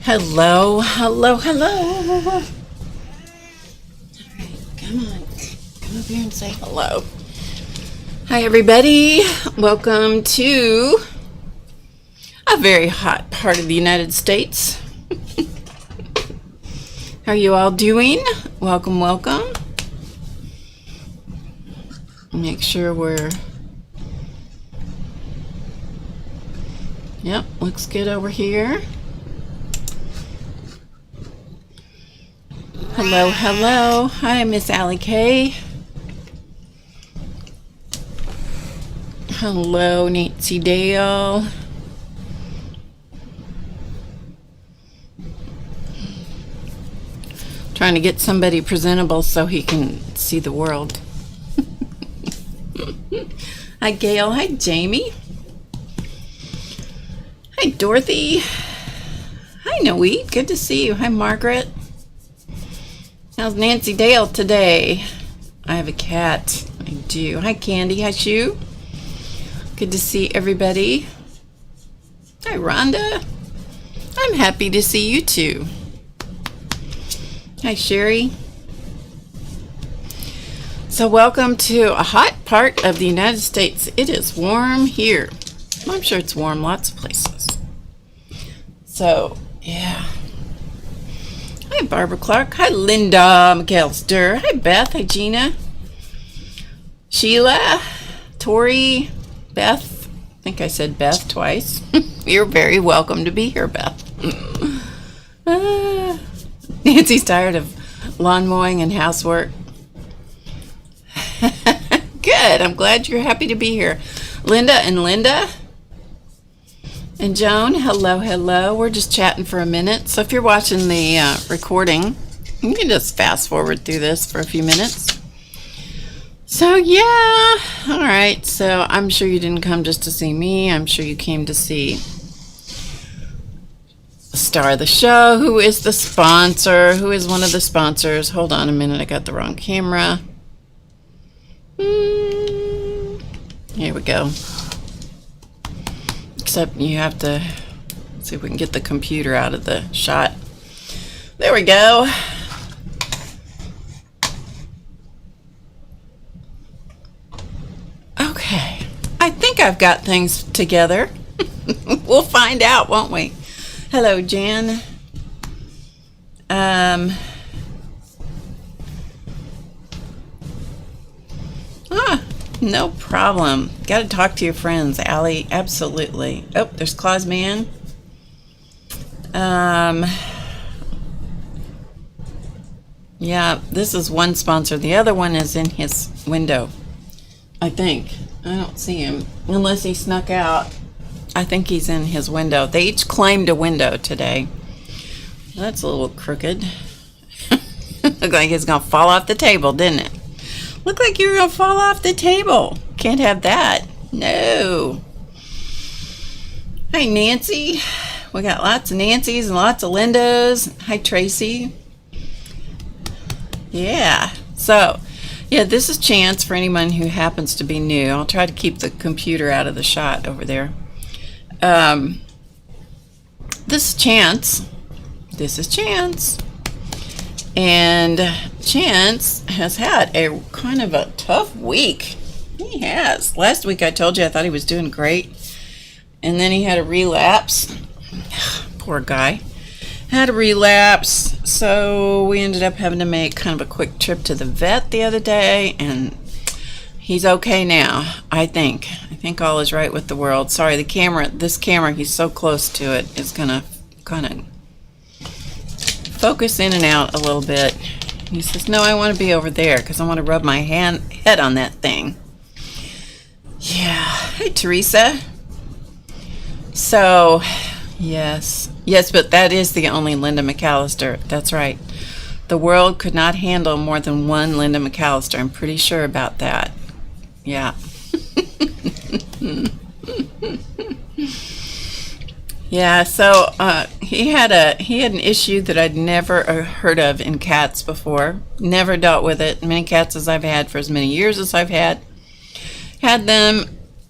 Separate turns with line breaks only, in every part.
Hello, hello, hello. All right, come on. Come up here and say hello. Hi, everybody. Welcome to a very hot part of the United States. How are you all doing? Welcome, welcome. Make sure we're... Yep, looks good over here. Hello, hello. Hi, Miss Allie K. Hello, Nancy Dale. Trying to get somebody presentable so he can see the world. Hi, Gail. Hi, Jamie. Hi, Dorothy. Hi, Noe. Good to see you. Hi, Margaret. How's Nancy Dale today? I have a cat. I do. Hi, Candy. Hi, Shu. Good to see everybody. Hi, Rhonda. I'm happy to see you too. Hi, Sherry. So welcome to a hot part of the United States. It is warm here. I'm sure it's warm lots of places. So, yeah. Hi, Barbara Clark. Hi, Linda McAllister. Hi, Beth. Hi, Gina. Sheila. Tori. Beth. I think I said Beth twice. You're very welcome to be here, Beth. Nancy's tired of lawn mowing and housework. Good. I'm glad you're happy to be here. Linda and Joan, hello, hello. We're just chatting for a minute. So if you're watching the recording, you can just fast forward through this for a few minutes. So yeah, all right. So I'm sure you didn't come just to see me. I'm sure you came to see the star of the show. Who is the sponsor? Who is one of the sponsors? Hold on a minute. I got the wrong camera. Here we go. Except you have to see if we can get the computer out of the shot. There we go. Okay. I think I've got things together. We'll find out, won't we? Hello, Jan. No problem. Got to talk to your friends, Allie. Absolutely. Oh, there's Clausman. Yeah, this is one sponsor. The other one is in his window, I think. I don't see him unless he snuck out. I think he's in his window. They each claimed a window today. That's a little crooked. Looked like it's going to fall off the table, didn't it? Looked like you were going to fall off the table. Can't have that. No. Hi, Nancy. We got lots of Nancys and lots of Lindas. Hi, Tracy. Yeah. So, yeah, this is Chance for anyone who happens to be new. I'll try to keep the computer out of the shot over there. This is Chance. This is Chance. And Chance has had a kind of a tough week. He has. Last week I told you I thought he was doing great. And then he had a relapse. Poor guy. Had a relapse. So we ended up having to make kind of a quick trip to the vet the other day. And he's okay now, I think. I think all is right with the world. Sorry, this camera, he's so close to it, is going to kind of focus in and out a little bit. He says, no, I want to be over there because I want to rub my head on that thing. Yeah. Hi, Teresa. So, yes, but that is the only Linda McAllister. That's right. The world could not handle more than one Linda McAllister. I'm pretty sure about that. Yeah. Yeah, so he had an issue that I'd never heard of in cats before. Never dealt with it. Many cats as I've had for as many years as I've had them.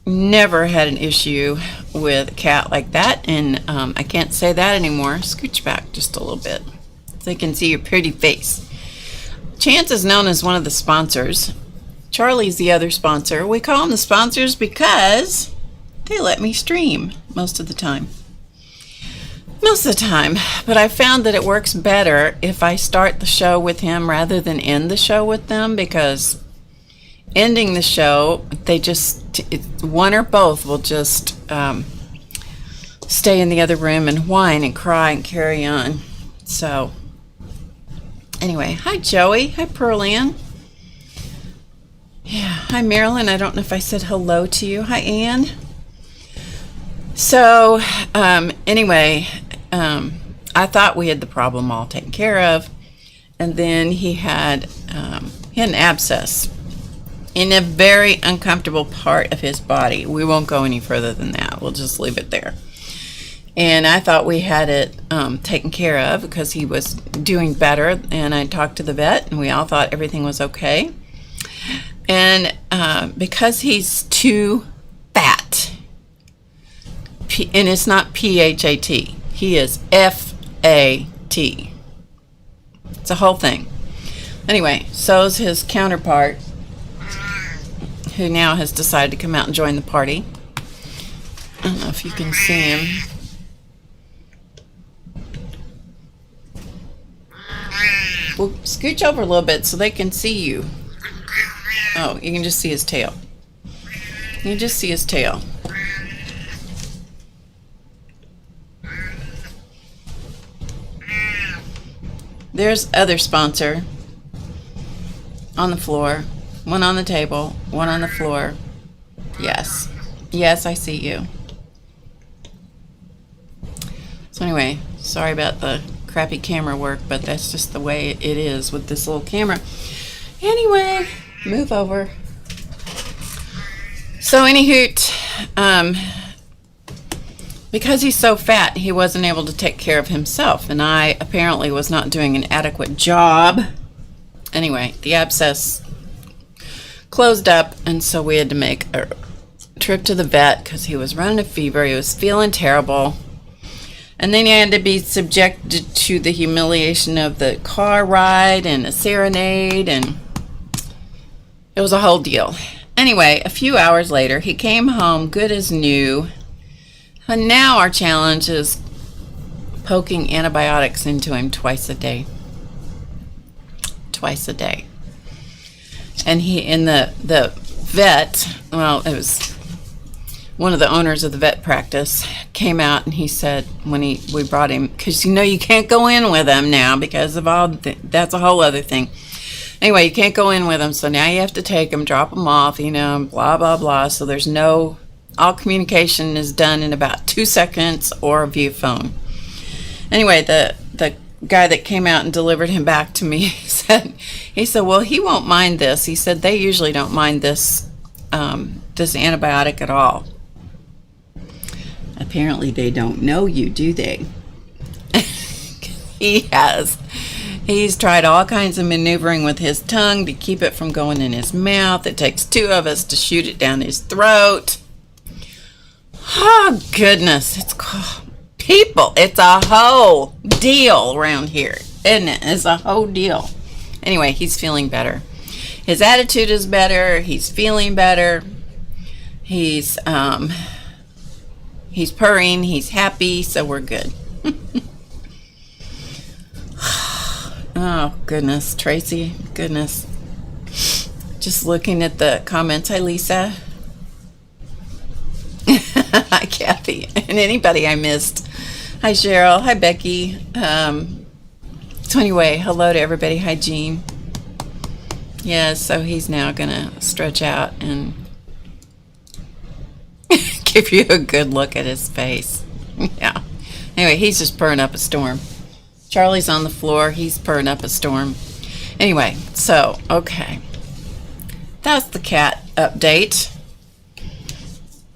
never had an issue with a cat like that, and I can't say that anymore. Scooch back just a little bit so they can see your pretty face. Chance is known as one of the sponsors. Charlie's the other sponsor. We call them the sponsors because they let me stream most of the time. Most of the time. But I found that it works better if I start the show with him rather than end the show with them, because ending the show, they just, one or both will just stay in the other room and whine and cry and carry on. So, anyway, hi Joey, hi Pearl Ann. Yeah, hi Marilyn, I don't know if I said hello to you. Hi Ann. So, anyway, I thought we had the problem all taken care of, and then he had an abscess in a very uncomfortable part of his body. We won't go any further than that. We'll just leave it there. And I thought we had it taken care of because he was doing better, and I talked to the vet, and we all thought everything was okay. And because he's too fat, and it's not P-H-A-T, he is F-A-T. It's a whole thing. Anyway, so's his counterpart, who now has decided to come out and join the party. I don't know if you can see him. Well, scooch over a little bit so they can see you. Oh, you can just see his tail. You can just see his tail. There's other sponsor on the floor. One on the table, one on the floor. Yes. Yes, I see you. So anyway, sorry about the crappy camera work, but that's just the way it is with this little camera. Anyway, move over. So any hoot, because he's so fat, he wasn't able to take care of himself, and I apparently was not doing an adequate job. Anyway, the abscess closed up, and so we had to make a trip to the vet because he was running a fever. He was feeling terrible, and then he had to be subjected to the humiliation of the car ride and a serenade, and it was a whole deal. Anyway, a few hours later, he came home good as new, and now our challenge is poking antibiotics into him twice a day. Twice a day. And the vet, well, it was one of the owners of the vet practice, came out and he said when we brought him, because you can't go in with him now because of all that's a whole other thing. Anyway, you can't go in with him, so now you have to take him, drop him off, blah blah blah. So there's all communication is done in about 2 seconds or via phone. Anyway, the guy that came out and delivered him back to me he said, well, he won't mind this. He said they usually don't mind this antibiotic at all. Apparently they don't know you, do they? He's tried all kinds of maneuvering with his tongue to keep it from going in his mouth. It takes 2 of us to shoot it down his throat. Oh goodness, it's a whole deal around here, isn't it? It's a whole deal. Anyway, he's feeling better. His attitude is better. He's feeling better. He's purring. He's happy. So we're good. Oh goodness, Tracy. Goodness. Just looking at the comments. Hi, Lisa. Hi, Kathy. And anybody I missed. Hi, Cheryl. Hi, Becky. So anyway, hello to everybody. Hi, Jean. Yeah, so he's now going to stretch out and give you a good look at his face. Yeah. Anyway, he's just purring up a storm. Charlie's on the floor. He's purring up a storm. Anyway, so, okay. That's the cat update.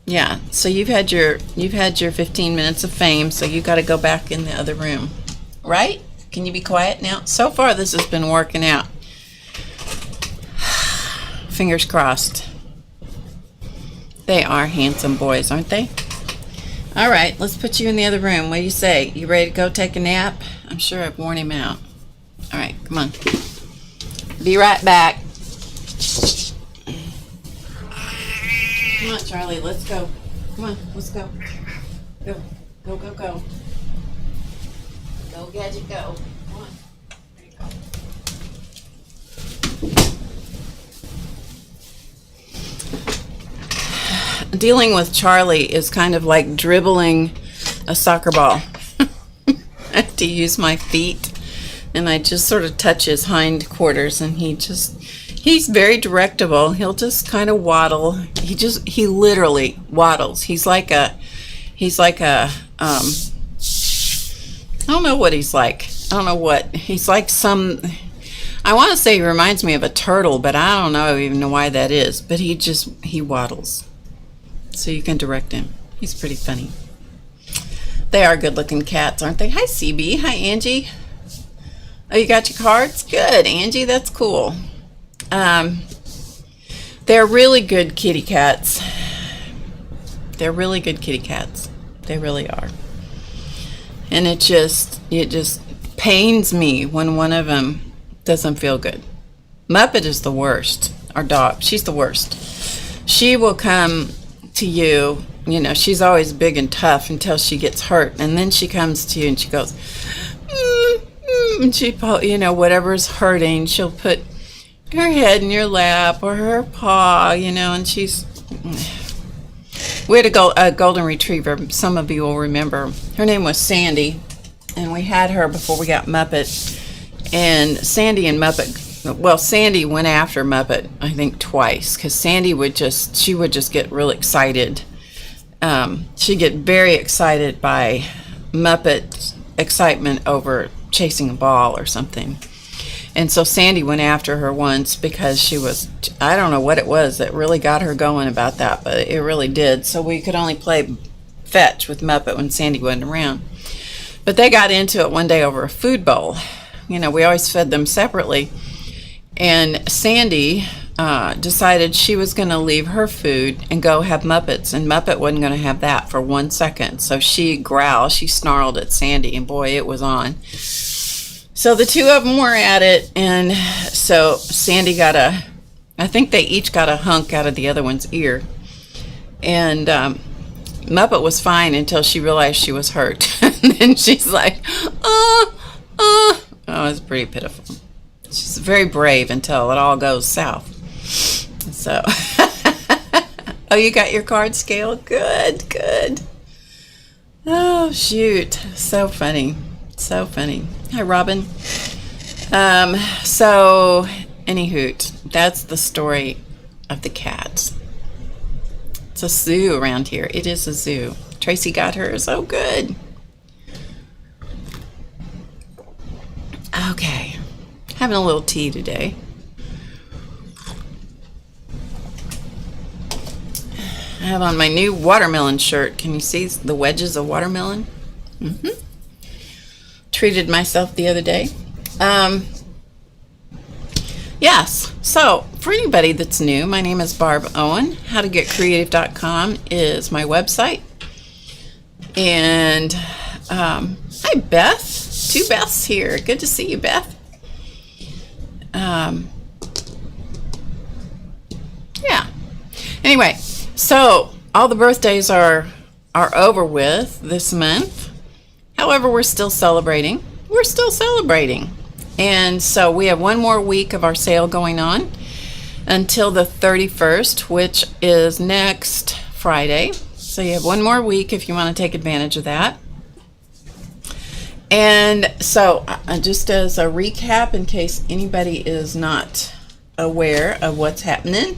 Yeah, so you've had your 15 minutes of fame, so you got to go back in the other room. Right? Can you be quiet now? So far, this has been working out. Fingers crossed. They are handsome boys, aren't they? All right, let's put you in the other room. What do you say? You ready to go take a nap? I'm sure I've worn him out. All right, come on. Be right back. Come on, Charlie, let's go. Come on, let's go. Go, go, go, go. Go, Gadget, go. Come on. There you go. Dealing with Charlie is kind of like dribbling a soccer ball. I have to use my feet, and I just sort of touch his hindquarters, and he's very directable. He'll just kind of waddle. He literally waddles. He's like a I don't know what he's like. I don't know what. He's like I want to say he reminds me of a turtle, but I don't even know why that is. But he waddles. So you can direct him. He's pretty funny. They are good-looking cats, aren't they? Hi, CB. Hi, Angie. Oh, you got your cards? Good, Angie. That's cool. They're really good kitty cats. They're really good kitty cats. They really are. And it just pains me when one of them doesn't feel good. Muppet is the worst. Our dog. She's the worst. She will come to you. You know, she's always big and tough until she gets hurt, and then she comes to you and she goes, and she, whatever's hurting, she'll put her head in your lap or her paw, and we had a golden retriever. Some of you will remember. Her name was Sandy, and we had her before we got Muppet. And Sandy and Muppet, well, Sandy went after Muppet, I think, twice, because Sandy would just get real excited. She'd get very excited by Muppet's excitement over chasing a ball or something. And so Sandy went after her once because I don't know what it was that really got her going about that, but it really did. So we could only play fetch with Muppet when Sandy wasn't around. But they got into it one day over a food bowl. We always fed them separately. And Sandy decided she was going to leave her food and go have Muppet's, and Muppet wasn't going to have that for 1 second. So she snarled at Sandy, and boy, it was on. So the two of them were at it, and so Sandy I think they each got a hunk out of the other one's ear. And Muppet was fine until she realized she was hurt. And then she's like, oh, it was pretty pitiful. She's very brave until it all goes south. So, oh, you got your card scale? Good. Oh, shoot. So funny. Hi, Robin. So, anywho, that's the story of the cats. It's a zoo around here. It is a zoo. Tracy got hers. Oh, good. Okay. Having a little tea today. I have on my new watermelon shirt. Can you see the wedges of watermelon? Treated myself the other day. Yes. So, for anybody that's new, my name is Barb Owen. HowToGetCreative.com is my website. And hi, Beth. Two Beths here. Good to see you, Beth. Yeah. Anyway, so all the birthdays are over with this month. However, we're still celebrating. And so we have one more week of our sale going on until the 31st, which is next Friday. So you have one more week if you want to take advantage of that. And so just as a recap, in case anybody is not aware of what's happening,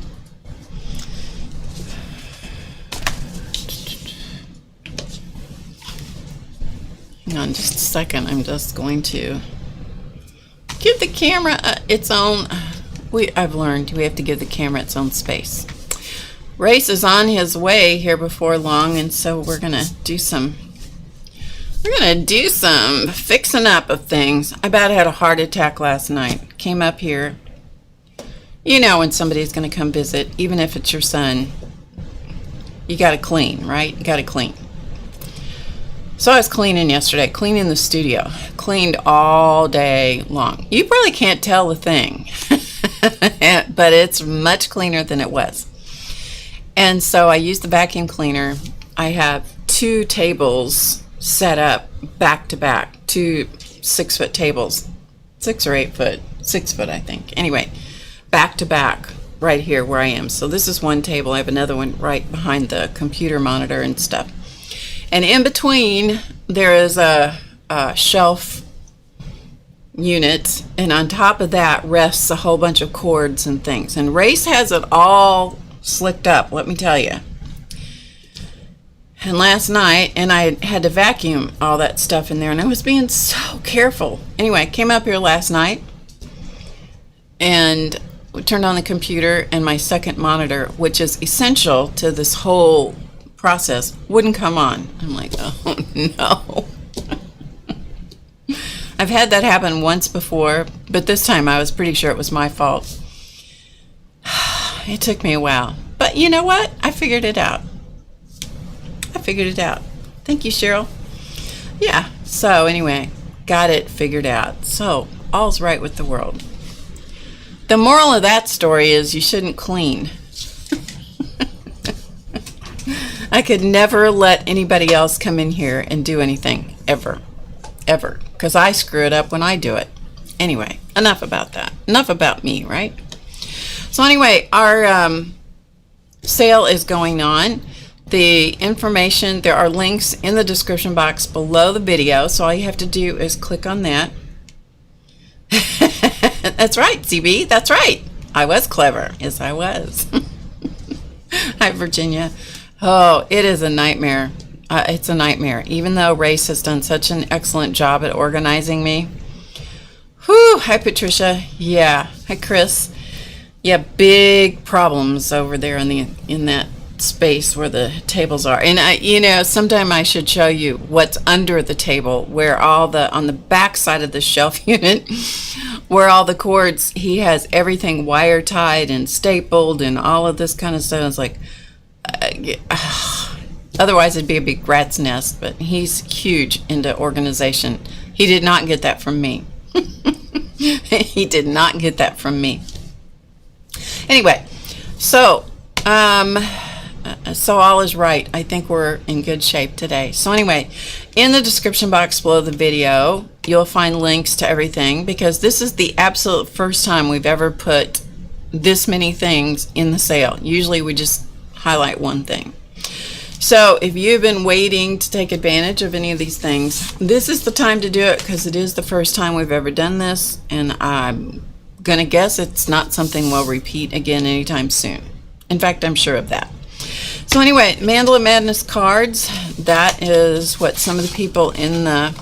hang on just a second. I'm just going to give the camera its own, I've learned we have to give the camera its own space. Race is on his way here before long, and so we're going to do some fixing up of things. I about had a heart attack last night. Came up here. You know when somebody's going to come visit, even if it's your son. you got to clean, right? You got to clean. So I was cleaning yesterday, cleaning the studio, cleaned all day long. You probably can't tell the thing, but it's much cleaner than it was. And so I used the vacuum cleaner. I have 2 tables set up back to back, 2 6-foot tables, 6 or 8 foot, 6 foot, I think. Anyway, back to back right here where I am. So this is one table. I have another one right behind the computer monitor and stuff. And in between, there is a shelf unit, and on top of that rests a whole bunch of cords and things. And Race has it all slicked up, let me tell you. And last night, and I had to vacuum all that stuff in there, and I was being so careful. Anyway, I came up here last night, and we turned on the computer, and my second monitor, which is essential to this whole process, wouldn't come on. I'm like, oh no. I've had that happen once before, but this time I was pretty sure it was my fault. It took me a while, but you know what? I figured it out. Thank you, Cheryl. Yeah, so anyway, got it figured out. So all's right with the world. The moral of that story is you shouldn't clean. I could never let anybody else come in here and do anything, ever, because I screw it up when I do it. Anyway, enough about that. Enough about me, right? So anyway, our sale is going on. The information, there are links in the description box below the video, so all you have to do is click on that. That's right, CB, that's right. I was clever. Yes, I was. Hi, Virginia. Oh, it is a nightmare. It's a nightmare. Even though Race has done such an excellent job at organizing me. Whew. Hi, Patricia. Yeah. Hi, Chris. Yeah, big problems over there in that space where the tables are. And sometime I should show you what's under the table, where on the back side of the shelf unit, where all the cords, he has everything wire tied and stapled and all of this kind of stuff. It's like, otherwise it'd be a big rat's nest, but he's huge into organization. He did not get that from me. He did not get that from me. Anyway, so all is right. I think we're in good shape today. So anyway, in the description box below the video, you'll find links to everything, because this is the absolute first time we've ever put this many things in the sale. Usually we just highlight one thing. So if you've been waiting to take advantage of any of these things, this is the time to do it, because it is the first time we've ever done this, and I'm gonna guess it's not something we'll repeat again anytime soon. In fact, I'm sure of that. So anyway, Mandala Madness cards, that is what some of the people in the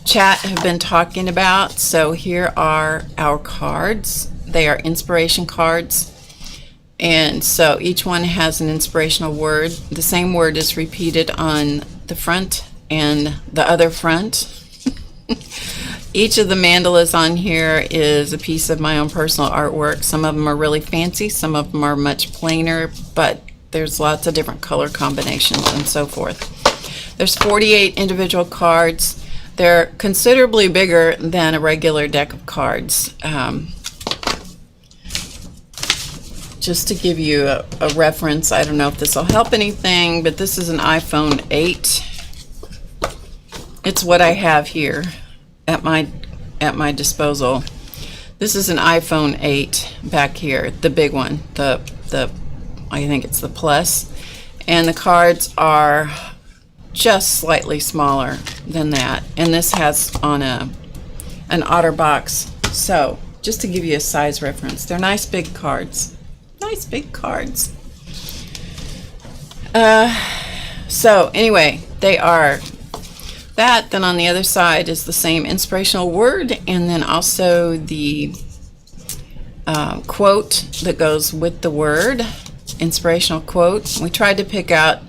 chat have been talking about. So here are our cards. They are inspiration cards. And so each one has an inspirational word. The same word is repeated on the front and the other front. Each of the mandalas on here is a piece of my own personal artwork. Some of them are really fancy, some of them are much plainer, but there's lots of different color combinations and so forth. There's 48 individual cards. They're considerably bigger than a regular deck of cards. Just to give you a reference, I don't know if this will help anything, but this is an iPhone 8. It's what I have here at my disposal. This is an iPhone 8 back here, the big one, the I think it's the Plus, and the cards are just slightly smaller than that, and this has on an OtterBox. So just to give you a size reference, they're nice big cards. Nice big cards. So anyway, they are that. Then on the other side is the same inspirational word, and then also the quote that goes with the word, inspirational quote. We tried to pick out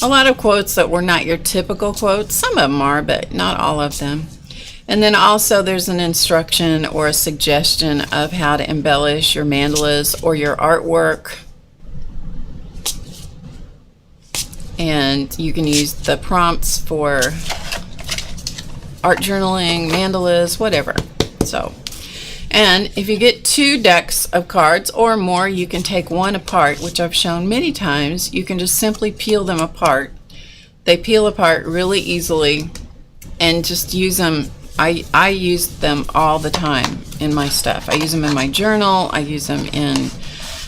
a lot of quotes that were not your typical quotes. Some of them are, but not all of them. And then also there's an instruction or a suggestion of how to embellish your mandalas or your artwork. and you can use the prompts for art journaling, mandalas, whatever. So, and if you get 2 decks of cards or more, you can take one apart, which I've shown many times. You can just simply peel them apart. They peel apart really easily, and just use them. I use them all the time in my stuff. I use them in my journal. I use them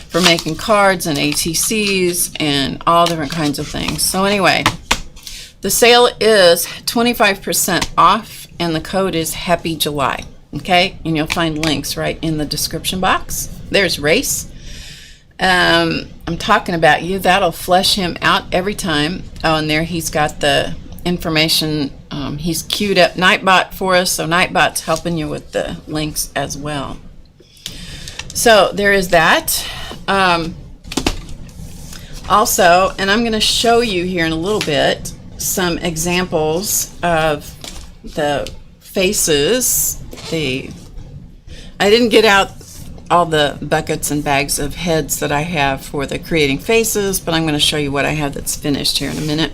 for making cards and ATCs and all different kinds of things. So anyway, the sale is 25% off, and the code is Happy July. Okay, and you'll find links right in the description box. There's Race. I'm talking about you. That'll flesh him out every time. Oh, and there he's got the information. He's queued up Nightbot for us, so Nightbot's helping you with the links as well. So there is that. Also, and I'm going to show you here in a little bit some examples of the faces. I didn't get out all the buckets and bags of heads that I have for the creating faces, but I'm going to show you what I have that's finished here in a minute.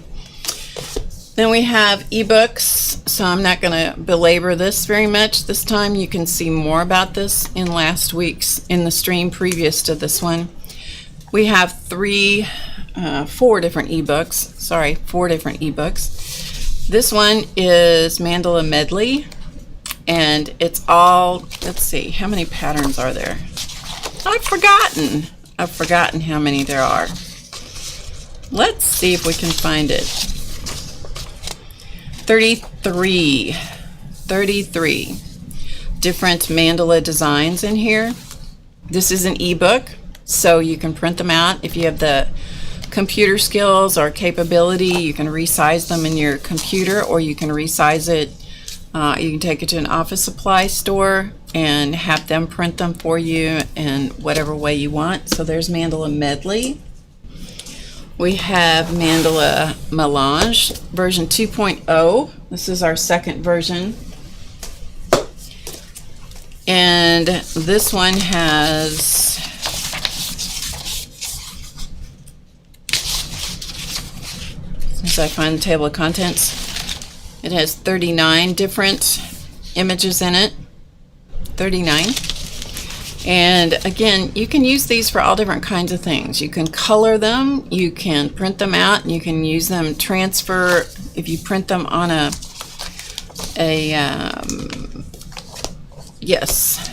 Then we have ebooks, so I'm not going to belabor this very much this time. You can see more about this in last week's, in the stream previous to this one. We have 4 different ebooks. Sorry, 4 different ebooks. This one is Mandala Medley, and it's all, let's see, how many patterns are there? I've forgotten how many there are. Let's see if we can find it. 33 different mandala designs in here. This is an ebook, so you can print them out. If you have the computer skills or capability, you can resize them in your computer, or you can resize it. You can take it to an office supply store and have them print them for you in whatever way you want. So there's Mandala Medley. We have Mandala Melange version 2.0. This is our second version. And this one has, as I find the table of contents, it has 39 different images in it. 39. And again, you can use these for all different kinds of things. You can color them, you can print them out, and you can use them, transfer, if you print them on yes,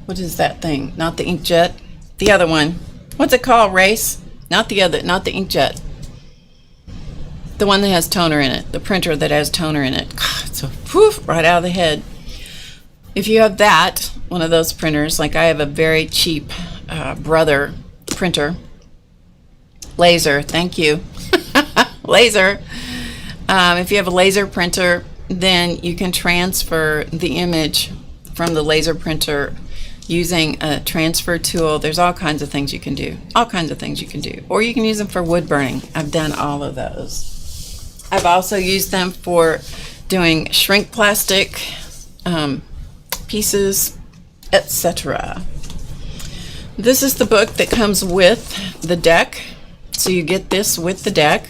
what is that thing? Not the inkjet, the other one. What's it called, Race? Not the inkjet. The one that has toner in it, the printer that has toner in it. God, it's a poof, right out of the head. If you have that, one of those printers, like I have a very cheap Brother printer, laser, thank you, laser. If you have a laser printer, then you can transfer the image from the laser printer using a transfer tool. There's all kinds of things you can do, or you can use them for wood burning. I've done all of those. I've also used them for doing shrink plastic pieces, etc. This is the book that comes with the deck, so you get this with the deck.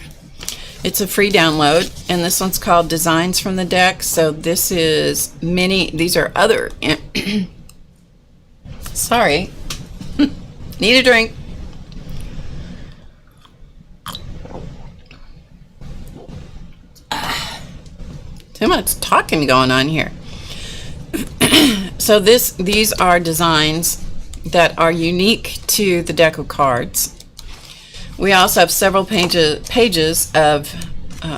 It's a free download, and this one's called Designs from the Deck. So this is these are other sorry, need a drink. Too much talking going on here. So these are designs that are unique to the deck of cards. We also have several pages of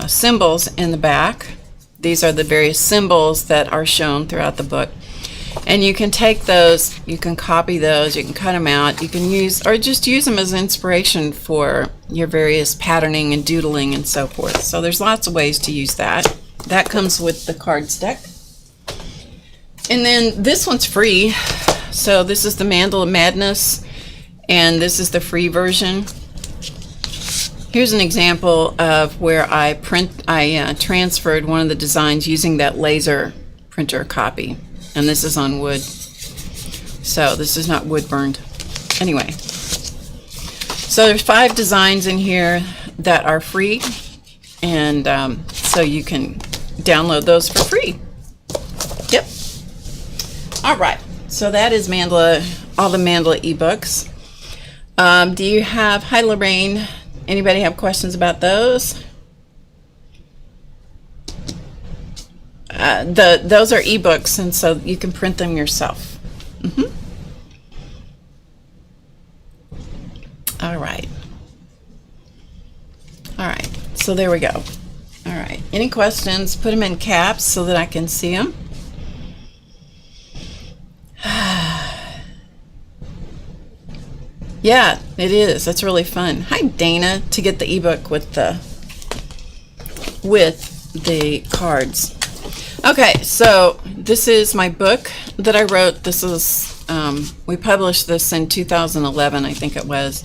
symbols in the back. These are the various symbols that are shown throughout the book. And you can take those, you can copy those, you can cut them out, you can use, or just use them as inspiration for your various patterning and doodling and so forth. So there's lots of ways to use that. That comes with the cards deck. And then this one's free. So this is the Mandala Madness, and this is the free version. Here's an example of where I transferred one of the designs using that laser printer copy. And this is on wood. So this is not wood burned. Anyway. So there's 5 designs in here. that are free, and so you can download those for free. Yep. All right. So that is Mandala, all the Mandala ebooks. Do you have, hi Lorraine, anybody have questions about those? Those are ebooks, and so you can print them yourself. All right. All right. So there we go. All right. Any questions? Put them in caps so that I can see them. Yeah, it is. That's really fun. Hi, Dana, to get the ebook with the cards. Okay, so this is my book that I wrote. This is we published this in 2011, I think it was.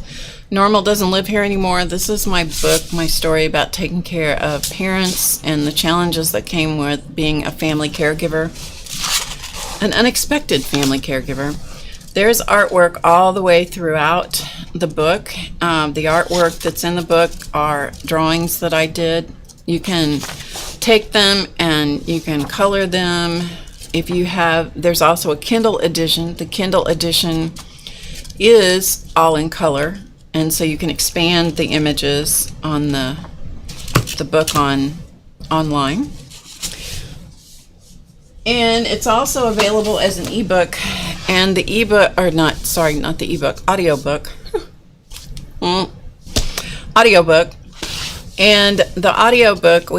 Normal doesn't live here anymore. This is my book, my story about taking care of parents and the challenges that came with being a family caregiver, an unexpected family caregiver. There's artwork all the way throughout the book. The artwork that's in the book are drawings that I did. You can take them and you can color them. If you have, there's also a Kindle edition. The Kindle edition is all in color, and so you can expand the images on the book online. And it's also available as an ebook, and the ebook, or not the ebook, audiobook. Audiobook. And the audiobook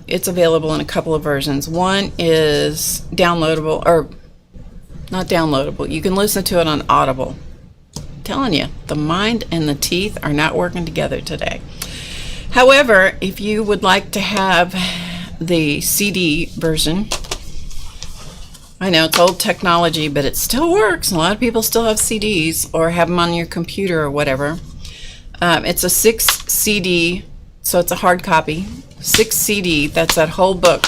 it's available in a couple of versions. One is downloadable, or not downloadable. You can listen to it on Audible. I'm telling you, the mind and the teeth are not working together today. However, if you would like to have the CD version, I know it's old technology, but it still works. A lot of people still have CDs or have them on your computer or whatever. It's a 6 CD, so it's a hard copy. 6 CD, that's that whole book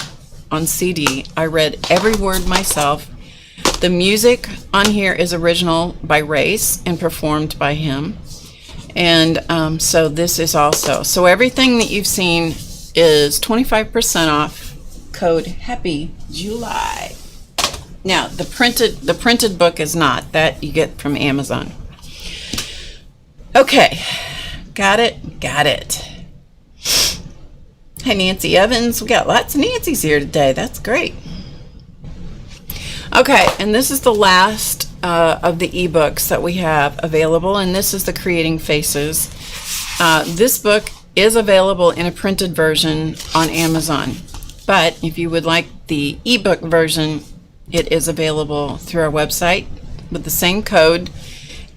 on CD. I read every word myself. The music on here is original by Race and performed by him. And so this is also. So everything that you've seen is 25% off. Code Happy July. Now, the printed book is not. That you get from Amazon. Okay. Got it? Got it. Hi, Nancy Evans. We got lots of Nancys here today. That's great. Okay, and this is the last of the ebooks that we have available, and this is the Creating Faces. This book is available in a printed version on Amazon, but if you would like the ebook version, it is available through our website with the same code,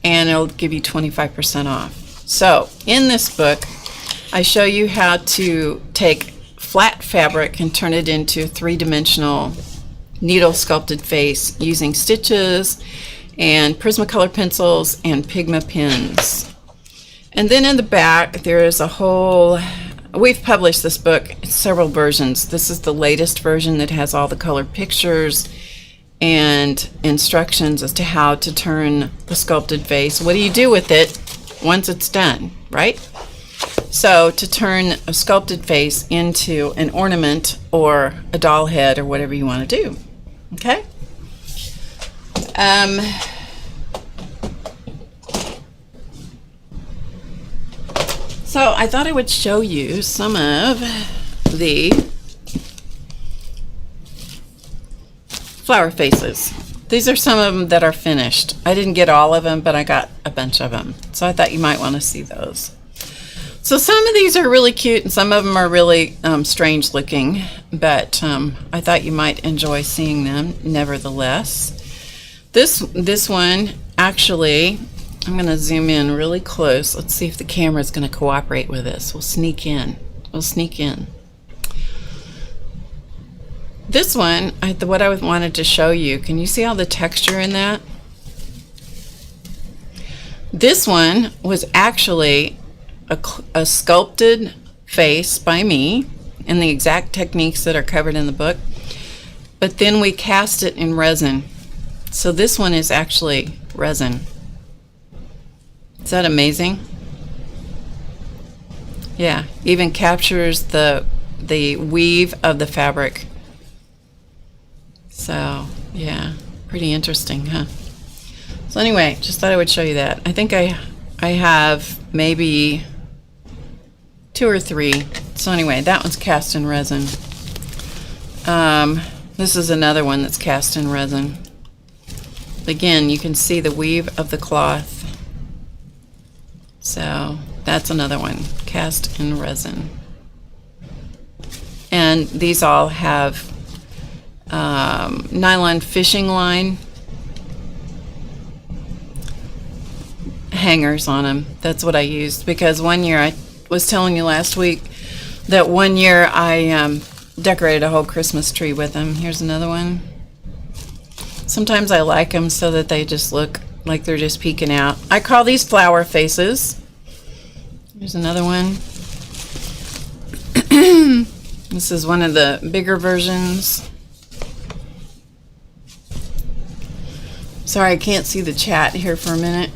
and it'll give you 25% off. So in this book, I show you how to take flat fabric and turn it into a 3-dimensional needle sculpted face using stitches and Prismacolor pencils and Pigma pens. And then in the back, there is a whole, we've published this book in several versions. This is the latest version that has all the colored pictures and instructions as to how to turn the sculpted face. What do you do with it once it's done, right? So to turn a sculpted face into an ornament or a doll head or whatever you want to do. Okay? So I thought I would show you some of the flower faces. These are some of them that are finished. I didn't get all of them, but I got a bunch of them. So I thought you might want to see those. So some of these are really cute and some of them are really strange looking, but I thought you might enjoy seeing them nevertheless. This one, actually, I'm going to zoom in really close. Let's see if the camera is going to cooperate with this. We'll sneak in. This one, what I wanted to show you, can you see all the texture in that? This one was actually a sculpted face by me in the exact techniques that are covered in the book, but then we cast it in resin. So this one is actually resin. Is that amazing? Yeah, even captures the weave of the fabric. So, yeah, pretty interesting, huh? So anyway, just thought I would show you that. I think I have maybe 2 or 3. So anyway, that one's cast in resin. This is another one that's cast in resin. Again, you can see the weave of the cloth. So that's another one, cast in resin. And these all have nylon fishing line hangers on them. That's what I used, because one year, I was telling you last week that one year I decorated a whole Christmas tree with them. Here's another one. Sometimes I like them so that they just look like they're just peeking out. I call these flower faces. Here's another one. This is one of the bigger versions. Sorry, I can't see the chat here for a minute.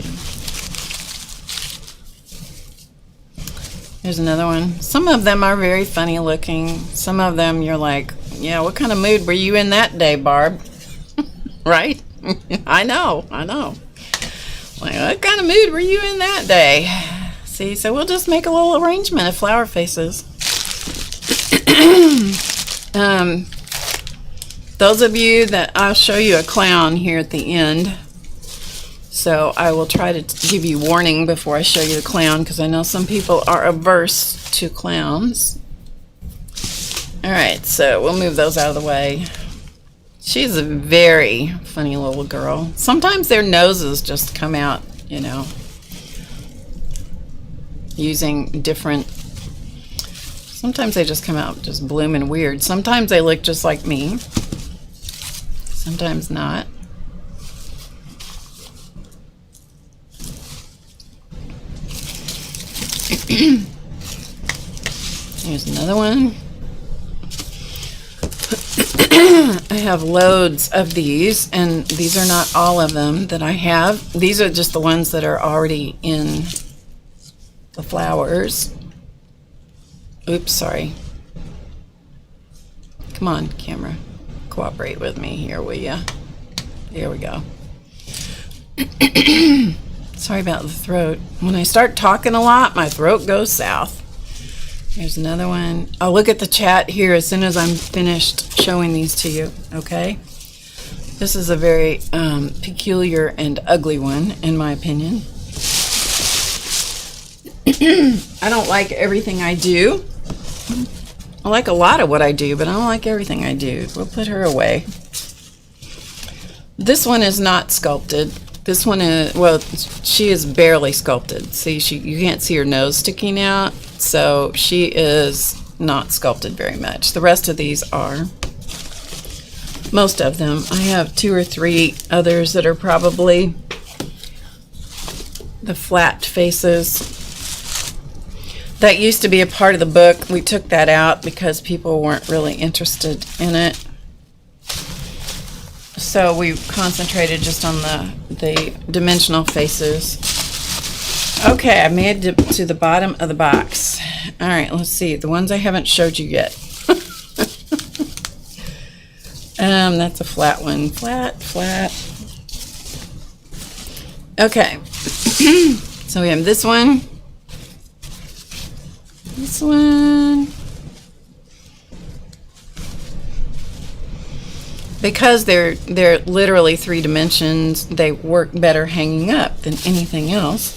Here's another one. Some of them are very funny looking. Some of them you're like, yeah, what kind of mood were you in that day, Barb? Right? I know. Like, what kind of mood were you in that day? See, so we'll just make a little arrangement of flower faces. Those of you that, I'll show you a clown here at the end. So I will try to give you warning before I show you the clown, because I know some people are averse to clowns. All right, so we'll move those out of the way. She's a very funny little girl. Sometimes their noses just come out, you know, using different, sometimes they just come out just blooming weird. Sometimes they look just like me. Sometimes not. Here's another one. I have loads of these, and these are not all of them that I have. These are just the ones that are already in the flowers. Oops, sorry. Come on, camera. Cooperate with me here, will ya? There we go. Sorry about the throat. When I start talking a lot, my throat goes south. Here's another one. I'll look at the chat here as soon as I'm finished showing these to you, okay? This is a very peculiar and ugly one, in my opinion. I don't like everything I do. I like a lot of what I do, but I don't like everything I do. We'll put her away. This one is not sculpted. This one is, well, she is barely sculpted. See, you can't see her nose sticking out, so she is not sculpted very much. The rest of these are. Most of them. I have 2 or 3 others that are probably the flat faces. That used to be a part of the book. We took that out because people weren't really interested in it. So we concentrated just on the dimensional faces. Okay, I made it to the bottom of the box. All right, let's see. The ones I haven't showed you yet. That's a flat one. Flat. Okay. So we have this one. This one. Because they're literally 3 dimensions, they work better hanging up than anything else.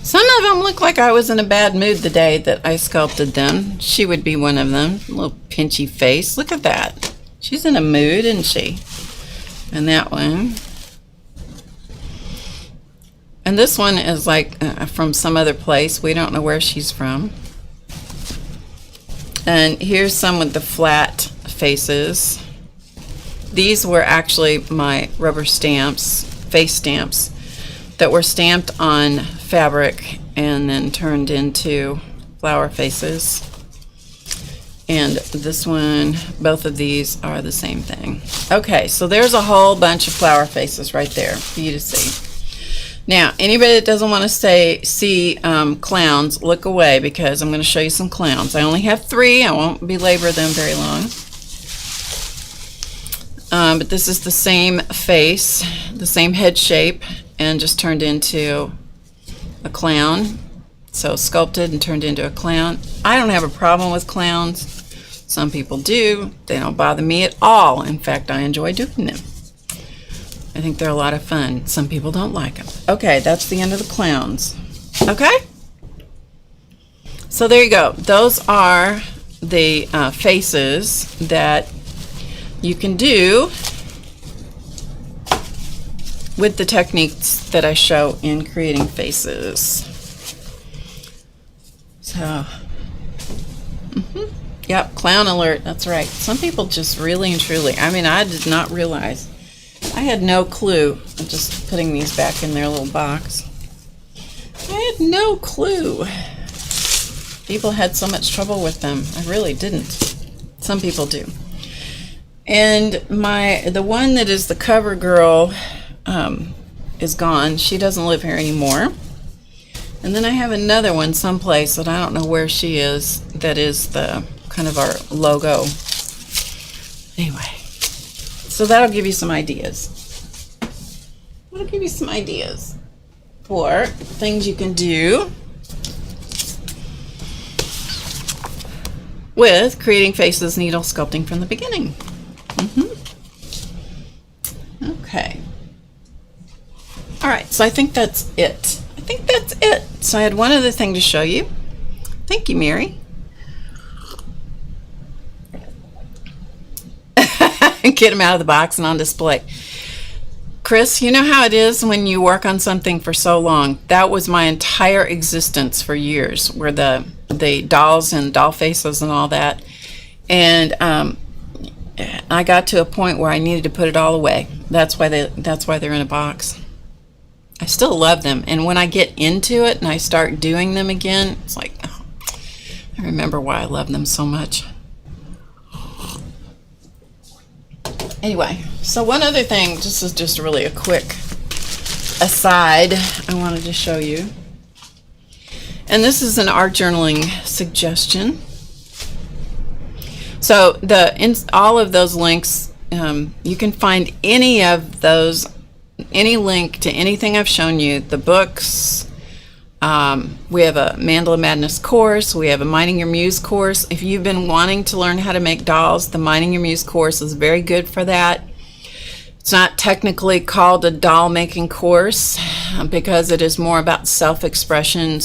Some of them look like I was in a bad mood the day that I sculpted them. She would be one of them. A little pinchy face. Look at that. She's in a mood, isn't she? And that one. And this one is like from some other place. We don't know where she's from. And here's some with the flat faces. These were actually my rubber stamps, face stamps, that were stamped on fabric and then turned into flower faces. And this one, both of these are the same thing. Okay, so there's a whole bunch of flower faces right there for you to see. Now, anybody that doesn't want to see clowns, look away, because I'm going to show you some clowns. I only have 3. I won't belabor them very long. But this is the same face, the same head shape, and just turned into a clown. So sculpted and turned into a clown. I don't have a problem with clowns. Some people do. They don't bother me at all. In fact, I enjoy doing them. I think they're a lot of fun. Some people don't like them. Okay, that's the end of the clowns. Okay? So there you go. Those are the faces that you can do with the techniques that I show in creating faces. So, yep, clown alert. That's right. Some people just really and truly, I mean, I did not realize. I had no clue. I'm just putting these back in their little box. I had no clue people had so much trouble with them. I really didn't. Some people do. And the one that is the cover girl is gone. She doesn't live here anymore. And then I have another one someplace that I don't know where she is, that is the kind of our logo. Anyway, so that'll give you some ideas. That'll give you some ideas for things you can do with creating faces needle sculpting from the beginning. Okay. All right, so I think that's it. So I had one other thing to show you. Thank you, Mary. Get them out of the box and on display. Chris, you know how it is when you work on something for so long. That was my entire existence for years, where the dolls and doll faces and all that. And I got to a point where I needed to put it all away. That's why they're in a box. I still love them, and when I get into it and I start doing them again, it's like, oh, I remember why I love them so much. Anyway, so one other thing, this is just really a quick aside I wanted to show you. And this is an art journaling suggestion. So all of those links, you can find any of those, any link to anything I've shown you, the books. We have a Mandala Madness course. We have a Mining Your Muse course. If you've been wanting to learn how to make dolls, the Mining Your Muse course is very good for that. It's not technically called a doll making course because it is more about self-expression,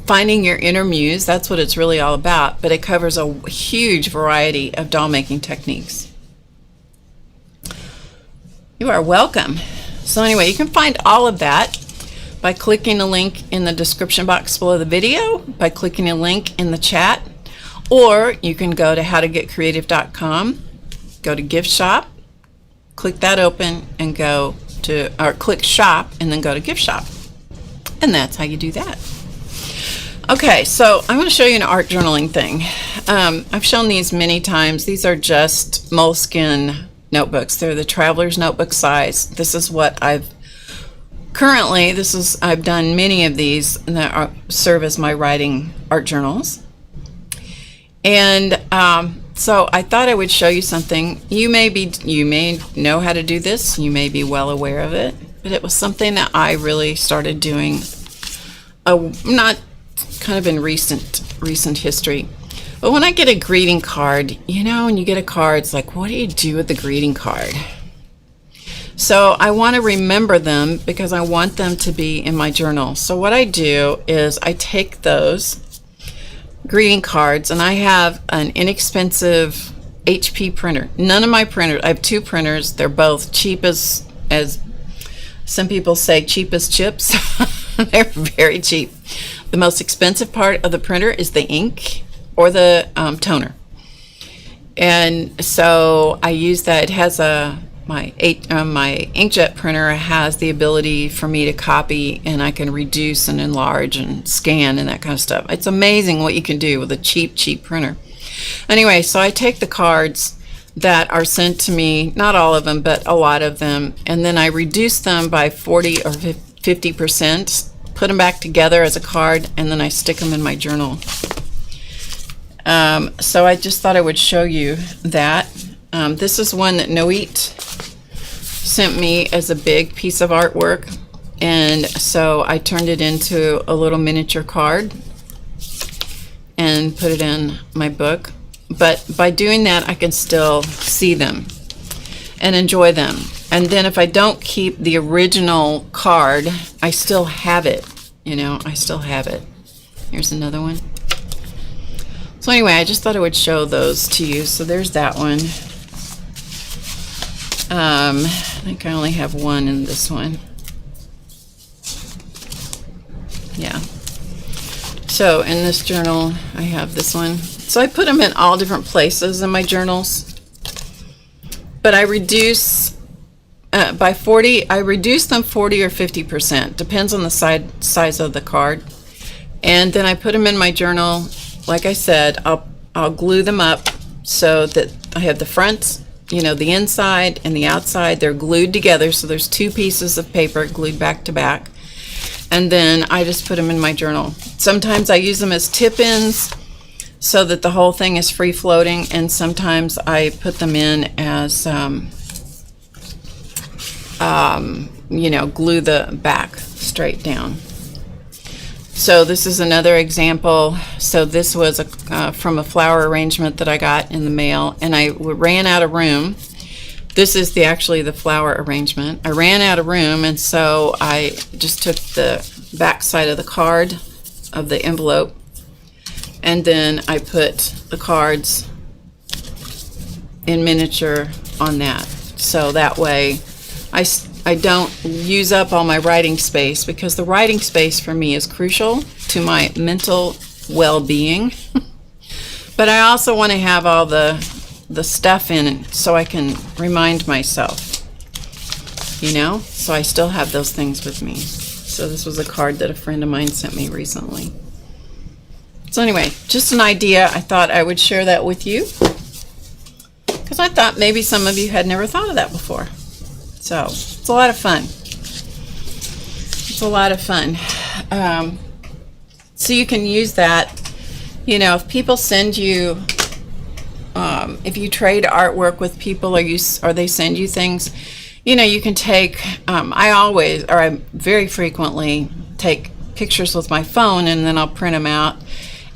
finding your inner muse. That's what it's really all about. But it covers a huge variety of doll making techniques. You are welcome. So anyway, you can find all of that by clicking the link in the description box below the video, by clicking a link in the chat, or you can go to HowToGetCreative.com, go to gift shop, click that open and click shop and then go to gift shop. And that's how you do that. Okay, so I'm going to show you an art journaling thing. I've shown these many times. These are just Moleskine notebooks. They're the traveler's notebook size. This is what I've done many of these that serve as my writing art journals. And so I thought I would show you something. You may know how to do this. You may be well aware of it, but it was something that I really started doing, not kind of in recent history. But when I get a greeting card, when you get a card, it's like, what do you do with the greeting card? So I want to remember them because I want them to be in my journal. So what I do is I take those greeting cards, and I have an inexpensive HP printer. None of my printers, I have 2 printers. They're both cheap as some people say, cheap as chips. They're very cheap. The most expensive part of the printer is the ink or the toner. And so I use that. It has my inkjet printer has the ability for me to copy, and I can reduce and enlarge and scan and that kind of stuff. It's amazing what you can do with a cheap printer. Anyway, so I take the cards that are sent to me, not all of them, but a lot of them, and then I reduce them by 40 or 50%, put them back together as a card, and then I stick them in my journal. So I just thought I would show you that. This is one that Noit sent me as a big piece of artwork, and so I turned it into a little miniature card and put it in my book. But by doing that, I can still see them and enjoy them. And then if I don't keep the original card, I still have it. You know, I still have it. Here's another one. So anyway, I just thought I would show those to you. So there's that one. I think I only have one in this one. Yeah. So in this journal, I have this one. So I put them in all different places in my journals, but I reduce by 40. I reduce them 40 or 50%, depends on the size of the card, and then I put them in my journal. Like I said, I'll glue them up so that I have the front, you know, the inside and the outside. They're glued together, so there's two pieces of paper glued back to back, and then I just put them in my journal. Sometimes I use them as tip-ins, so that the whole thing is free floating, and sometimes I put them in as you know, glue the back straight down. So this is another example. So this was from a flower arrangement that I got in the mail, and I ran out of room. This is actually the flower arrangement. I ran out of room, and so I just took the back side of the card of the envelope, and then I put the cards in miniature on that. So that way I don't use up all my writing space, because the writing space for me is crucial to my mental well-being. But I also want to have all the stuff in it so I can remind myself, you know? So I still have those things with me. So this was a card that a friend of mine sent me recently. So anyway, just an idea. I thought I would share that with you, because I thought maybe some of you had never thought of that before. So it's a lot of fun. It's a lot of fun. So you can use that, you know, if people send you, if you trade artwork with people, or they send you things, you know, you can take, I very frequently take pictures with my phone, and then I'll print them out.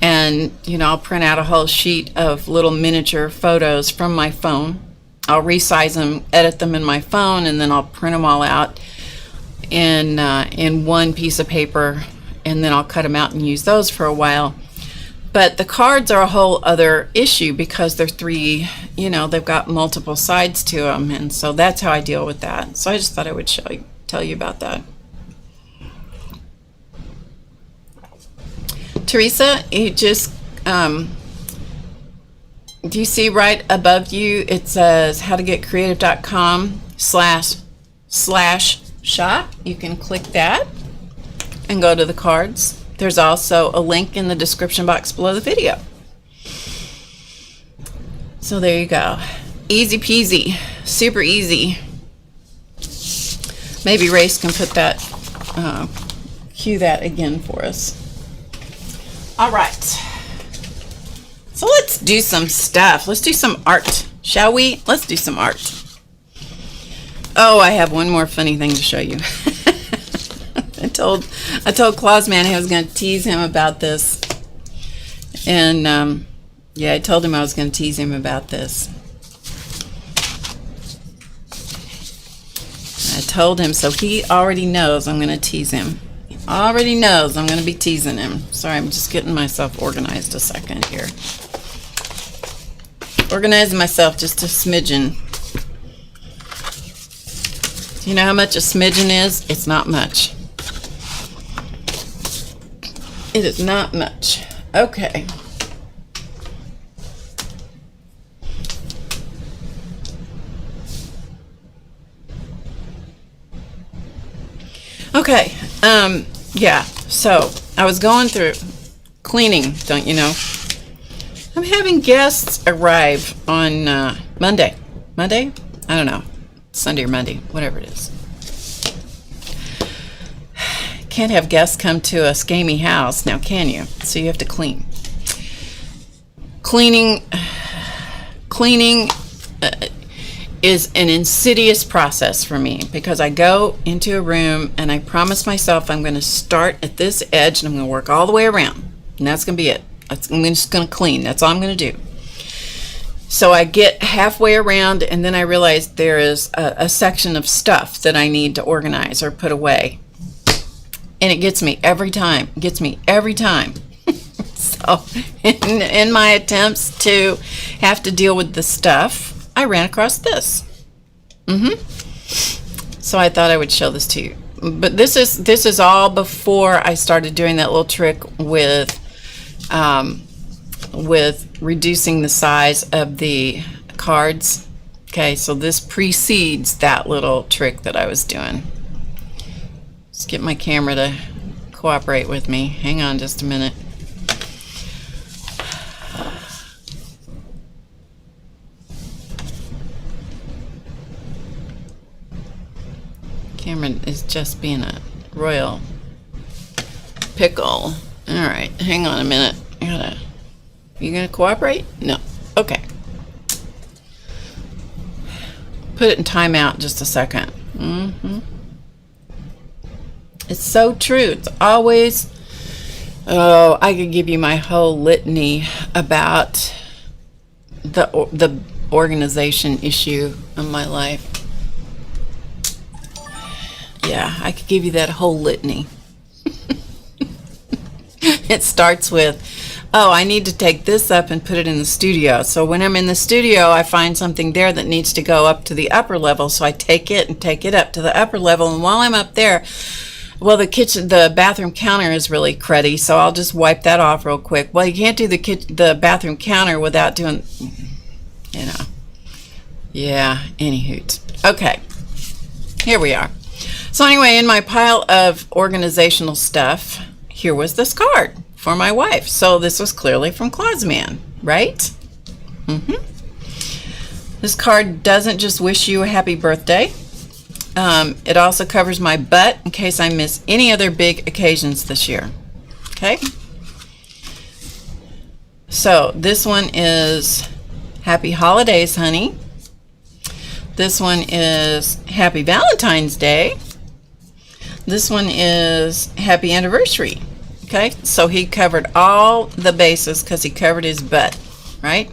And, you know, I'll print out a whole sheet of little miniature photos from my phone. I'll resize them, edit them in my phone, and then I'll print them all out in one piece of paper, and then I'll cut them out and use those for a while. But the cards are a whole other issue, because they're three, you know, they've got multiple sides to them, and so that's how I deal with that. So I just thought I would tell you about that. Teresa, you just, do you see right above you, it says HowToGetCreative.com/shop. You can click that and go to the cards. There's also a link in the description box below the video. So there you go. Easy peasy, super easy. Maybe Race can put that, cue that again for us. All right, so let's do some stuff. Let's do some art, shall we? Let's do some art. Oh, I have one more funny thing to show you. I told Clausman I was going to tease him about this, and yeah, I told him I was going to tease him about this. I told him, so he already knows I'm going to tease him. Already knows I'm going to be teasing him. Sorry, I'm just getting myself organized a second here. Organizing myself just a smidgen. You know how much a smidgen is? It's not much. It is not much. Okay. Okay, yeah, so I was going through cleaning, don't you know? I'm having guests arrive on Monday. Monday? I don't know. Sunday or Monday, whatever it is. Can't have guests come to a scammy house now, can you? So you have to clean. Cleaning is an insidious process for me, because I go into a room and I promise myself I'm going to start at this edge and I'm going to work all the way around, and that's going to be it. I'm just going to clean. That's all I'm going to do. So I get halfway around, and then I realize there is a section of stuff that I need to organize or put away, and it gets me every time. So in my attempts to have to deal with the stuff, I ran across this. So I thought I would show this to you. But this is all before I started doing that little trick with reducing the size of the cards. Okay, so this precedes that little trick that I was doing. Let's get my camera to cooperate with me. Hang on just a minute. Camera is just being a royal pickle. All right, hang on a minute. You gonna cooperate? No. Okay. Put it in timeout just a second. It's so true. It's always. Oh, I could give you my whole litany about the organization issue in my life. Yeah, I could give you that whole litany. It starts with, oh, I need to take this up and put it in the studio. So when I'm in the studio, I find something there that needs to go up to the upper level. So I take it up to the upper level. And while I'm up there, well, the bathroom counter is really cruddy. So I'll just wipe that off real quick. Well, you can't do the bathroom counter without doing, Yeah, any hoot. Okay, here we are. So anyway, in my pile of organizational stuff, here was this card for my wife. So this was clearly from Clausman, right? This card doesn't just wish you a happy birthday. It also covers my butt in case I miss any other big occasions this year. Okay? So this one is Happy Holidays, honey. This one is Happy Valentine's Day. This one is Happy Anniversary. Okay, so he covered all the bases because he covered his butt, right?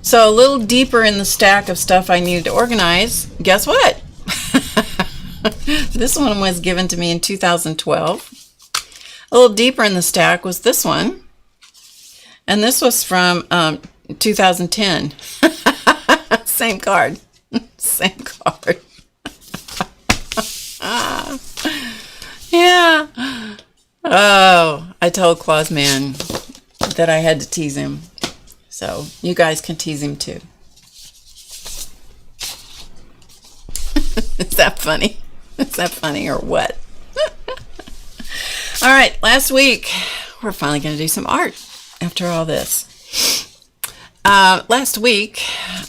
So a little deeper in the stack of stuff I needed to organize, guess what? This one was given to me in 2012. A little deeper in the stack was this one. And this was from 2010. Same card. Same card. Yeah. Oh, I told Clausman that I had to tease him. So you guys can tease him too. Is that funny? Is that funny or what? All right, last week, we're finally going to do some art after all this. Last week,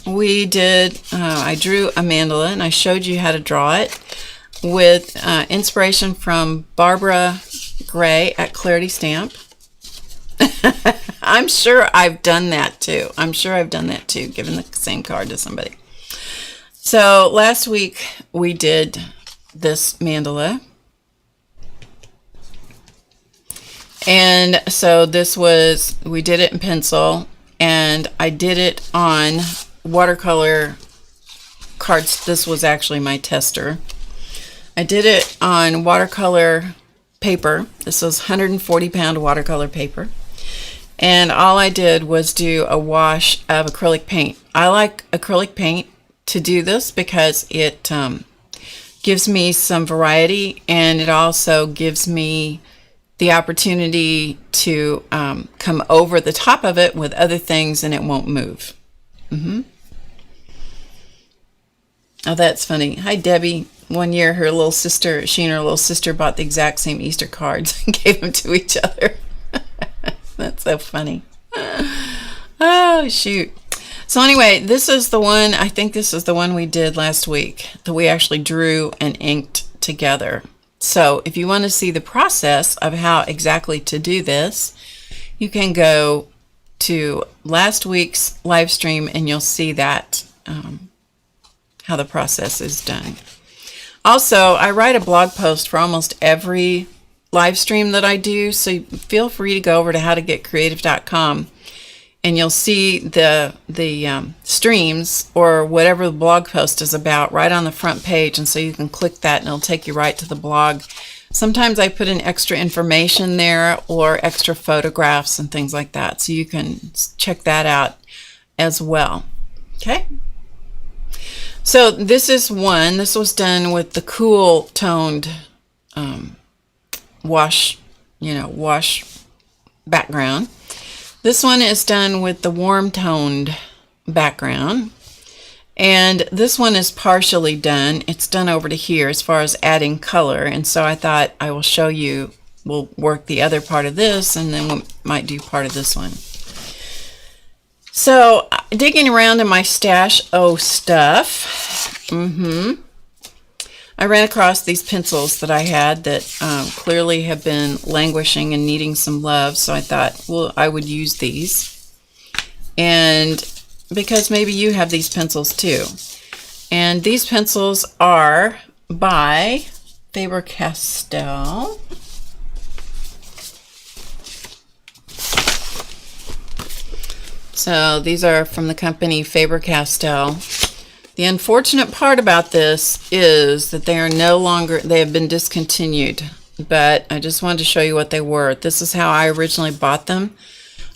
we did, I drew a mandala and I showed you how to draw it with inspiration from Barbara Gray at Clarity Stamp. I'm sure I've done that too. Given the same card to somebody. So last week we did this mandala. And so we did it in pencil, and I did it on watercolor cards. This was actually my tester. I did it on watercolor paper. This was 140-pound watercolor paper. And all I did was do a wash of acrylic paint. I like acrylic paint to do this because it gives me some variety, and it also gives me the opportunity to come over the top of it with other things and it won't move. Oh, that's funny. Hi, Debbie. One year, she and her little sister bought the exact same Easter cards and gave them to each other. That's so funny. Oh, shoot. So anyway, this is the one, I think this is the one we did last week that we actually drew and inked together. So if you want to see the process of how exactly to do this, you can go to last week's live stream and you'll see that, how the process is done. Also, I write a blog post for almost every live stream that I do, so feel free to go over to HowToGetCreative.com and you'll see the streams or whatever the blog post is about right on the front page, and so you can click that and it'll take you right to the blog. Sometimes I put in extra information there or extra photographs and things like that, so you can check that out as well. Okay? So this is one. This was done with the cool toned wash background. This one is done with the warm toned background. And this one is partially done. It's done over to here as far as adding color. And so I thought I will show you, we'll work the other part of this and then we might do part of this one. So digging around in my stash stuff, I ran across these pencils that I had that clearly have been languishing and needing some love. So I thought, well, I would use these. And because maybe you have these pencils too. And these pencils are by Faber-Castell. So these are from the company Faber-Castell. The unfortunate part about this is that they are no longer, they have been discontinued, but I just wanted to show you what they were. This is how I originally bought them,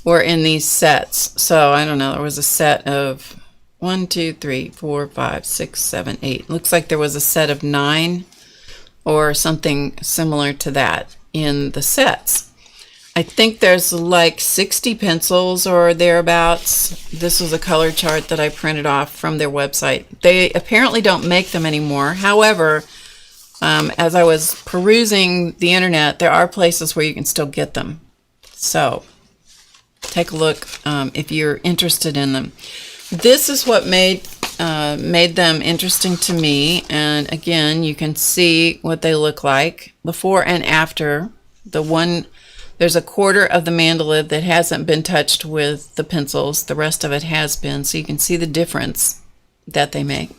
were in these sets. So I don't know, there was a set of 1, 2, 3, 4, 5, 6, 7, 8. Looks like there was a set of 9 or something similar to that in the sets. I think there's like 60 pencils or thereabouts. This was a color chart that I printed off from their website. They apparently don't make them anymore. However, as I was perusing the internet, there are places where you can still get them. So take a look if you're interested in them. This is what made them interesting to me. And again, you can see what they look like before and after. There's a quarter of the mandala that hasn't been touched with the pencils. The rest of it has been, so you can see the difference that they make.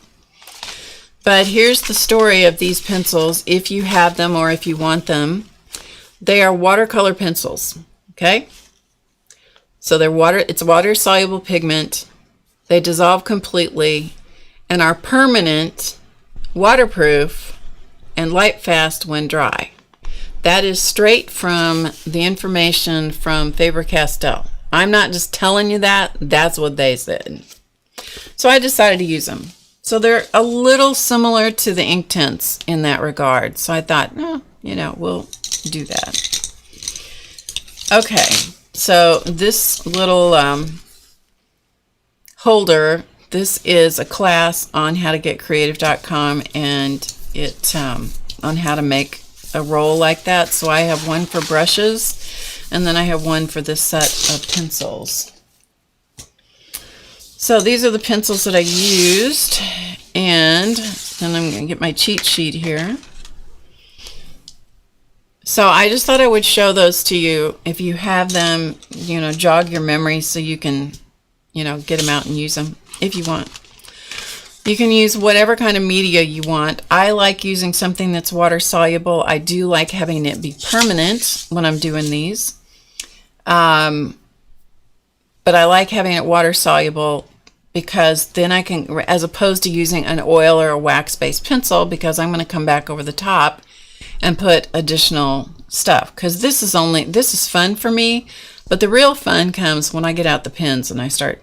But here's the story of these pencils, if you have them or if you want them. They are watercolor pencils, okay? So it's water-soluble pigment. They dissolve completely and are permanent, waterproof, and light-fast when dry. That is straight from the information from Faber-Castell. I'm not just telling you that, that's what they said. So I decided to use them. So they're a little similar to the ink tints in that regard. So I thought, we'll do that. Okay, so this little holder, this is a class on HowToGetCreative.com, and it on how to make a roll like that. So I have one for brushes and then I have one for this set of pencils. So these are the pencils that I used, and then I'm going to get my cheat sheet here. So I just thought I would show those to you. If you have them, jog your memory so you can get them out and use them if you want. You can use whatever kind of media you want. I like using something that's water soluble. I do like having it be permanent when I'm doing these. But I like having it water soluble because then I can, as opposed to using an oil or a wax-based pencil, because I'm going to come back over the top and put additional stuff. Because this is fun for me, but the real fun comes when I get out the pens and I start,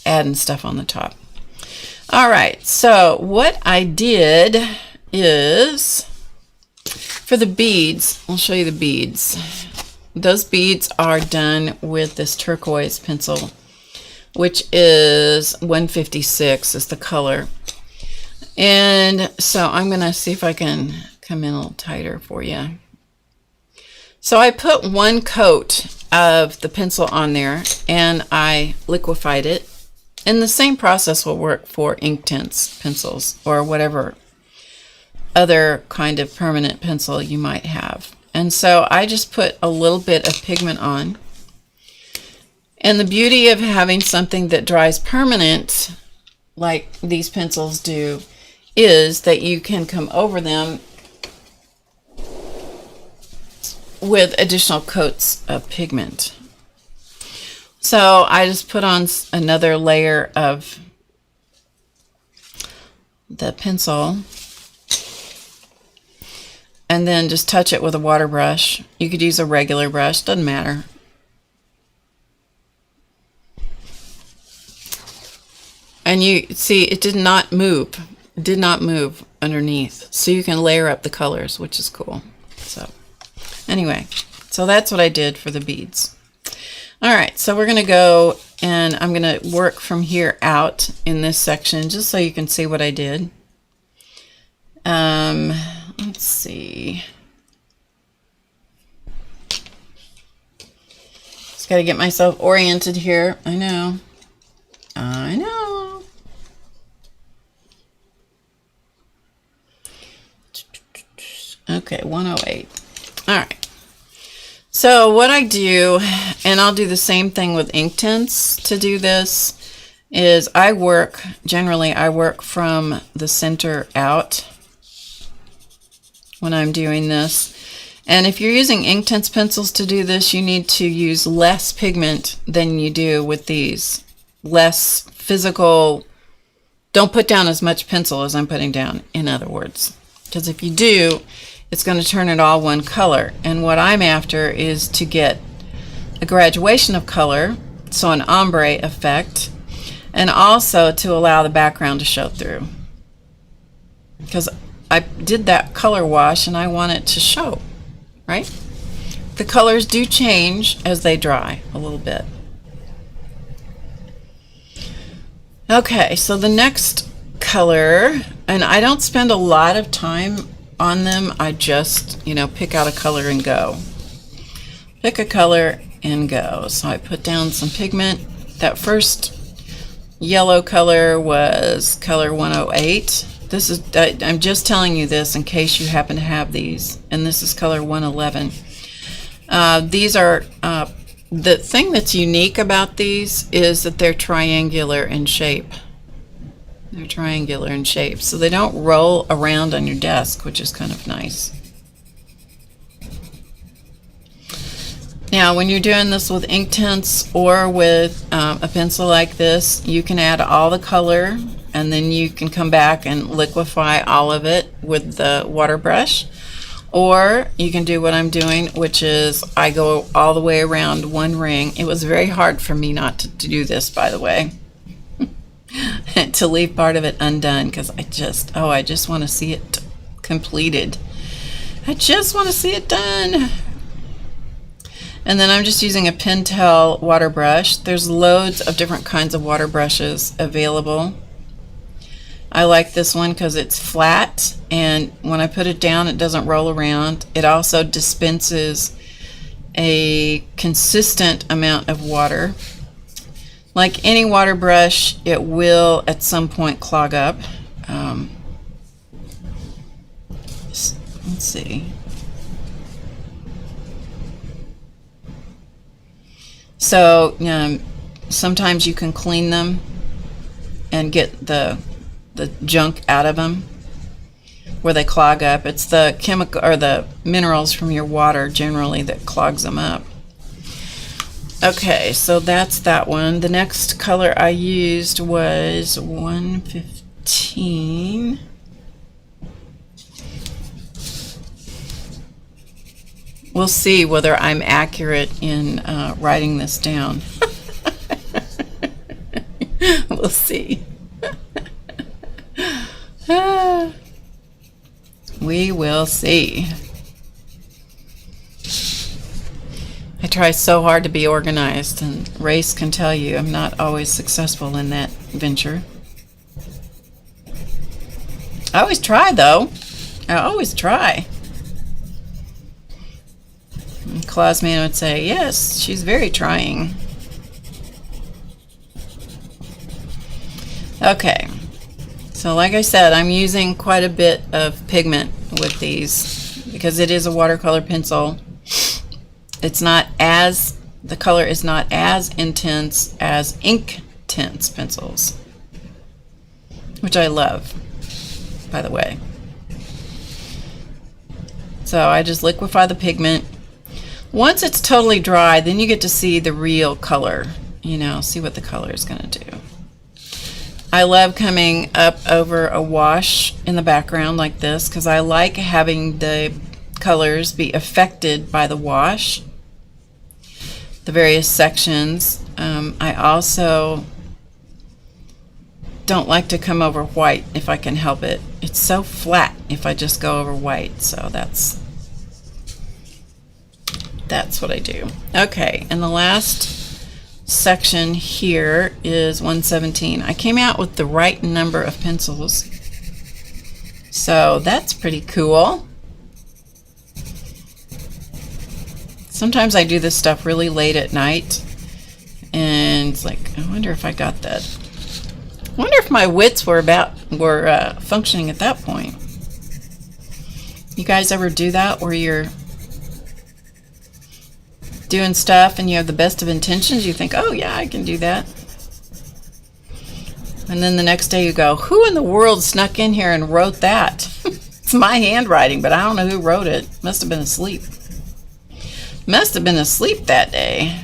adding stuff on the top. All right, so what I did is, for the beads, I'll show you the beads. Those beads are done with this turquoise pencil, which is 156 is the color. And so I'm going to see if I can come in a little tighter for you. So I put one coat of the pencil on there, and I liquefied it. And the same process will work for Inktense pencils or whatever other kind of permanent pencil you might have. And so I just put a little bit of pigment on. And the beauty of having something that dries permanent, like these pencils do, is that you can come over them with additional coats of pigment. So I just put on another layer of the pencil and then just touch it with a water brush. You could use a regular brush, doesn't matter. And you see it did not move. It did not move underneath. So you can layer up the colors, which is cool. So anyway, so that's what I did for the beads. All right, so we're going to go and I'm going to work from here out in this section just so you can see what I did. Let's see. Just got to get myself oriented here. I know. I know. Okay, 108. All right. So what I do, and I'll do the same thing with Inktense to do this, is generally I work from the center out when I'm doing this. And if you're using Inktense pencils to do this, you need to use less pigment than you do with these. Less physical, don't put down as much pencil as I'm putting down, in other words. Because if you do, it's going to turn it all one color. And what I'm after is to get a graduation of color, so an ombre effect, and also to allow the background to show through. Because I did that color wash and I want it to show, right? The colors do change as they dry a little bit. Okay, so the next color, and I don't spend a lot of time on them, I just, pick out a color and go. Pick a color and go. So I put down some pigment. That first yellow color was color 108. This is, I'm just telling you this in case you happen to have these. And this is color 111. These are, the thing that's unique about these is that they're triangular in shape. They're triangular in shape, so they don't roll around on your desk, which is kind of nice. Now, when you're doing this with Inktense or with a pencil like this, you can add all the color, and then you can come back and liquefy all of it with the water brush. Or you can do what I'm doing, which is I go all the way around one ring. It was very hard for me not to do this, by the way. To leave part of it undone, because I just want to see it completed. I just want to see it done. And then I'm just using a Pentel water brush. There's loads of different kinds of water brushes available. I like this one because it's flat, and when I put it down it doesn't roll around. It also dispenses a consistent amount of water. Like any water brush, it will at some point clog up. Let's see. So sometimes you can clean them and get the junk out of them where they clog up. It's the chemical or the minerals from your water generally that clogs them up. Okay, so that's that one. The next color I used was 115. We'll see whether I'm accurate in writing this down. We'll see. We will see. I try so hard to be organized, and Race can tell you I'm not always successful in that venture. I always try, though. I always try. Claus man would say, yes, she's very trying. Okay, so like I said, I'm using quite a bit of pigment with these because it is a watercolor pencil. It's not as, the color is not as intense as ink tints pencils, which I love, by the way. So I just liquefy the pigment. Once it's totally dry, then you get to see the real color, you know, see what the color is going to do. I love coming up over a wash in the background like this because I like having the colors be affected by the wash, the various sections. I also don't like to come over white if I can help it. It's so flat if I just go over white, so that's what I do. Okay, and the last section here is 117. I came out with the right number of pencils, so that's pretty cool. Sometimes I do this stuff really late at night, and it's like, I wonder if I got that. I wonder if my wits were functioning at that point. You guys ever do that where you're doing stuff and you have the best of intentions? You think, oh yeah, I can do that. And then the next day you go, who in the world snuck in here and wrote that? It's my handwriting, but I don't know who wrote it. Must have been asleep. Must have been asleep that day.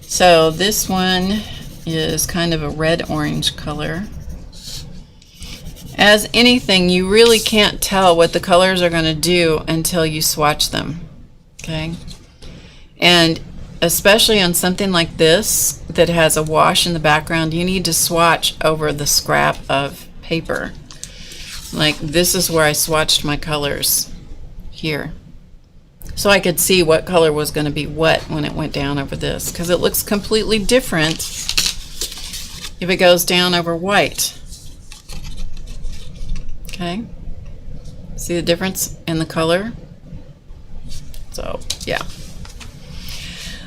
So this one is kind of a red-orange color. As anything, you really can't tell what the colors are going to do until you swatch them. Okay, and especially on something like this that has a wash in the background, you need to swatch over the scrap of paper. Like this is where I swatched my colors here, so I could see what color was going to be what when it went down over this, because it looks completely different if it goes down over white. Okay, see the difference in the color? So, yeah.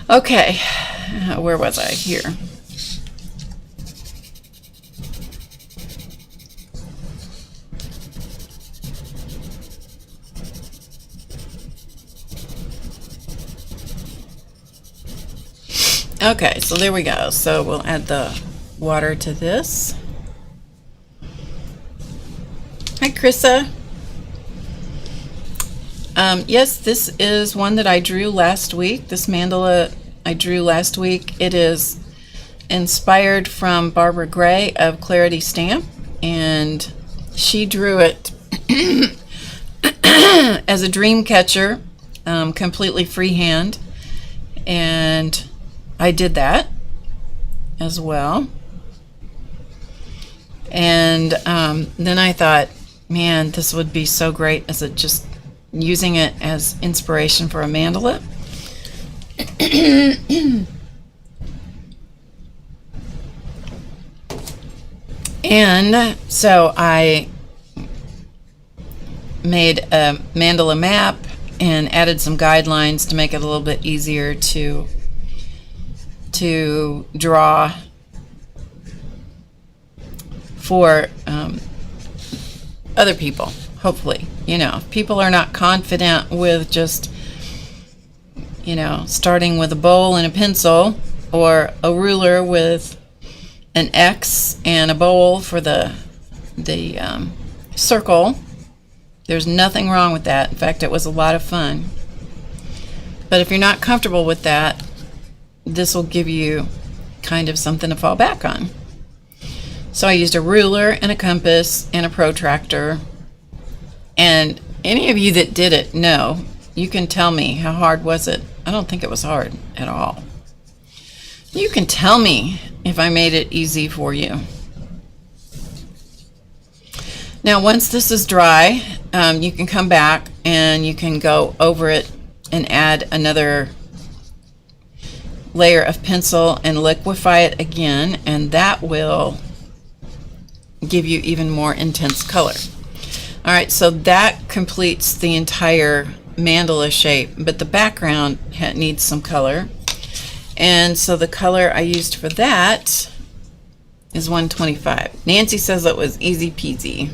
Okay, where was I? Here. Okay, so there we go. So we'll add the water to this. Hi, Krissa. Yes, this is one that I drew last week. This mandala I drew last week. It is inspired from Barbara Gray of Clarity Stamp, and she drew it as a dream catcher, completely freehand, and I did that as well. And then I thought, man, this would be so great as just using it as inspiration for a mandala. And so I made a mandala map and added some guidelines to make it a little bit easier to draw for other people. Hopefully, you know, if people are not confident with just, you know, starting with a bowl and a pencil, or a ruler with an X and a bowl for the circle. There's nothing wrong with that. In fact, it was a lot of fun. But if you're not comfortable with that, this will give you kind of something to fall back on. So I used a ruler and a compass and a protractor. And any of you that did it know, you can tell me, how hard was it? I don't think it was hard at all. You can tell me if I made it easy for you. Now once this is dry, you can come back and you can go over it and add another layer of pencil and liquefy it again, and that will give you even more intense color. Alright, so that completes the entire mandala shape, but the background needs some color. And so the color I used for that is 125. Nancy says it was easy peasy.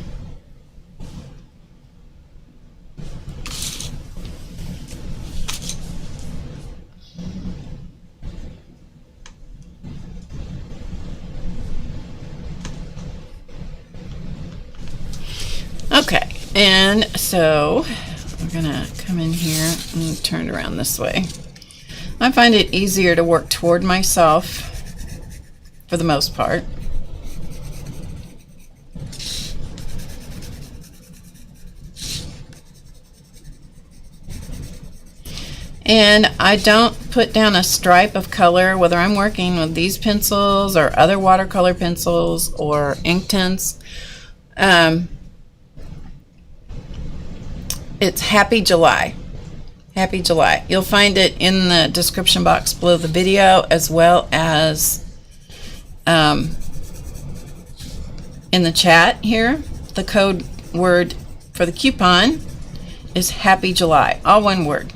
Okay, and so we're gonna come in here and turn it around this way. I find it easier to work toward myself for the most part. And I don't put down a stripe of color, whether I'm working with these pencils or other watercolor pencils or ink tints. It's Happy July. Happy July. You'll find it in the description box below the video, as well as in the chat here. The code word for the coupon is Happy July, all one word.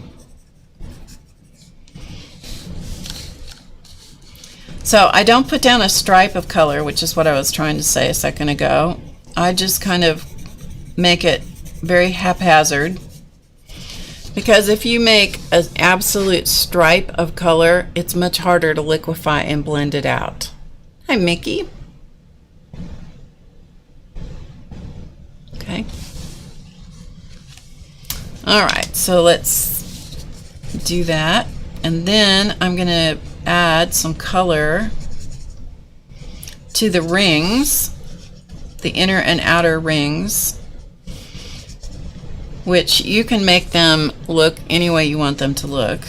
So I don't put down a stripe of color, which is what I was trying to say a second ago. I just kind of make it very haphazard, because if you make an absolute stripe of color, it's much harder to liquefy and blend it out. Hi, Mickey. Okay. All right, so let's do that, and then I'm going to add some color to the rings, the inner and outer rings, which you can make them look any way you want them to look.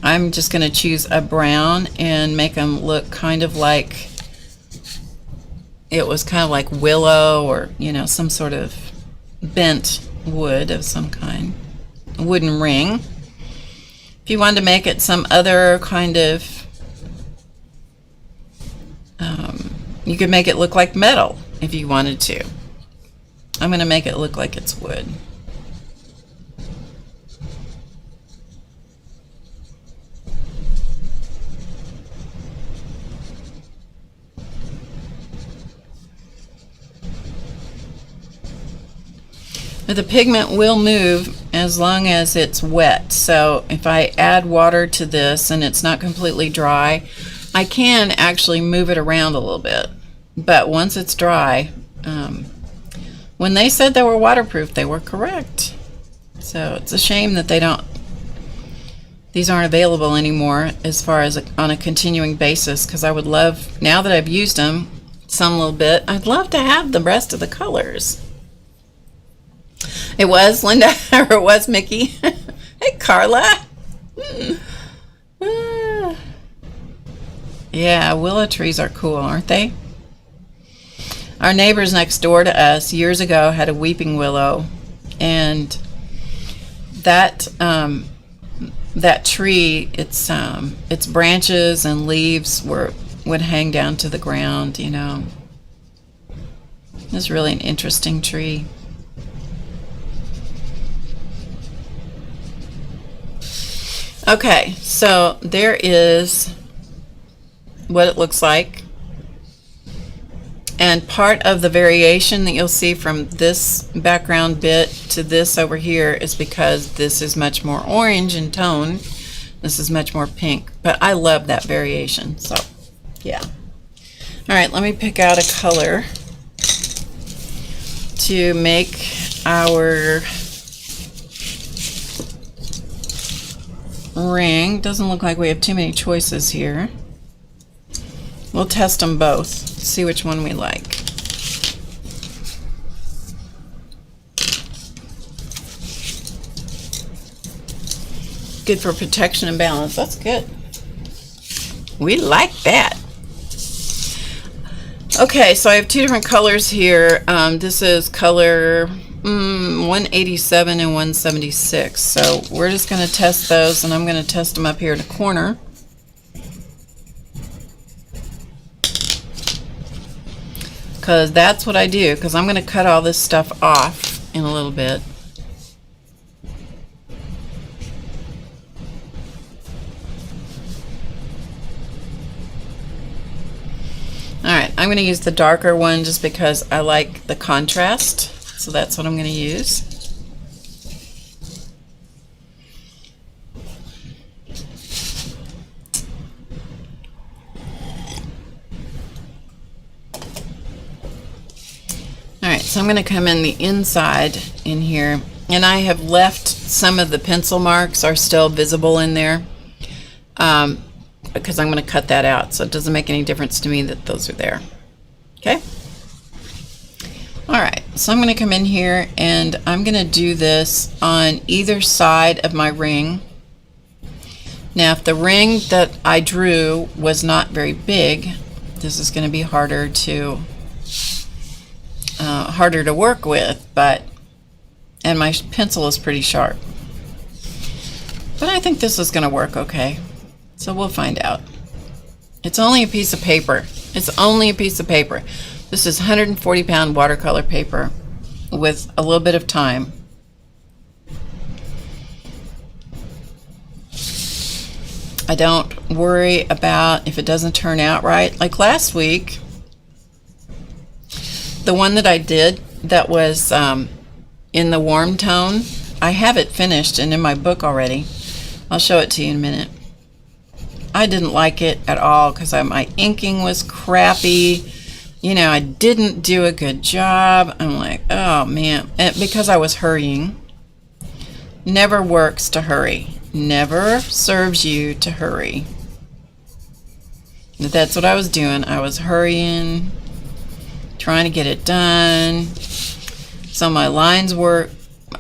I'm just going to choose a brown and make them look kind of like it was kind of like willow, or some sort of bent wood of some kind, a wooden ring. If you wanted to make it some other kind of, you could make it look like metal if you wanted to. I'm going to make it look like it's wood. But the pigment will move as long as it's wet. So if I add water to this and it's not completely dry, I can actually move it around a little bit. But once it's dry, when they said they were waterproof, they were correct. So it's a shame that these aren't available anymore as far as on a continuing basis, because I would love, now that I've used them some little bit, I'd love to have the rest of the colors. It was Linda, or it was Mickey. Hey, Carla. Yeah, willow trees are cool, aren't they? Our neighbors next door to us years ago had a weeping willow, and that that tree, its branches and leaves would hang down to the ground. It's really an interesting tree. Okay, so there is what it looks like. And part of the variation that you'll see from this background bit to this over here is because this is much more orange in tone. This is much more pink. But I love that variation, so yeah. All right, let me pick out a color to make our ring. Doesn't look like we have too many choices here. We'll test them both, see which one we like. Good for protection and balance. That's good. We like that. Okay, so I have two different colors here. This is color 187 and 176. So we're just going to test those, and I'm going to test them up here in the corner. Because that's what I do, because I'm going to cut all this stuff off in a little bit. Alright, I'm going to use the darker one just because I like the contrast. So that's what I'm going to use. Alright, so I'm going to come in the inside in here, and I have left some of the pencil marks are still visible in there because I'm going to cut that out, so it doesn't make any difference to me that those are there. Okay? Alright, so I'm going to come in here and I'm going to do this on either side of my ring. Now if the ring that I drew was not very big, this is going to be harder to work with, and my pencil is pretty sharp. But I think this is going to work okay. So we'll find out. It's only a piece of paper. It's only a piece of paper. This is 140-pound watercolor paper with a little bit of time. I don't worry about if it doesn't turn out right. Like last week, the one that I did that was in the warm tone, I have it finished and in my book already. I'll show it to you in a minute. I didn't like it at all because my inking was crappy. You know, I didn't do a good job. I'm like, oh man, and because I was hurrying. Never works to hurry. Never serves you to hurry. But that's what I was doing. I was hurrying, trying to get it done. So my lines were,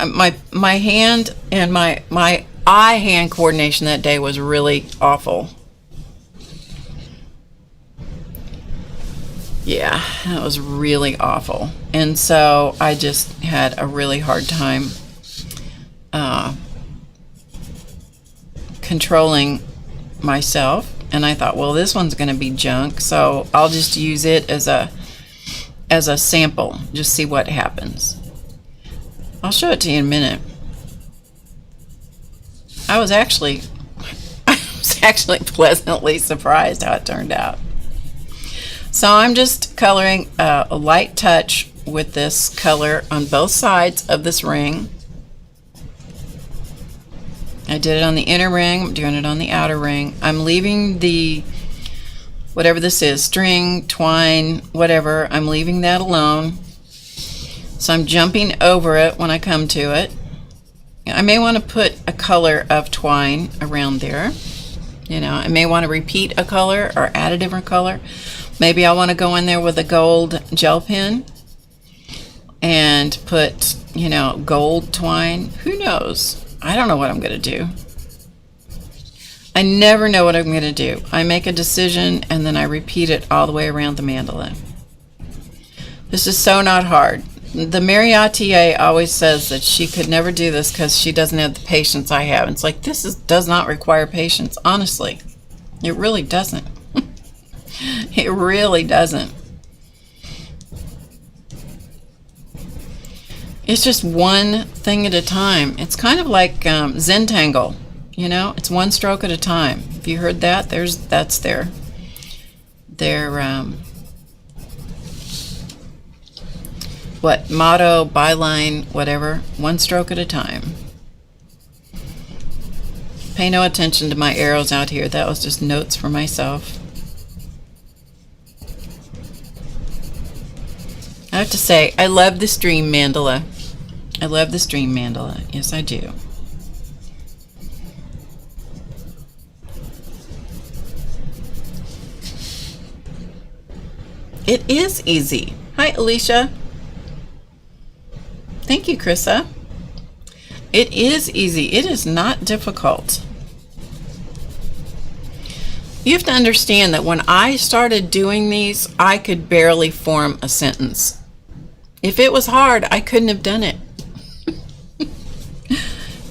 my hand and my eye-hand coordination that day was really awful. Yeah, that was really awful. And so I just had a really hard time controlling myself. And I thought, well, this one's going to be junk, so I'll just use it as a sample, just see what happens. I'll show it to you in a minute. I was actually pleasantly surprised how it turned out. So I'm just coloring a light touch with this color on both sides of this ring. I did it on the inner ring, I'm doing it on the outer ring. I'm leaving the, whatever this is, string, twine, whatever, I'm leaving that alone. So I'm jumping over it when I come to it. I may want to put a color of twine around there. You know, I may want to repeat a color or add a different color. Maybe I want to go in there with a gold gel pen and put, you know, gold twine. Who knows? I don't know what I'm going to do. I never know what I'm going to do. I make a decision and then I repeat it all the way around the mandala. This is so not hard. The Marriott always says that she could never do this because she doesn't have the patience I have. It's like, does not require patience, honestly. It really doesn't. It really doesn't. It's just one thing at a time. It's kind of like Zentangle, you know? It's one stroke at a time. Have you heard that? That's their what, motto, byline, whatever. One stroke at a time. Pay no attention to my arrows out here. That was just notes for myself. I have to say, I love this dream mandala. I love this dream mandala. Yes, I do. It is easy. Hi, Alicia. Thank you, Krissa. It is easy. It is not difficult. You have to understand that when I started doing these, I could barely form a sentence. If it was hard, I couldn't have done it.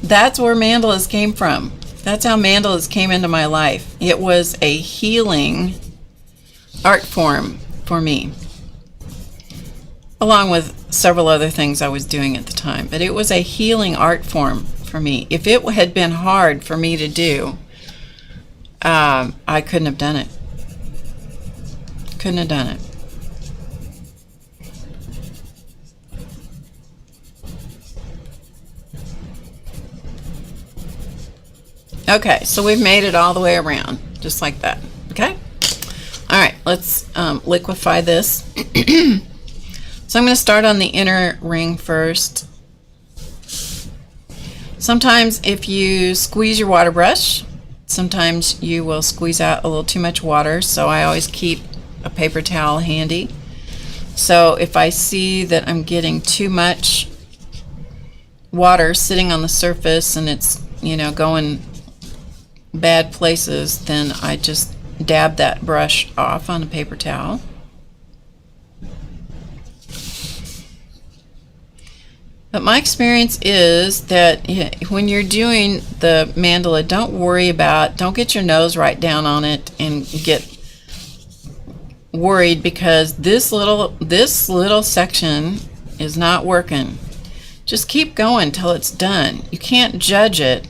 That's where mandalas came from. That's how mandalas came into my life. It was a healing art form for me. along with several other things I was doing at the time. But it was a healing art form for me. If it had been hard for me to do, I couldn't have done it. Couldn't have done it. Okay, so we've made it all the way around, just like that. Okay? All right, let's liquefy this. So I'm going to start on the inner ring first. Sometimes if you squeeze your water brush, sometimes you will squeeze out a little too much water, so I always keep a paper towel handy. So if I see that I'm getting too much water sitting on the surface and it's, you know, going bad places, then I just dab that brush off on a paper towel. But my experience is that when you're doing the mandala, don't get your nose right down on it and get worried because this little section is not working. Just keep going till it's done. You can't judge it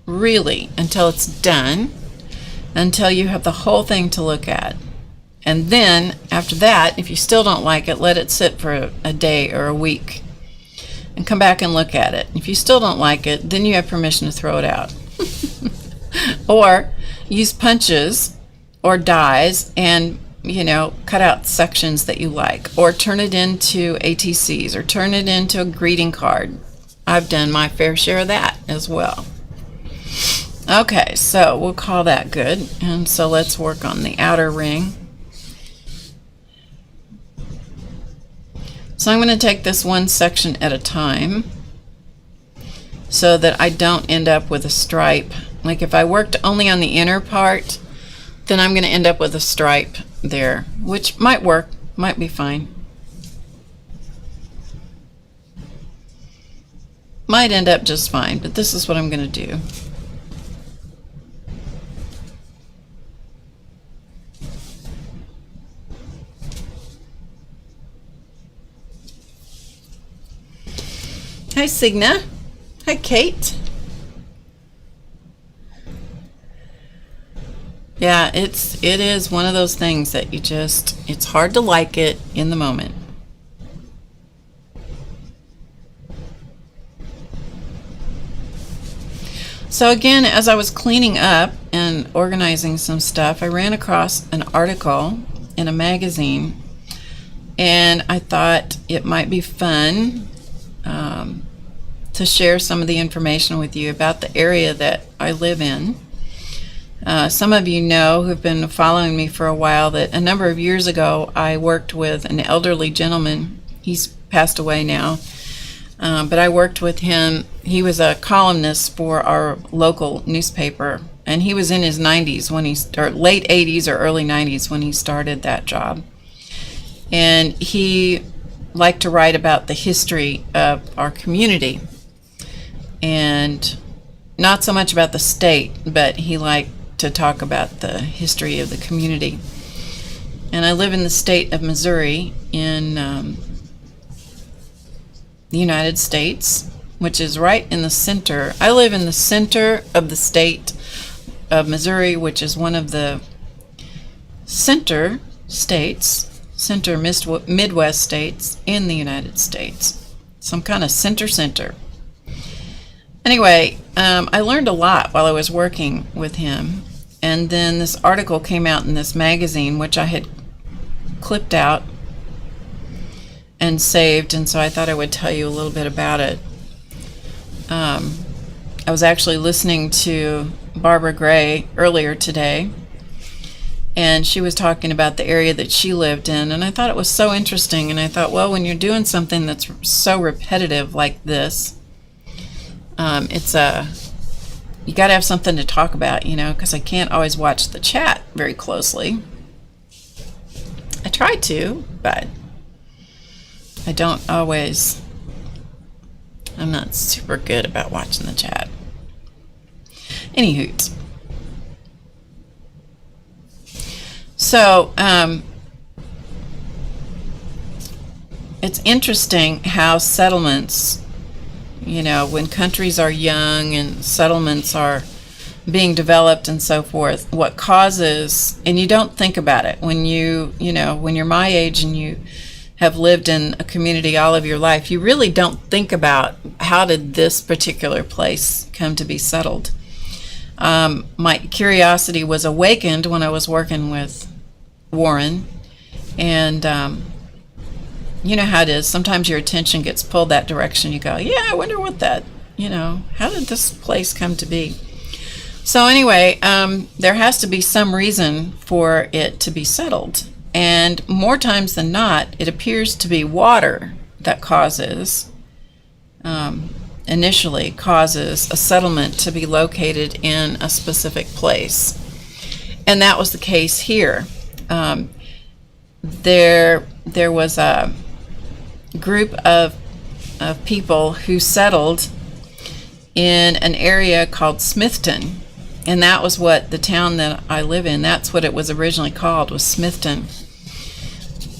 really until it's done, until you have the whole thing to look at. And then after that, if you still don't like it, let it sit for a day or a week and come back and look at it. If you still don't like it, then you have permission to throw it out. Or use punches or dies and, you know, cut out sections that you like, or turn it into ATCs, or turn it into a greeting card. I've done my fair share of that as well. Okay, so we'll call that good. And so let's work on the outer ring. So I'm going to take this one section at a time so that I don't end up with a stripe. Like if I worked only on the inner part, then I'm going to end up with a stripe there, which might work, might be fine. Might end up just fine, but this is what I'm going to do. Hi Signa. Hi Kate. Yeah, it is one of those things that it's hard to like it in the moment. So again, as I was cleaning up and organizing some stuff, I ran across an article in a magazine, and I thought it might be fun to share some of the information with you about the area that I live in. Some of you know who've been following me for a while that a number of years ago I worked with an elderly gentleman. He's passed away now, but I worked with him. He was a columnist for our local newspaper, and he was in his 90s when or late 80s or early 90s when he started that job. And he liked to write about the history of our community, and not so much about the state, but he liked to talk about the history of the community. And I live in the state of Missouri in the United States, which is right in the center. I live in the center of the state of Missouri, which is one of the center states, center Midwest states in the United States. Some kind of center. Anyway, I learned a lot while I was working with him, and then this article came out in this magazine, which I had clipped out and saved, and so I thought I would tell you a little bit about it. I was actually listening to Barbara Gray earlier today, and she was talking about the area that she lived in, and I thought it was so interesting, and I thought, well, when you're doing something that's so repetitive like this, you got to have something to talk about, you know, because I can't always watch the chat very closely. I try to, but I don't always. I'm not super good about watching the chat. Anywho, so it's interesting how settlements, when countries are young and settlements are being developed and so forth, what causes, and you don't think about it when when you're my age and you have lived in a community all of your life, you really don't think about how did this particular place come to be settled. My curiosity was awakened when I was working with Warren, and you know how it is. Sometimes your attention gets pulled that direction. You go, yeah, I wonder what that, how did this place come to be? So anyway, there has to be some reason for it to be settled. And more times than not, it appears to be water that initially causes a settlement to be located in a specific place. And that was the case here. There was a group of people who settled in an area called Smithton. And that was what the town that I live in, that's what it was originally called, was Smithton.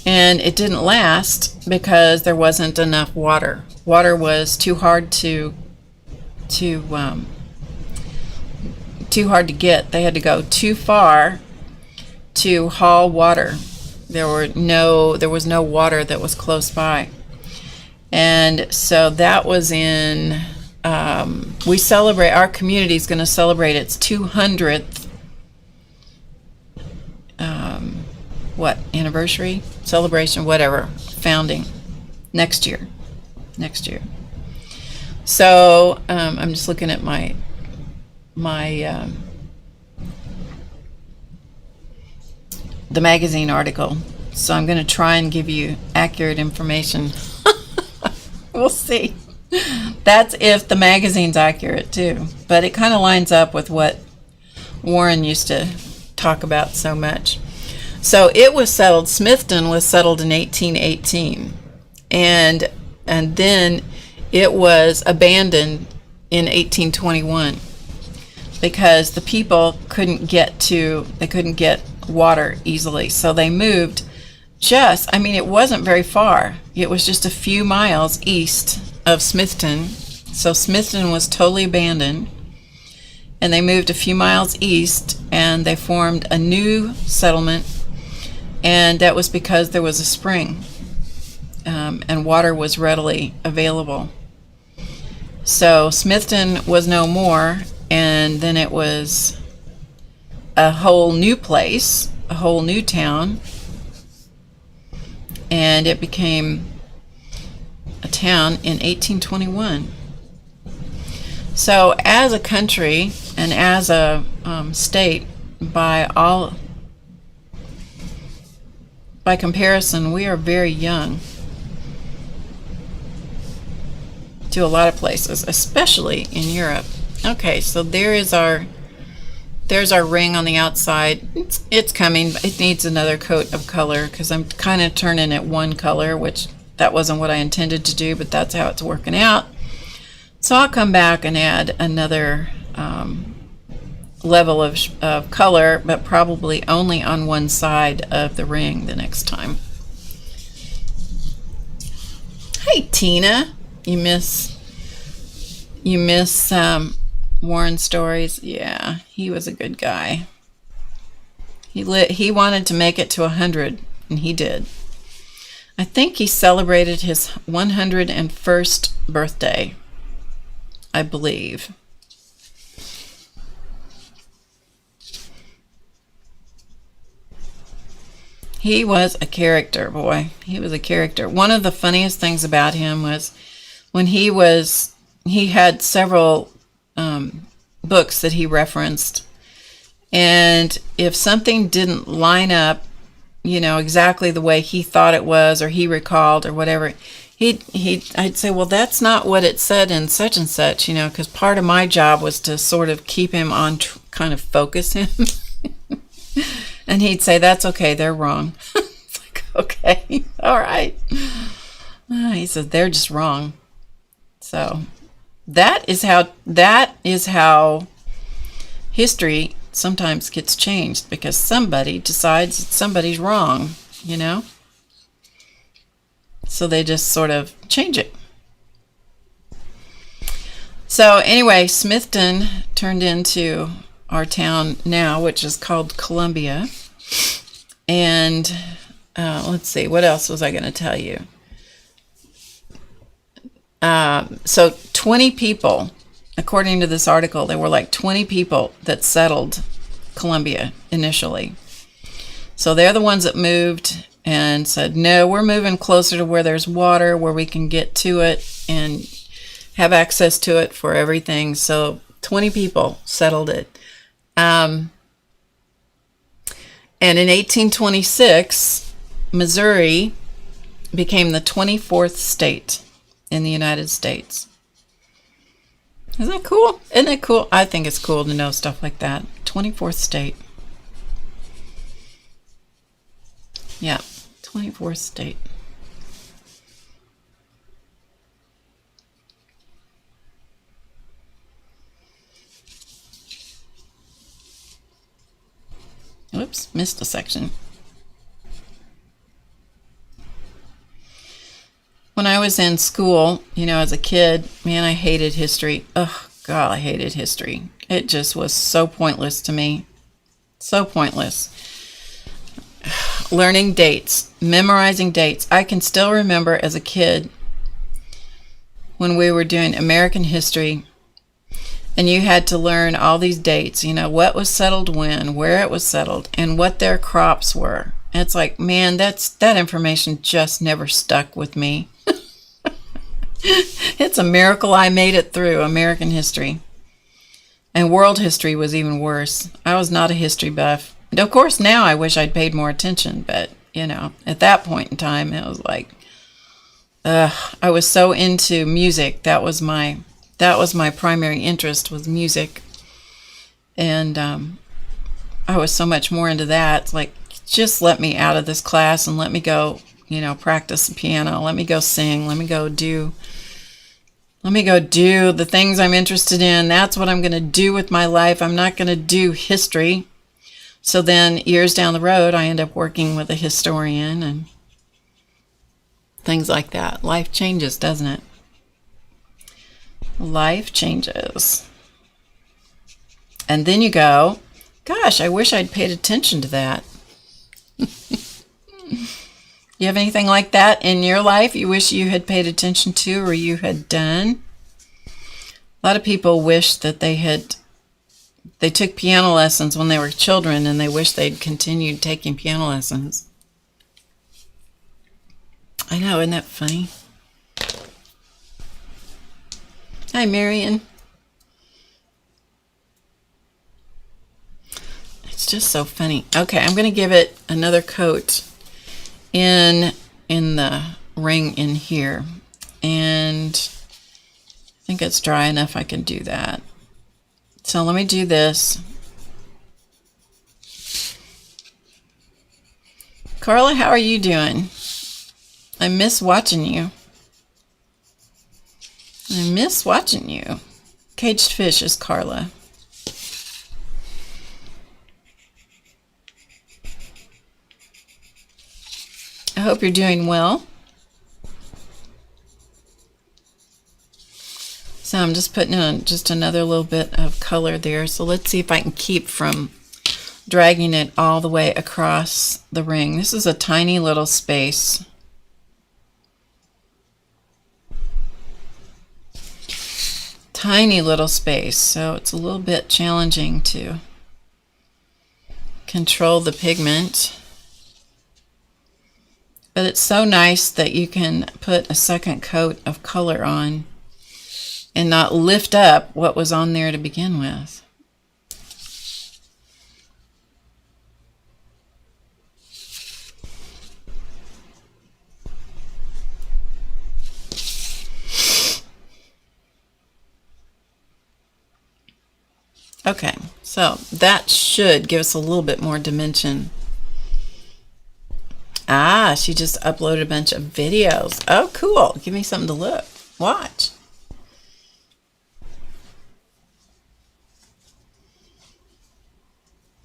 And it didn't last because there wasn't enough water. Water was too hard to get. They had to go too far to haul water. There was no water that was close by. And so that was in our community is going to celebrate its 200th anniversary, celebration, whatever, founding next year. So I'm just looking at my the magazine article, so I'm going to try and give you accurate information. We'll see. That's if the magazine's accurate too, but it kind of lines up with what Warren used to talk about so much. So it was settled, Smithton was settled in 1818, and then it was abandoned in 1821 because the people couldn't get water easily, so they moved it wasn't very far. It was just a few miles east of Smithton. So Smithton was totally abandoned, and they moved a few miles east and they formed a new settlement, and that was because there was a spring and water was readily available. So Smithton was no more, and then it was a whole new place, a whole new town, and it became a town in 1821. So as a country and as a state, by comparison, we are very young to a lot of places, especially in Europe. Okay, so there's our ring on the outside. It's coming, but it needs another coat of color because I'm kind of turning it one color, which that wasn't what I intended to do, but that's how it's working out. So I'll come back and add another level of color, but probably only on one side of the ring the next time. Hey Tina, you miss Warren stories? Yeah, he was a good guy. He wanted to make it to 100, and he did. I think he celebrated his 101st birthday, I believe. He was a character, boy. He was a character. One of the funniest things about him was when he had several books that he referenced, and if something didn't line up, exactly the way he thought it was, or he recalled, or whatever, I'd say, well, that's not what it said in such and such, because part of my job was to sort of keep him on, kind of focus him. And he'd say, that's okay, they're wrong. It's like, okay, all right. He says, they're just wrong. So that is how history sometimes gets changed, because somebody decides that somebody's wrong, So they just sort of change it. So anyway, Smithton turned into our town now, which is called Columbia. And let's see, what else was I going to tell you? So 20 people, according to this article, there were like 20 people that settled Columbia initially. So they're the ones that moved and said, no, we're moving closer to where there's water, where we can get to it and have access to it for everything. So 20 people settled it. And in 1826, Missouri became the 24th state in the United States. Isn't that cool? Isn't it cool? I think it's cool to know stuff like that. 24th state. Yeah, 24th state. Oops, missed a section. When I was in school, as a kid, man, I hated history. Oh, God, I hated history. It just was so pointless to me. So pointless. Learning dates, memorizing dates. I can still remember as a kid when we were doing American history, and you had to learn all these dates, what was settled when, where it was settled, and what their crops were. And it's like, man, that information just never stuck with me. It's a miracle I made it through American history. And world history was even worse. I was not a history buff. And of course, now I wish I'd paid more attention, but, at that point in time, it was like, I was so into music. That was my primary interest, was music. And I was so much more into that. It's like, just let me out of this class and let me go, practice the piano. Let me go sing. Let me go do the things I'm interested in. That's what I'm going to do with my life. I'm not going to do history. So then years down the road, I end up working with a historian and things like that. Life changes, doesn't it? Life changes. And then you go, gosh, I wish I'd paid attention to that. You have anything like that in your life you wish you had paid attention to or you had done? A lot of people wish that they took piano lessons when they were children and they wish they'd continued taking piano lessons. I know, isn't that funny? Hi, Marion. It's just so funny. Okay, I'm going to give it another coat in the ring in here. And I think it's dry enough I can do that. So let me do this. Carla, how are you doing? I miss watching you. I miss watching you. Caged Fish is Carla. I hope you're doing well. So I'm just putting in just another little bit of color there. So let's see if I can keep from dragging it all the way across the ring. This is a tiny little space. Tiny little space, so it's a little bit challenging to control the pigment. But it's so nice that you can put a second coat of color on and not lift up what was on there to begin with. Okay, so that should give us a little bit more dimension. Ah, she just uploaded a bunch of videos. Oh, cool. Give me something to watch.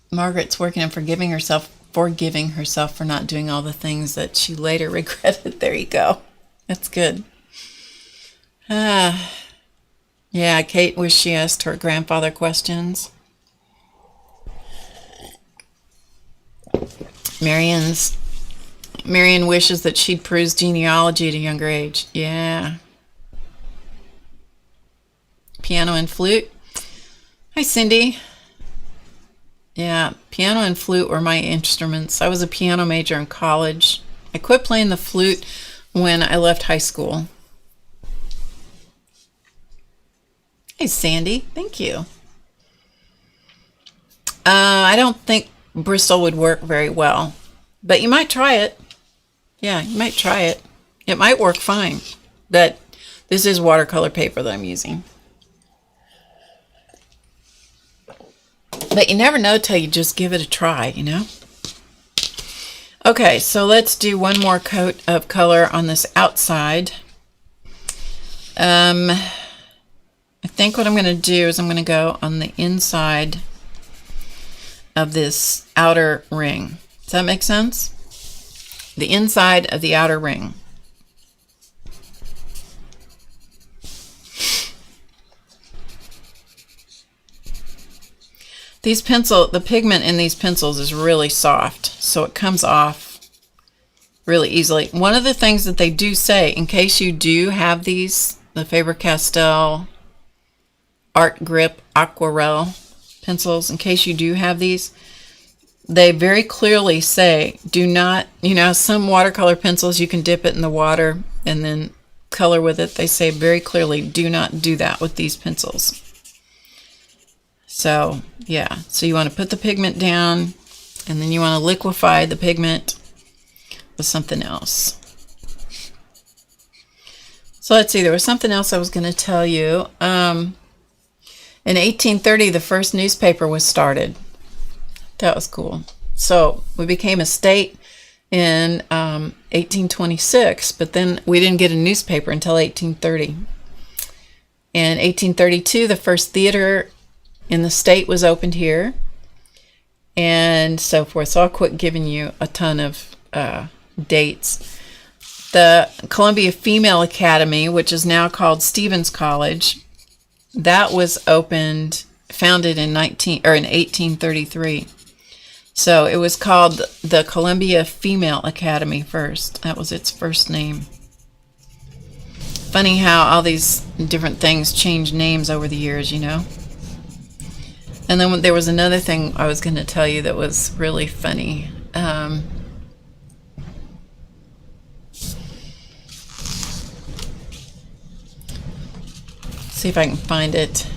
Margaret's working on forgiving herself for not doing all the things that she later regretted. There you go. That's good. Yeah, Kate wished she asked her grandfather questions. Marion wishes that she'd peruse genealogy at a younger age. Yeah. Piano and flute. Hi, Cindy. Yeah, piano and flute were my instruments. I was a piano major in college. I quit playing the flute when I left high school. Hey, Sandy. Thank you. I don't think Bristol would work very well, but you might try it. Yeah, you might try it. It might work fine, but this is watercolor paper that I'm using. But you never know till you just give it a try, you know? Okay, so let's do one more coat of color on this outside. I think what I'm going to do is I'm going to go on the inside of this outer ring. Does that make sense? The inside of the outer ring. The pigment in these pencils is really soft, so it comes off really easily. One of the things that they do say, in case you do have these, the Faber-Castell Art Grip Aquarelle pencils, in case you do have these, they very clearly say, do not, some watercolor pencils, you can dip it in the water and then color with it. They say very clearly, do not do that with these pencils. So, yeah, so you want to put the pigment down, and then you want to liquefy the pigment with something else. So let's see, there was something else I was going to tell you. In 1830, the first newspaper was started. That was cool. So we became a state in 1826, but then we didn't get a newspaper until 1830. In 1832, the first theater in the state was opened here, and so forth. So I'll quit giving you a ton of dates. The Columbia Female Academy, which is now called Stevens College, that was founded in 1833. So it was called the Columbia Female Academy first. That was its first name. Funny how all these different things change names over the years, you know. And then there was another thing I was going to tell you that was really funny. See if I can find it.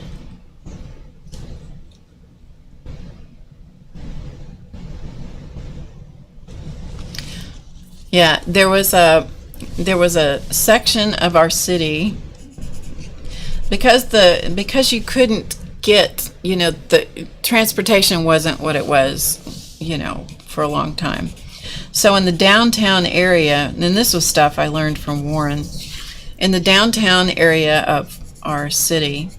Yeah, there was a section of our city, because you couldn't get, the transportation wasn't what it was, for a long time. So in the downtown area, and this was stuff I learned from Warren, in the downtown area of our city,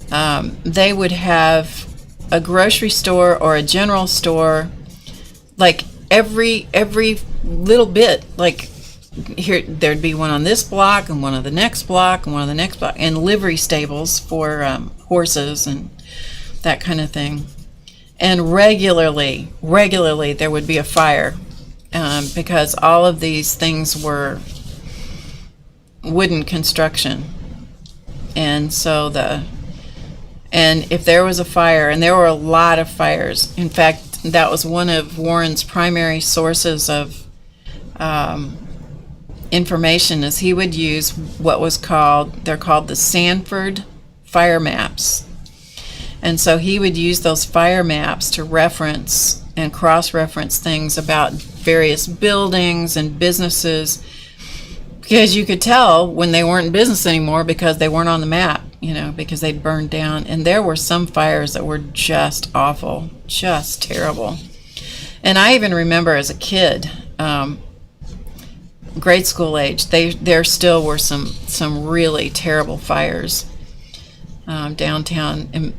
they would have a grocery store or a general store, like every little bit. Like here, there'd be one on this block and one on the next block and one on the next block, and livery stables for horses and that kind of thing. And regularly there would be a fire, because all of these things were wooden construction. And so and if there was a fire, and there were a lot of fires, in fact, that was one of Warren's primary sources of information, is he would use they're called the Sanford fire maps. And so he would use those fire maps to reference and cross-reference things about various buildings and businesses, because you could tell when they weren't in business anymore because they weren't on the map, because they'd burned down. And there were some fires that were just awful, just terrible. And I even remember as a kid, grade school age, there still were some really terrible fires downtown. And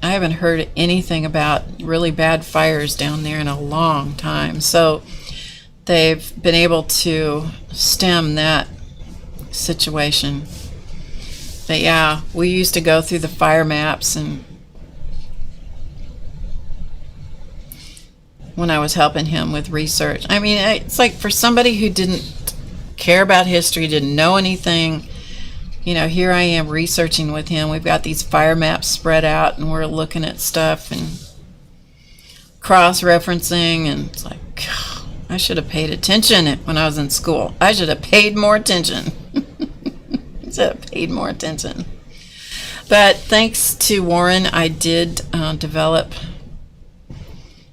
I haven't heard anything about really bad fires down there in a long time. So they've been able to stem that situation. But yeah, we used to go through the fire maps, and when I was helping him with research. I mean, it's like for somebody who didn't care about history, didn't know anything, you know, here I am researching with him. We've got these fire maps spread out, and we're looking at stuff and cross-referencing, and it's like, I should have paid attention when I was in school. I should have paid more attention. Should have paid more attention. But thanks to Warren, I did develop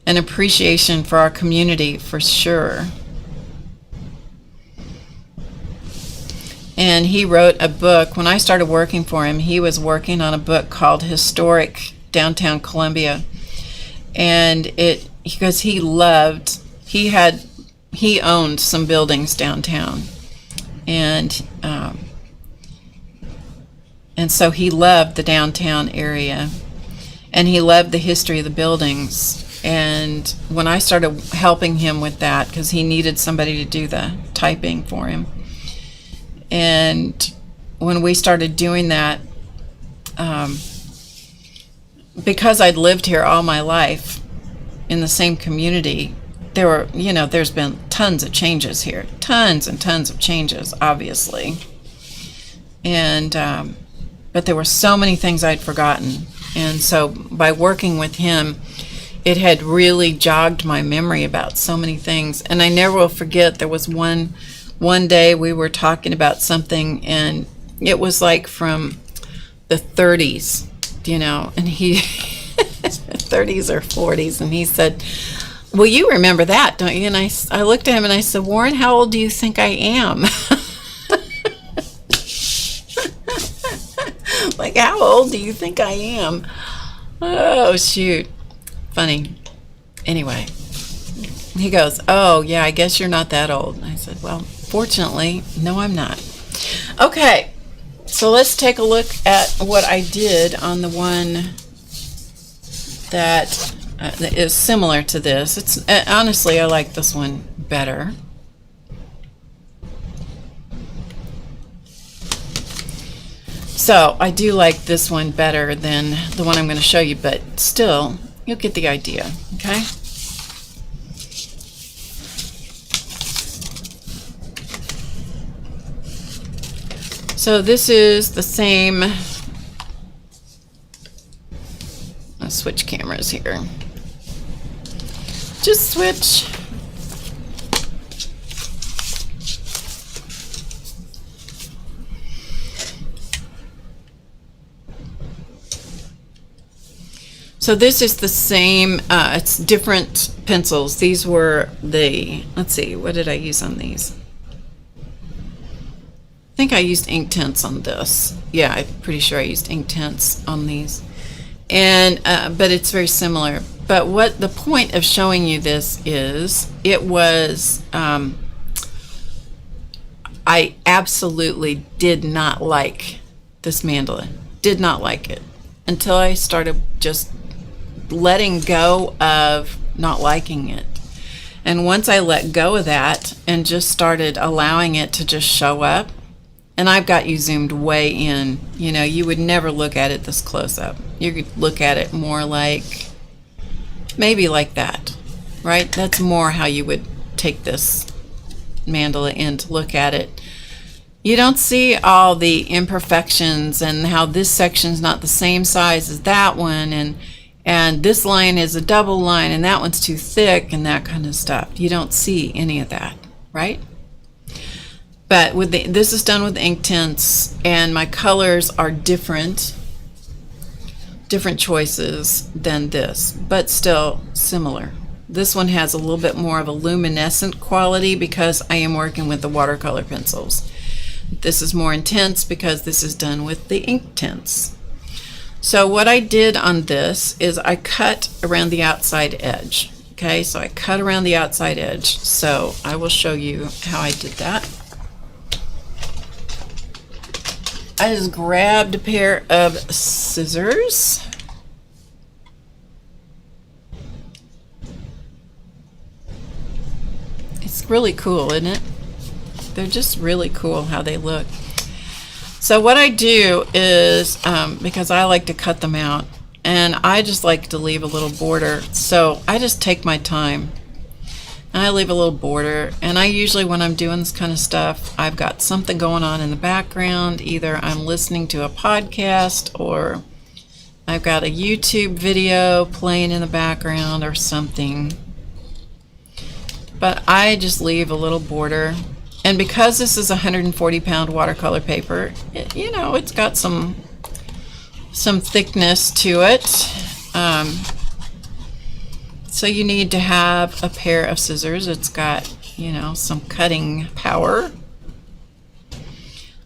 an appreciation for our community, for sure. And he wrote a book. When I started working for him, he was working on a book called Historic Downtown Columbia. And because he owned some buildings downtown. And so he loved the downtown area. And he loved the history of the buildings. And when I started helping him with that, because he needed somebody to do the typing for him, and when we started doing that, because I'd lived here all my life in the same community, there's been tons of changes here, tons and tons of changes, obviously. And but there were so many things I'd forgotten, and so by working with him, it had really jogged my memory about so many things. And I never will forget, there was one day we were talking about something, and it was like from the 30s, and he 30s or 40s, and he said, well, you remember that, don't you? And I looked at him and I said, Warren, how old do you think I am? Like, how old do you think I am? Oh, shoot. Funny. Anyway, he goes, oh, yeah, I guess you're not that old. And I said, well, fortunately, no, I'm not. Okay, so let's take a look at what I did on the one that is similar to this. It's honestly, I like this one better. So I do like this one better than the one I'm going to show you, but still, you'll get the idea, okay? So this is the same. Let's switch cameras here. Just switch. So this is the same, it's different pencils. These were let's see, what did I use on these? I think I used ink tints on this. Yeah, I'm pretty sure I used ink tints on these. And, but it's very similar. But what the point of showing you this is, it was, I absolutely did not like this mandala. Did not like it until I started just letting go of not liking it. And once I let go of that and just started allowing it to just show up, and I've got you zoomed way in, you would never look at it this close up. You could look at it more like, maybe like that, right? That's more how you would take this mandala in to look at it. You don't see all the imperfections and how this section's not the same size as that one, and this line is a double line and that one's too thick and that kind of stuff. You don't see any of that, right? But with this is done with ink tints, and my colors are different choices than this, but still similar. This one has a little bit more of a luminescent quality because I am working with the watercolor pencils. This is more intense because this is done with the ink tints. So what I did on this is I cut around the outside edge. Okay, so I cut around the outside edge. So I will show you how I did that. I just grabbed a pair of scissors. It's really cool, isn't it? They're just really cool how they look. So what I do is, because I like to cut them out, and I just like to leave a little border, so I just take my time. And I leave a little border, and I usually, when I'm doing this kind of stuff, I've got something going on in the background. Either I'm listening to a podcast, or I've got a YouTube video playing in the background or something. But I just leave a little border. And because this is 140-pound watercolor paper, it's got some thickness to it. So you need to have a pair of scissors. It's got, some cutting power.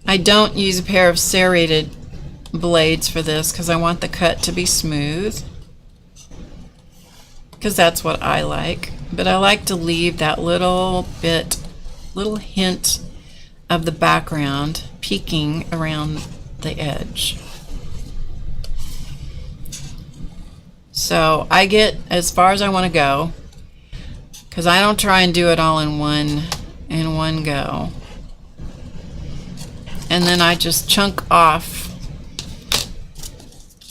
I don't use a pair of serrated blades for this because I want the cut to be smooth, because that's what I like. But I like to leave that little hint of the background peeking around the edge. So I get as far as I want to go, because I don't try and do it all in one go. And then I just chunk off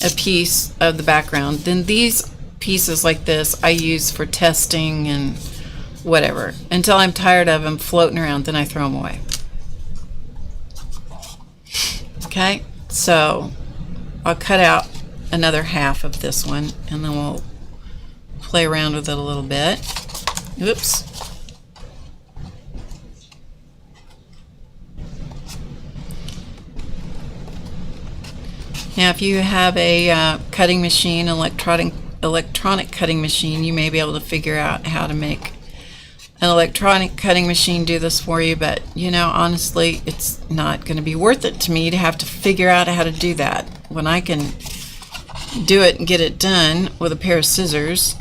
a piece of the background. Then these pieces like this I use for testing and whatever, until I'm tired of them floating around, then I throw them away. Okay, so I'll cut out another half of this one, and then we'll play around with it a little bit. Oops. Now if you have a cutting machine, electronic cutting machine, you may be able to figure out how to make an electronic cutting machine do this for you, but honestly, it's not going to be worth it to me to have to figure out how to do that when I can do it and get it done with a pair of scissors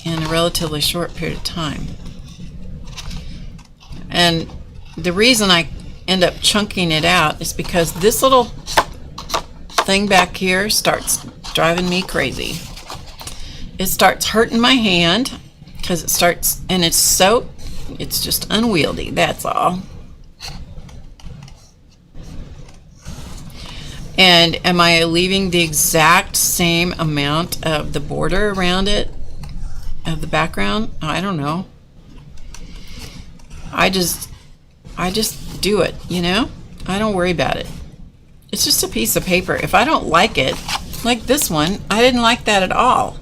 in a relatively short period of time. And the reason I end up chunking it out is because this little thing back here starts driving me crazy. It starts hurting my hand because it starts, and it's just unwieldy, that's all. And am I leaving the exact same amount of the border around it, of the background? I don't know. I just do it, I don't worry about it. It's just a piece of paper. If I don't like it, like this one, I didn't like that at all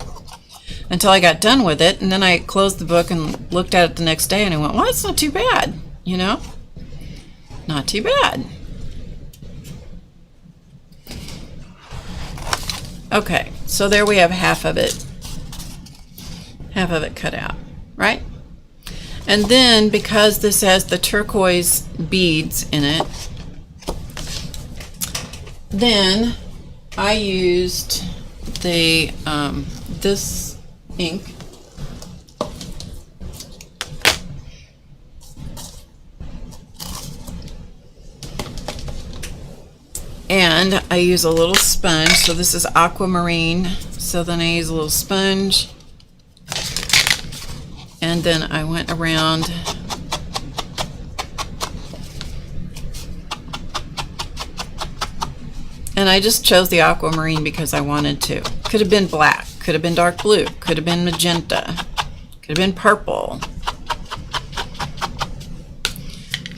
until I got done with it, and then I closed the book and looked at it the next day, and I went, well, it's not too bad, not too bad. Okay, so there we have half of it cut out, right? And then, because this has the turquoise beads in it, then I used the this ink, and I use a little sponge. So this is aquamarine, so then I use a little sponge, and then I went around and I just chose the aquamarine because I wanted to. Could have been black, could have been dark blue, could have been magenta, could have been purple.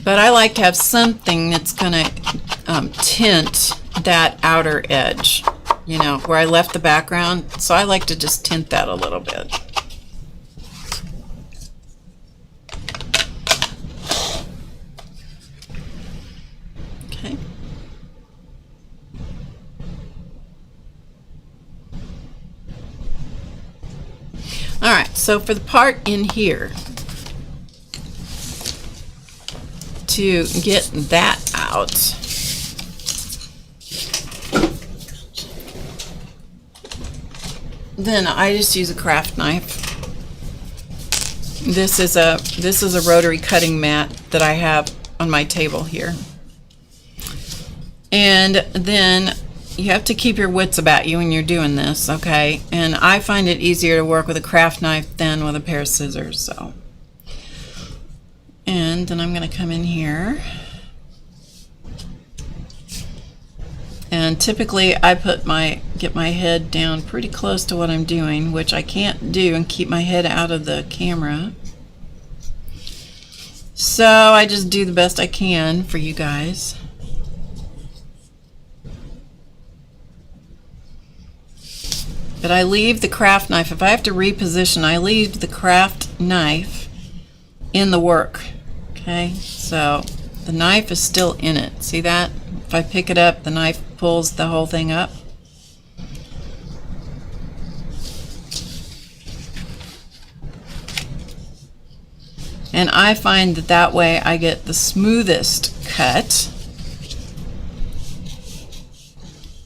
But I like to have something that's going to tint that outer edge, where I left the background. So I like to just tint that a little bit. Okay. All right, so for the part in here, to get that out, then I just use a craft knife. This is a rotary cutting mat that I have on my table here. And then you have to keep your wits about you when you're doing this, okay? And I find it easier to work with a craft knife than with a pair of scissors, so. And then I'm going to come in here. And typically I get my head down pretty close to what I'm doing, which I can't do and keep my head out of the camera. So I just do the best I can for you guys. But I leave the craft knife. If I have to reposition, I leave the craft knife in the work. Okay, so the knife is still in it. See that? If I pick it up, the knife pulls the whole thing up. And I find that that way I get the smoothest cut,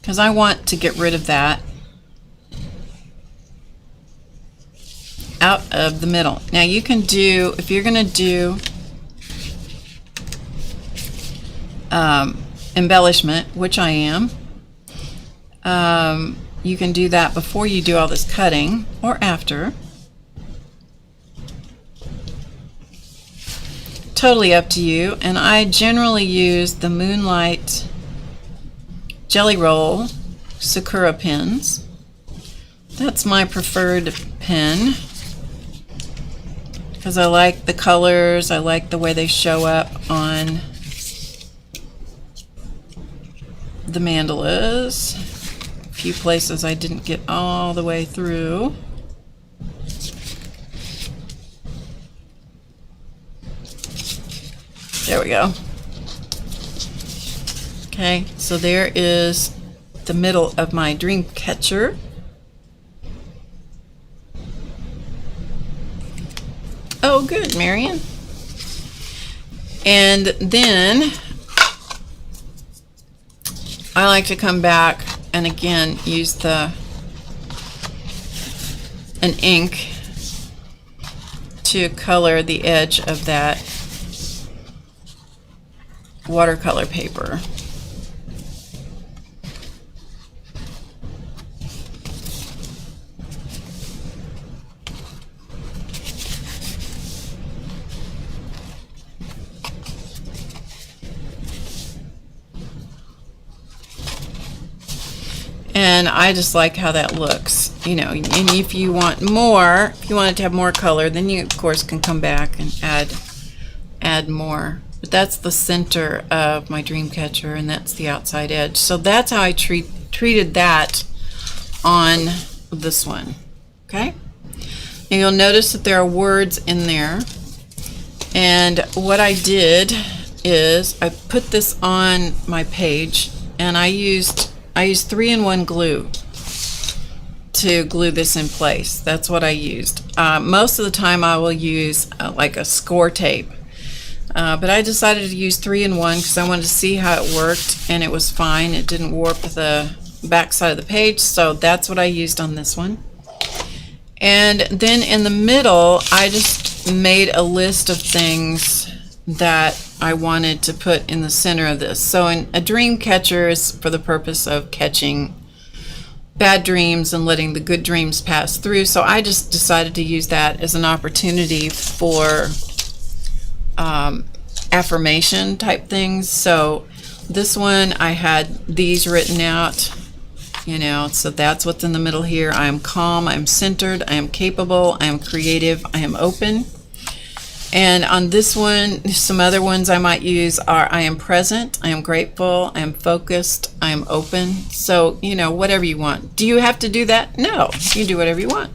because I want to get rid of that out of the middle. Now you can do, if you're going to do embellishment, which I am, you can do that before you do all this cutting or after. Totally up to you. And I generally use the Moonlight Jelly Roll Sakura pens. That's my preferred pen because I like the colors, I like the way they show up on the mandalas. A few places I didn't get all the way through. There we go. Okay, so there is the middle of my dream catcher. Oh, good, Marion. And then I like to come back and again use an ink to color the edge of that watercolor paper. And I just like how that looks, you know. And if you want more, if you want it to have more color, then you of course can come back and add more. But that's the center of my dream catcher, and that's the outside edge. So that's how I treated that on this one. Okay? And you'll notice that there are words in there. And what I did is I put this on my page, and I used 3-in-1 glue to glue this in place. That's what I used. Most of the time I will use like a score tape. But I decided to use 3-in-1 because I wanted to see how it worked, and it was fine. It didn't warp the back side of the page, so that's what I used on this one. And then in the middle, I just made a list of things that I wanted to put in the center of this. So a dream catcher is for the purpose of catching bad dreams and letting the good dreams pass through. So I just decided to use that as an opportunity for affirmation type things. So this one I had these written out, you know, so that's what's in the middle here. I am calm, I am centered, I am capable, I am creative, I am open. And on this one, some other ones I might use are I am present, I am grateful, I am focused, I am open. So, you know, whatever you want. Do you have to do that? No, you do whatever you want.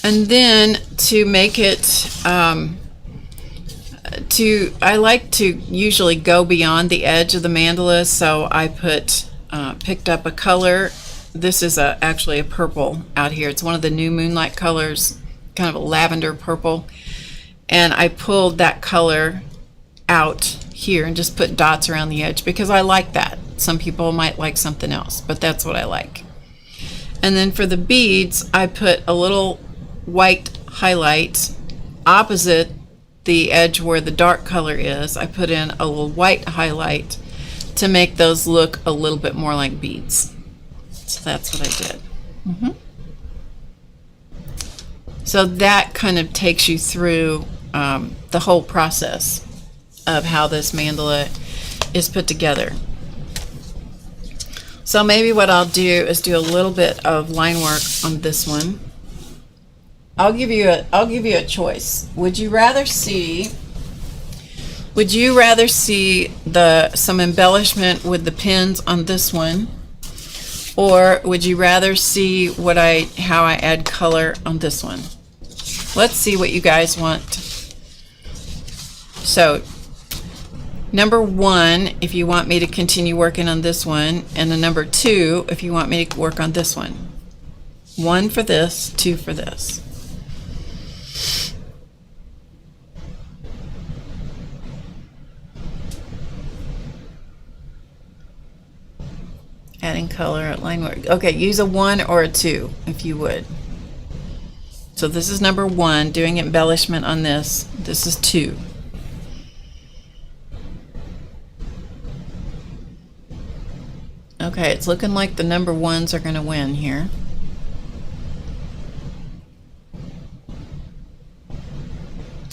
And then to make it I like to usually go beyond the edge of the mandala, so I picked up a color. This is actually a purple out here. It's one of the new Moonlight colors, kind of a lavender purple, and I pulled that color out here and just put dots around the edge because I like that. Some people might like something else, but that's what I like. And then for the beads, I put a little white highlight opposite the edge where the dark color is. I put in a little white highlight to make those look a little bit more like beads. So that's what I did. So that kind of takes you through the whole process of how this mandala is put together. So maybe what I'll do is do a little bit of line work on this one. I'll give you a choice. Would you rather see some embellishment with the pins on this one, or would you rather see how I add color on this one? Let's see what you guys want. So number 1, if you want me to continue working on this one, and the number 2, if you want me to work on this one. 1 for this, 2 for this. Adding color, line work. Okay, use a 1 or a 2 if you would. So this is number 1, doing embellishment on this. This is 2. Okay, it's looking like the number 1s are going to win here.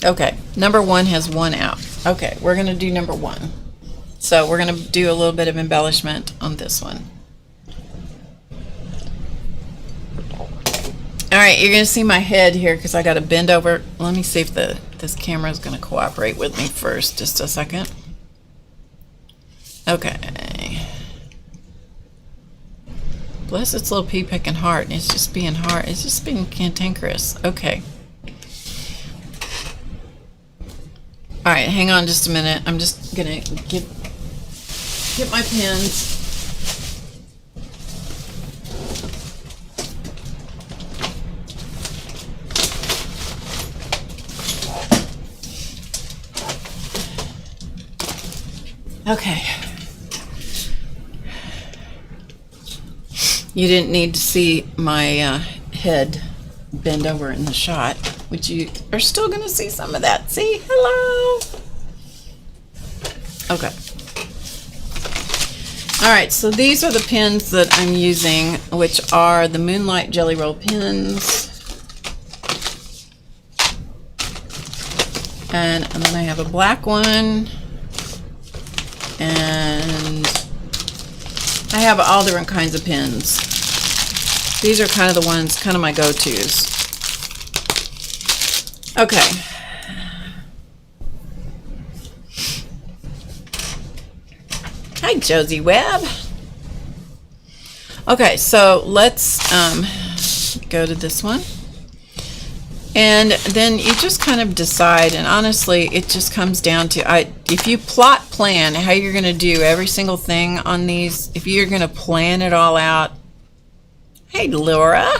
Okay, number 1 has 1 out. Okay, we're going to do number 1. So we're going to do a little bit of embellishment on this one. Alright, you're going to see my head here because I got to bend over. Let me see if this camera is going to cooperate with me first. Just a second. Okay. Bless its little pea-picking heart. And it's just being hard. It's just being cantankerous. Okay. Alright, hang on just a minute. I'm just going to get my pens. Okay. You didn't need to see my head bend over in the shot, which you are still going to see some of that. See? Hello. Okay. All right, so these are the pens that I'm using, which are the Moonlight Jelly Roll pens. And then I have a black one. And I have all different kinds of pens. These are kind of the ones, kind of my go-tos. Okay. Hi, Josie Webb. Okay, so let's go to this one. And then you just kind of decide, and honestly, it just comes down to, if you plan how you're going to do every single thing on these, if you're going to plan it all out, hey Laura,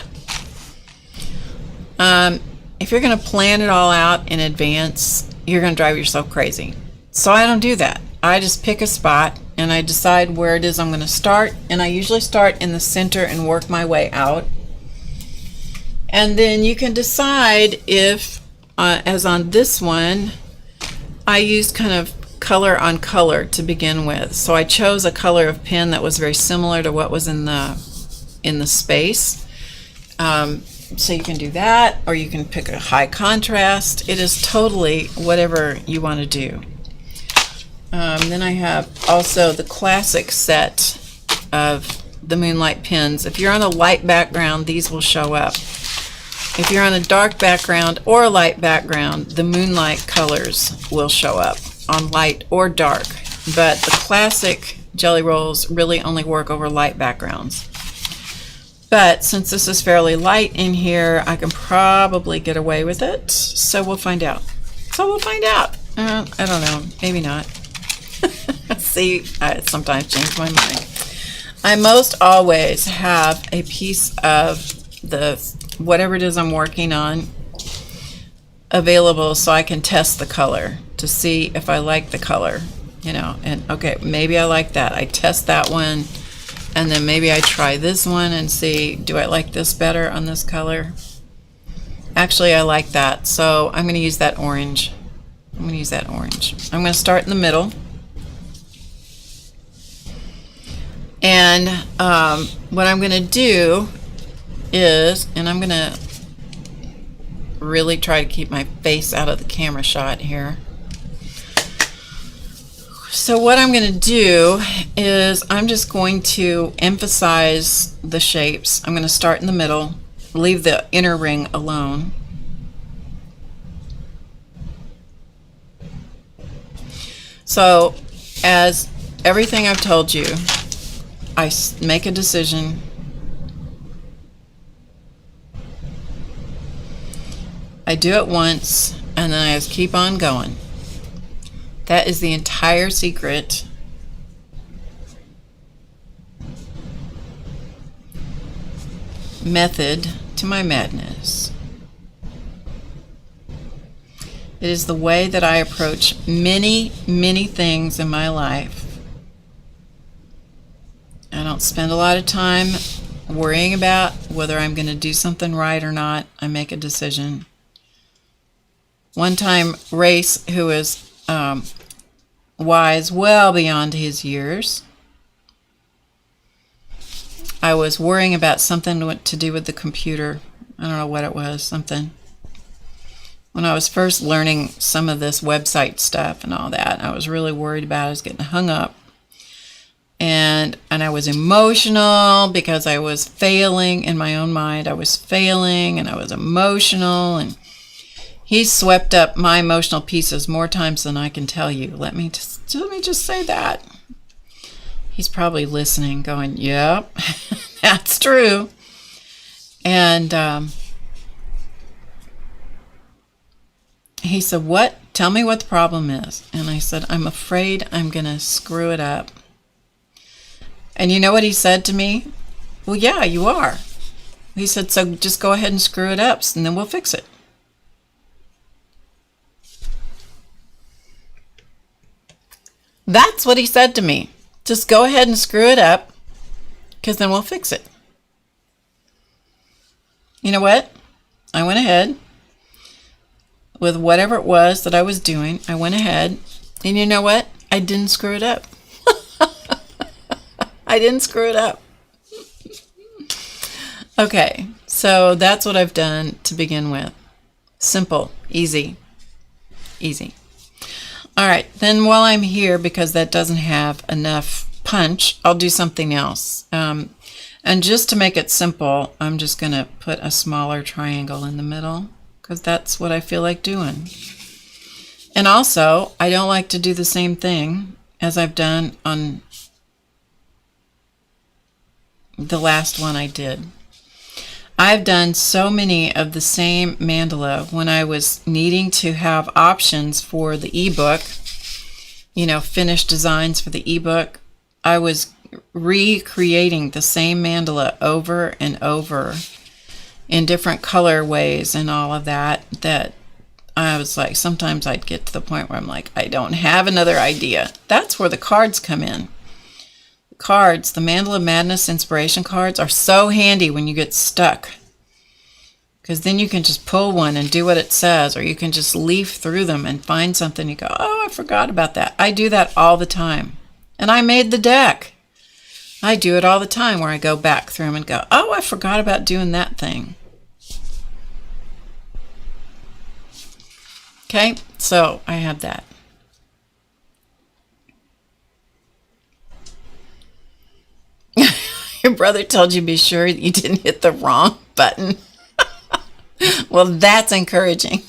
if you're going to plan it all out in advance, you're going to drive yourself crazy. So I don't do that. I just pick a spot and I decide where it is I'm going to start, and I usually start in the center and work my way out. And then you can decide if, as on this one, I used kind of color on color to begin with. So I chose a color of pen that was very similar to what was in the space. So you can do that, or you can pick a high contrast. It is totally whatever you want to do. Then I have also the classic set of the Moonlight pens. If you're on a light background, these will show up. If you're on a dark background or a light background, the Moonlight colors will show up on light or dark. But the classic Jelly Rolls really only work over light backgrounds. But since this is fairly light in here, I can probably get away with it. So we'll find out. I don't know. Maybe not. See, I sometimes change my mind. I most always have a piece of whatever it is I'm working on available so I can test the color to see if I like the color, and okay, maybe I like that. I test that one, and then maybe I try this one and see, do I like this better on this color? Actually, I like that, so I'm going to use that orange. I'm going to start in the middle. And what I'm going to do is, and I'm going to really try to keep my face out of the camera shot here. So what I'm going to do is I'm just going to emphasize the shapes. I'm going to start in the middle, leave the inner ring alone. So as everything I've told you, I make a decision. I do it once, and then I just keep on going. That is the entire secret method to my madness. It is the way that I approach many, many things in my life. I don't spend a lot of time worrying about whether I'm going to do something right or not. I make a decision. One time, Race, who is wise well beyond his years, I was worrying about something to do with the computer. I don't know what it was, something. When I was first learning some of this website stuff and all that, I was really worried about it. I was getting hung up. And I was emotional because I was failing in my own mind. I was failing and I was emotional, and he swept up my emotional pieces more times than I can tell you. Let me just say that. He's probably listening, going, "Yep, that's true." And he said, "What? Tell me what the problem is." And I said, "I'm afraid I'm going to screw it up." And you know what he said to me? "Well, yeah, you are." He said, "So just go ahead and screw it up, and then we'll fix it." That's what he said to me. Just go ahead and screw it up, because then we'll fix it. You know what? I went ahead with whatever it was that I was doing. I went ahead, and you know what? I didn't screw it up. I didn't screw it up. Okay, so that's what I've done to begin with. Simple, easy, easy. All right, then while I'm here, because that doesn't have enough punch, I'll do something else. And just to make it simple, I'm just going to put a smaller triangle in the middle, because that's what I feel like doing. And also, I don't like to do the same thing as I've done on the last one I did. I've done so many of the same mandala when I was needing to have options for the ebook, finished designs for the ebook. I was recreating the same mandala over and over in different colorways and all of that I was like, sometimes I'd get to the point where I'm like, I don't have another idea. That's where the cards come in. Cards, the Mandala Madness inspiration cards, are so handy when you get stuck, because then you can just pull one and do what it says, or you can just leaf through them and find something. You go, "Oh, I forgot about that." I do that all the time. And I made the deck. I do it all the time where I go back through them and go, "Oh, I forgot about doing that thing." Okay, so I have that. Your brother told you be sure you didn't hit the wrong button. Well, that's encouraging.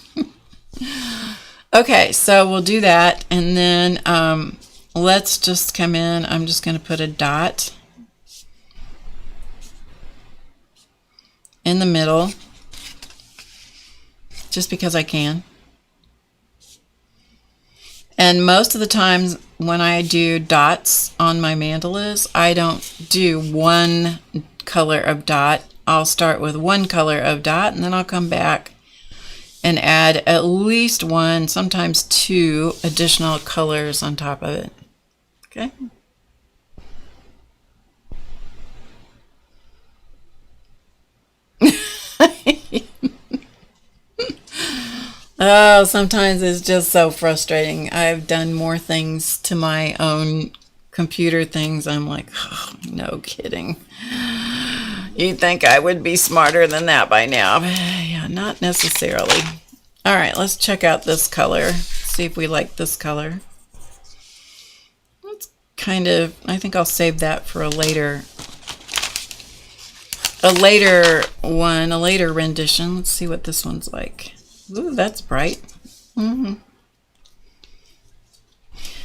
Okay, so we'll do that, and then let's just come in. I'm just going to put a dot in the middle, just because I can. And most of the times when I do dots on my mandalas, I don't do one color of dot. I'll start with one color of dot, and then I'll come back and add at least one, sometimes two additional colors on top of it. Okay? Oh, sometimes it's just so frustrating. I've done more things to my own computer things. I'm like, oh, no kidding. You'd think I would be smarter than that by now. Yeah, not necessarily. All right, let's check out this color. See if we like this color. It's kind of, I think I'll save that for a later one, a later rendition. Let's see what this one's like. Ooh, that's bright.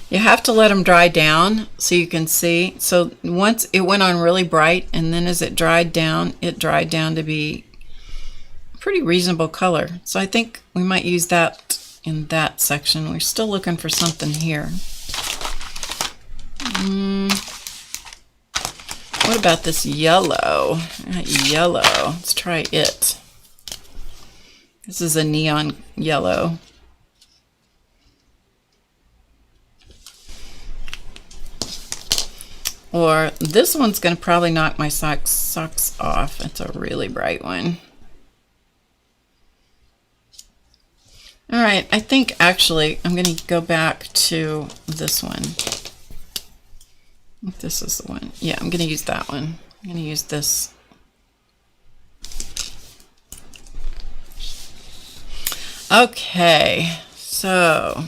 You have to let them dry down so you can see. So once it went on really bright, and then as it dried down to be a pretty reasonable color. So I think we might use that in that section. We're still looking for something here. What about this yellow? Yellow. Let's try it. This is a neon yellow. Or this one's going to probably knock my socks off. It's a really bright one. All right, I think actually I'm going to go back to this one. This is the one. Yeah, I'm going to use that one. I'm going to use this. Okay, so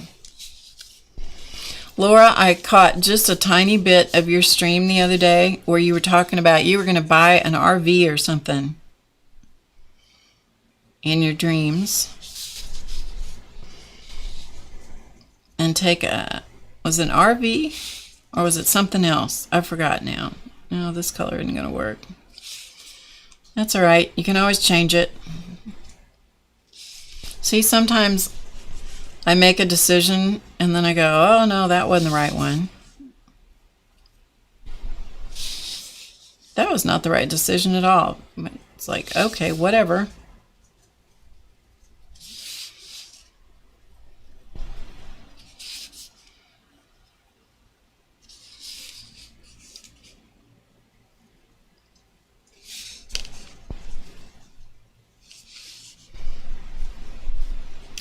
Laura, I caught just a tiny bit of your stream the other day where you were talking about you were going to buy an RV or something in your dreams and take a, was it an RV or was it something else? I forgot now. No, this color isn't going to work. That's all right. You can always change it. See, sometimes I make a decision and then I go, oh no, that wasn't the right one. That was not the right decision at all. It's like, okay, whatever.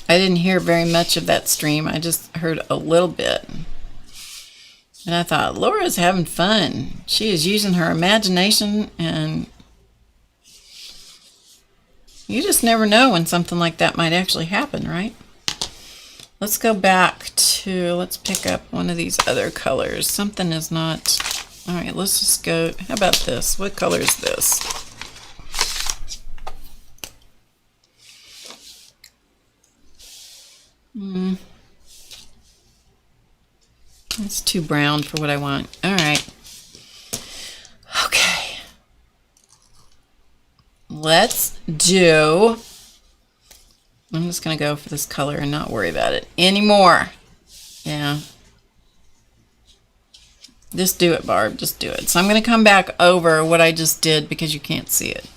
I didn't hear very much of that stream. I just heard a little bit. And I thought, Laura's having fun. She is using her imagination, and you just never know when something like that might actually happen, right? Let's go back to, let's pick up one of these other colors. Something is not, all right, let's just go, how about this? What color is this? It's too brown for what I want. All right. Okay. Let's do, I'm just going to go for this color and not worry about it anymore. Yeah. Just do it, Barb. Just do it. So I'm going to come back over what I just did because you can't see it.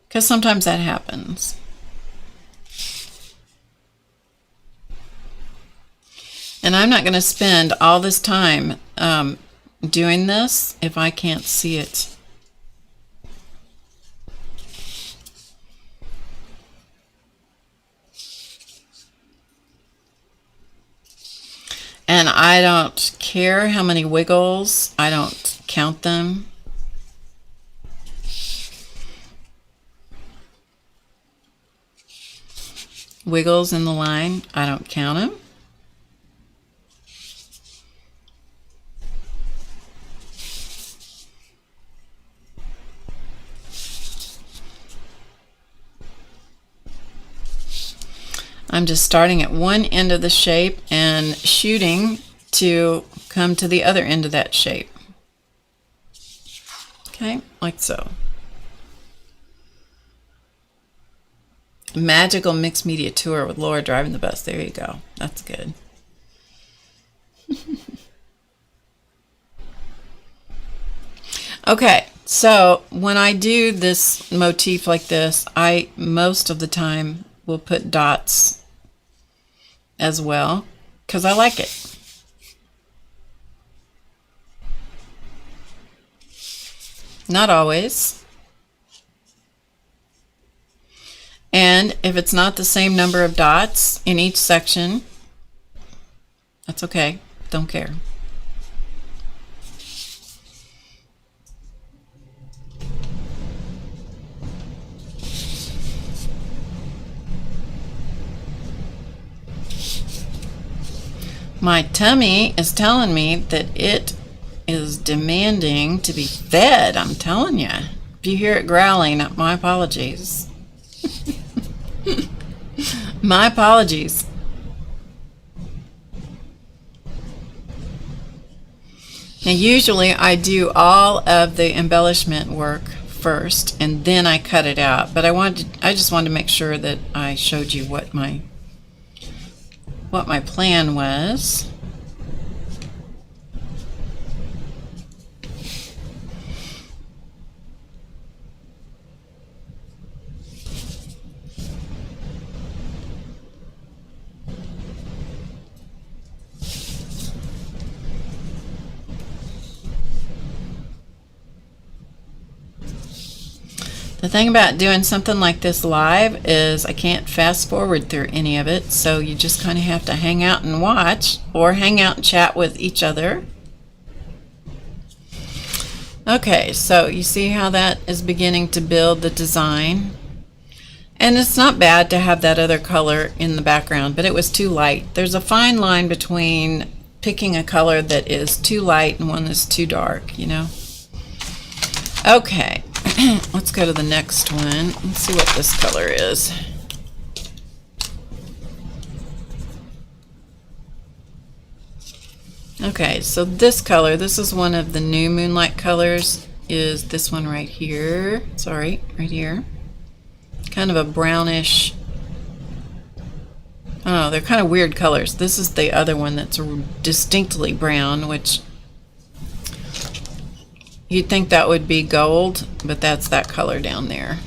Because sometimes that happens. And I'm not going to spend all this time doing this if I can't see it. And I don't care how many wiggles. I don't count them. Wiggles in the line, I don't count them. I'm just starting at one end of the shape and shooting to come to the other end of that shape. Okay, like so. Magical mixed media tour with Laura driving the bus. There you go. That's good. Okay, so when I do this motif like this, I most of the time will put dots as well because I like it. Not always. And if it's not the same number of dots in each section, that's okay. Don't care. My tummy is telling me that it is demanding to be fed. I'm telling you. If you hear it growling, my apologies. My apologies. Now usually I do all of the embellishment work first and then I cut it out, but I just wanted to make sure that I showed you what my plan was. The thing about doing something like this live is I can't fast forward through any of it, so you just kind of have to hang out and watch, or hang out and chat with each other. Okay, so you see how that is beginning to build the design. And it's not bad to have that other color in the background, but it was too light. There's a fine line between picking a color that is too light and one that's too dark, you know. Okay. Let's go to the next one. Let's see what this color is. Okay, so this color, this is one of the new Moonlight colors, is this one right here. Sorry, right here. Kind of a brownish, I don't know, they're kind of weird colors. This is the other one that's distinctly brown, which you'd think that would be gold, but that's that color down there.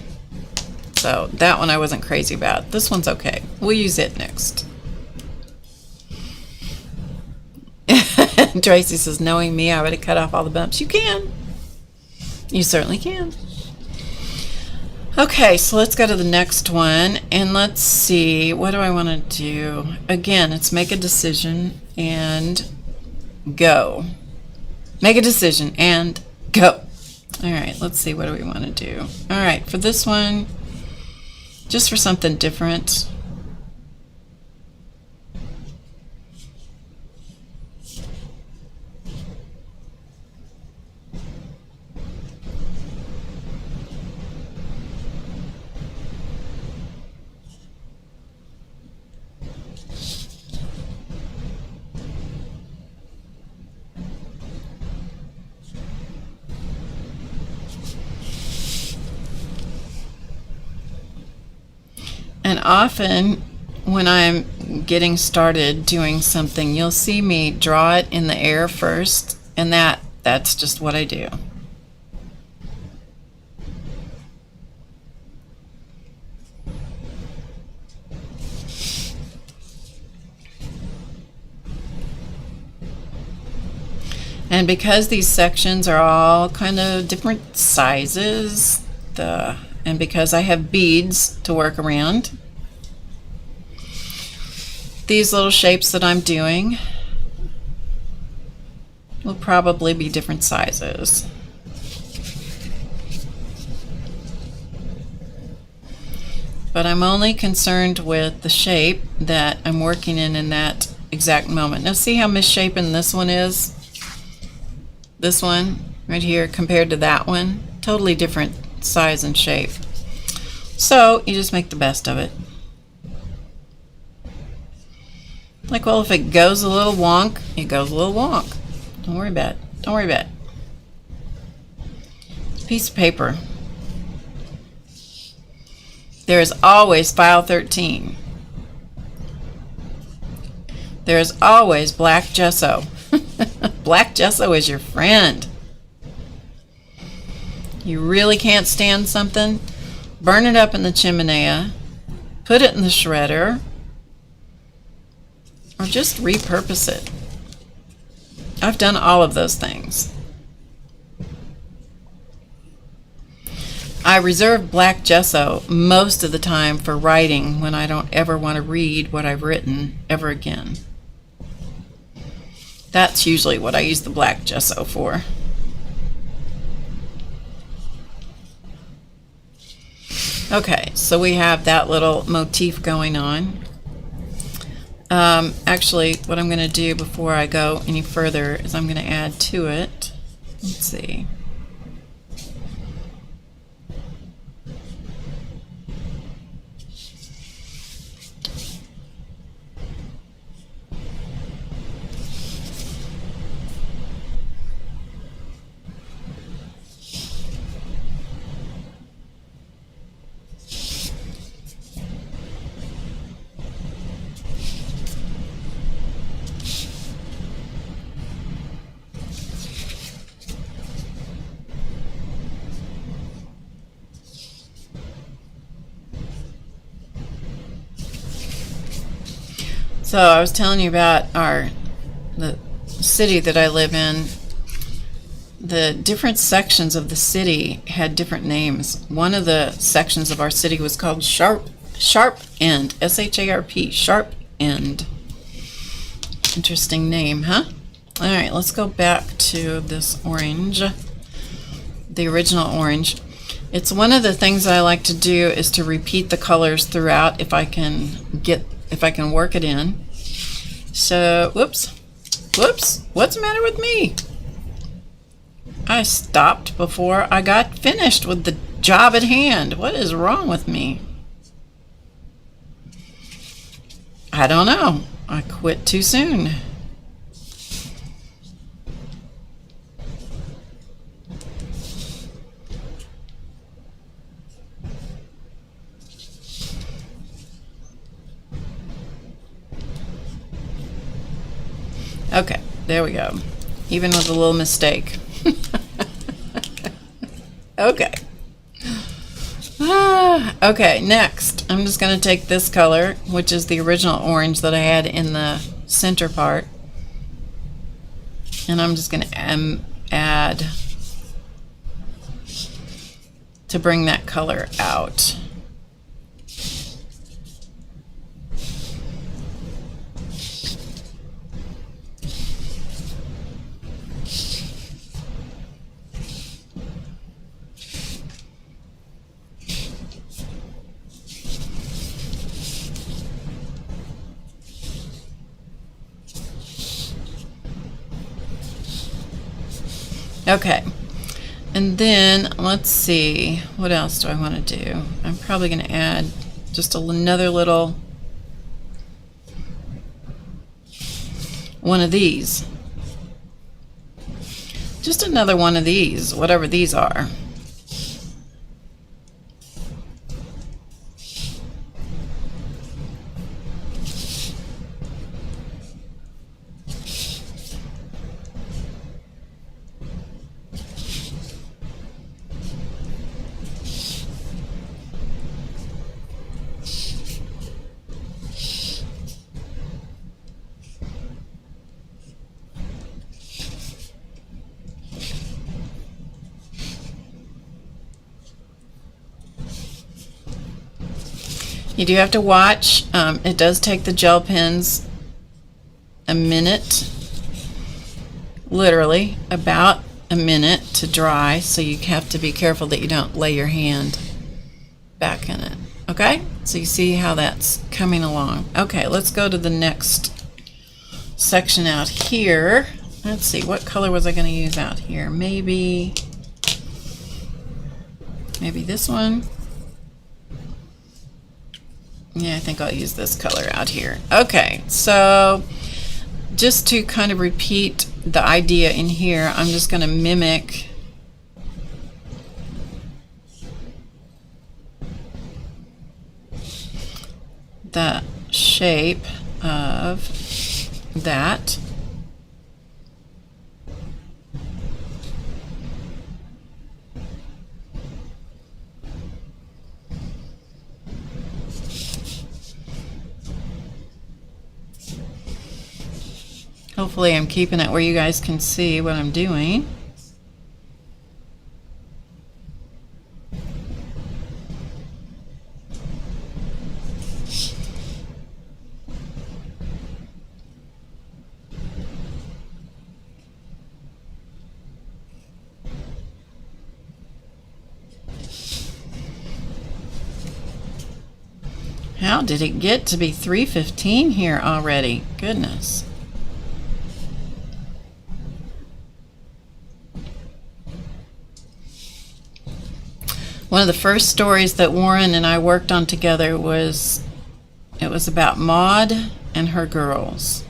So that one I wasn't crazy about. This one's okay. We'll use it next. Tracy says, knowing me, I would have cut off all the bumps. You can. You certainly can. Okay, so let's go to the next one, and let's see, what do I want to do? Again, it's make a decision and go. Make a decision and go. All right, let's see, what do we want to do? All right, for this one, just for something different, and often when I'm getting started doing something, you'll see me draw it in the air first, and that's just what I do. And because these sections are all kind of different sizes, and because I have beads to work around, these little shapes that I'm doing will probably be different sizes. But I'm only concerned with the shape that I'm working in that exact moment. Now see how misshapen this one is? This one right here compared to that one? Totally different size and shape. So you just make the best of it. Like, well, if it goes a little wonk, it goes a little wonk. Don't worry about it. Don't worry about it. Piece of paper. There is always file 13. There is always black gesso. Black gesso is your friend. You really can't stand something? Burn it up in the chimenea, put it in the shredder, or just repurpose it. I've done all of those things. I reserve black gesso most of the time for writing when I don't ever want to read what I've written ever again. That's usually what I use the black gesso for. Okay, so we have that little motif going on. Actually, what I'm going to do before I go any further is I'm going to add to it. Let's see. So I was telling you about the city that I live in. The different sections of the city had different names. One of the sections of our city was called Sharp End, S-H-A-R-P, Sharp End. Interesting name, huh? All right, let's go back to this orange, the original orange. It's one of the things I like to do is to repeat the colors throughout if I can work it in. So, whoops, what's the matter with me? I stopped before I got finished with the job at hand. What is wrong with me? I don't know. I quit too soon. Okay, there we go. Even with a little mistake. Okay. Okay, next I'm just going to take this color, which is the original orange that I had in the center part, and I'm just going to add to bring that color out. Okay, and then let's see, what else do I want to do? I'm probably going to add just another little one of these. Just another one of these, whatever these are. You do have to watch. It does take the gel pens a minute, literally about a minute to dry, so you have to be careful that you don't lay your hand back in it. Okay, so you see how that's coming along. Okay, let's go to the next section out here. Let's see, what color was I going to use out here? Maybe this one. Yeah, I think I'll use this color out here. Okay, so just to kind of repeat the idea in here, I'm just going to mimic the shape of that. Hopefully I'm keeping it where you guys can see what I'm doing. How did it get to be 3:15 here already? Goodness. One of the first stories that Warren and I worked on together was about Maud and her girls.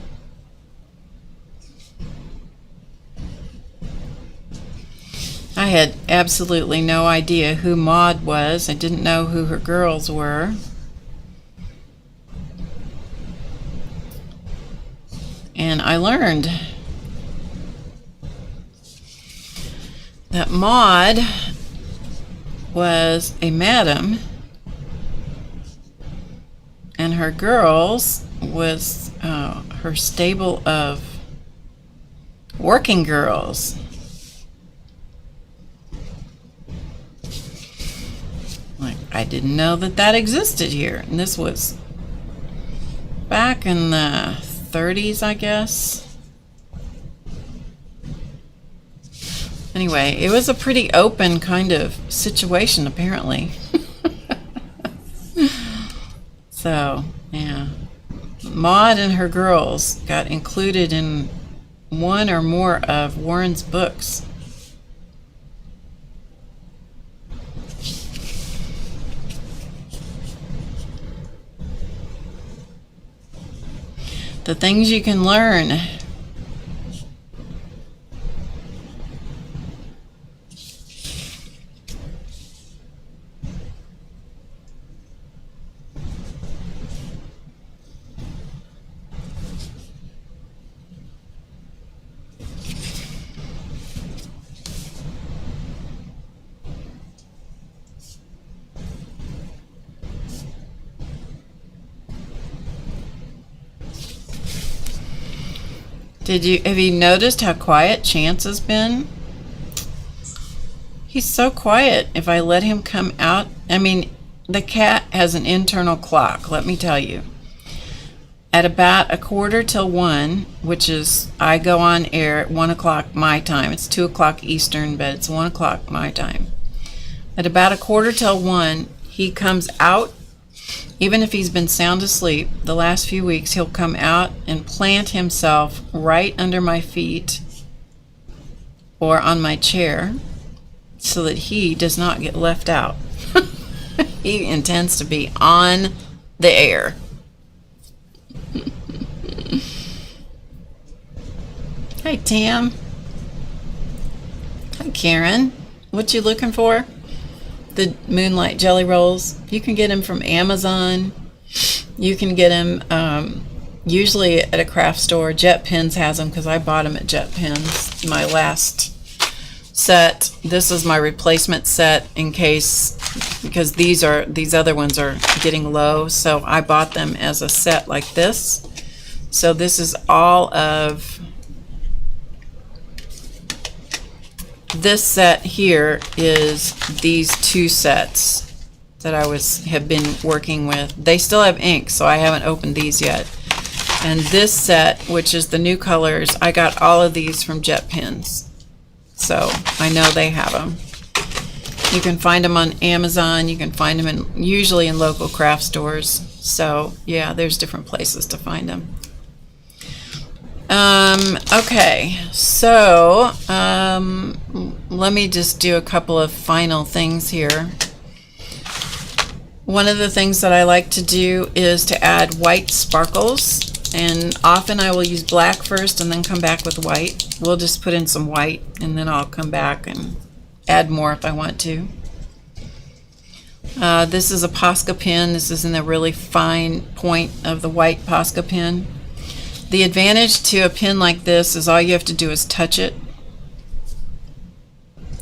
I had absolutely no idea who Maud was. I didn't know who her girls were. And I learned that Maud was a madam, and her girls was her stable of working girls. Like, I didn't know that existed here, and this was back in the 30s, I guess. Anyway, it was a pretty open kind of situation, apparently. So, yeah. Maud and her girls got included in one or more of Warren's books. The things you can learn. Have you noticed how quiet Chance has been? He's so quiet. If I let him come out, I mean, the cat has an internal clock, let me tell you. At about 1:45 which is, I go on air at 1 o'clock my time. It's 2 o'clock Eastern, but it's 1 o'clock my time. At about 1:45, he comes out. Even if he's been sound asleep the last few weeks, he'll come out and plant himself right under my feet or on my chair so that he does not get left out. He intends to be on the air. Hey, Tam. Hi, Karen. What you looking for? The Moonlight Jelly Rolls. You can get them from Amazon. You can get them usually at a craft store. Jet Pens has them because I bought them at Jet Pens. My last set. This is my replacement set in case, because these other ones are getting low. So I bought them as a set like this. So this is all of this set here is these two sets that I have been working with. They still have ink, so I haven't opened these yet. And this set, which is the new colors, I got all of these from Jet Pens. So I know they have them. You can find them on Amazon. You can find them usually in local craft stores. So yeah, there's different places to find them. Okay, so let me just do a couple of final things here. One of the things that I like to do is to add white sparkles, and often I will use black first and then come back with white. We'll just put in some white and then I'll come back and add more if I want to. This is a Posca pen. This is in the really fine point of the white Posca pen. The advantage to a pen like this is all you have to do is touch it,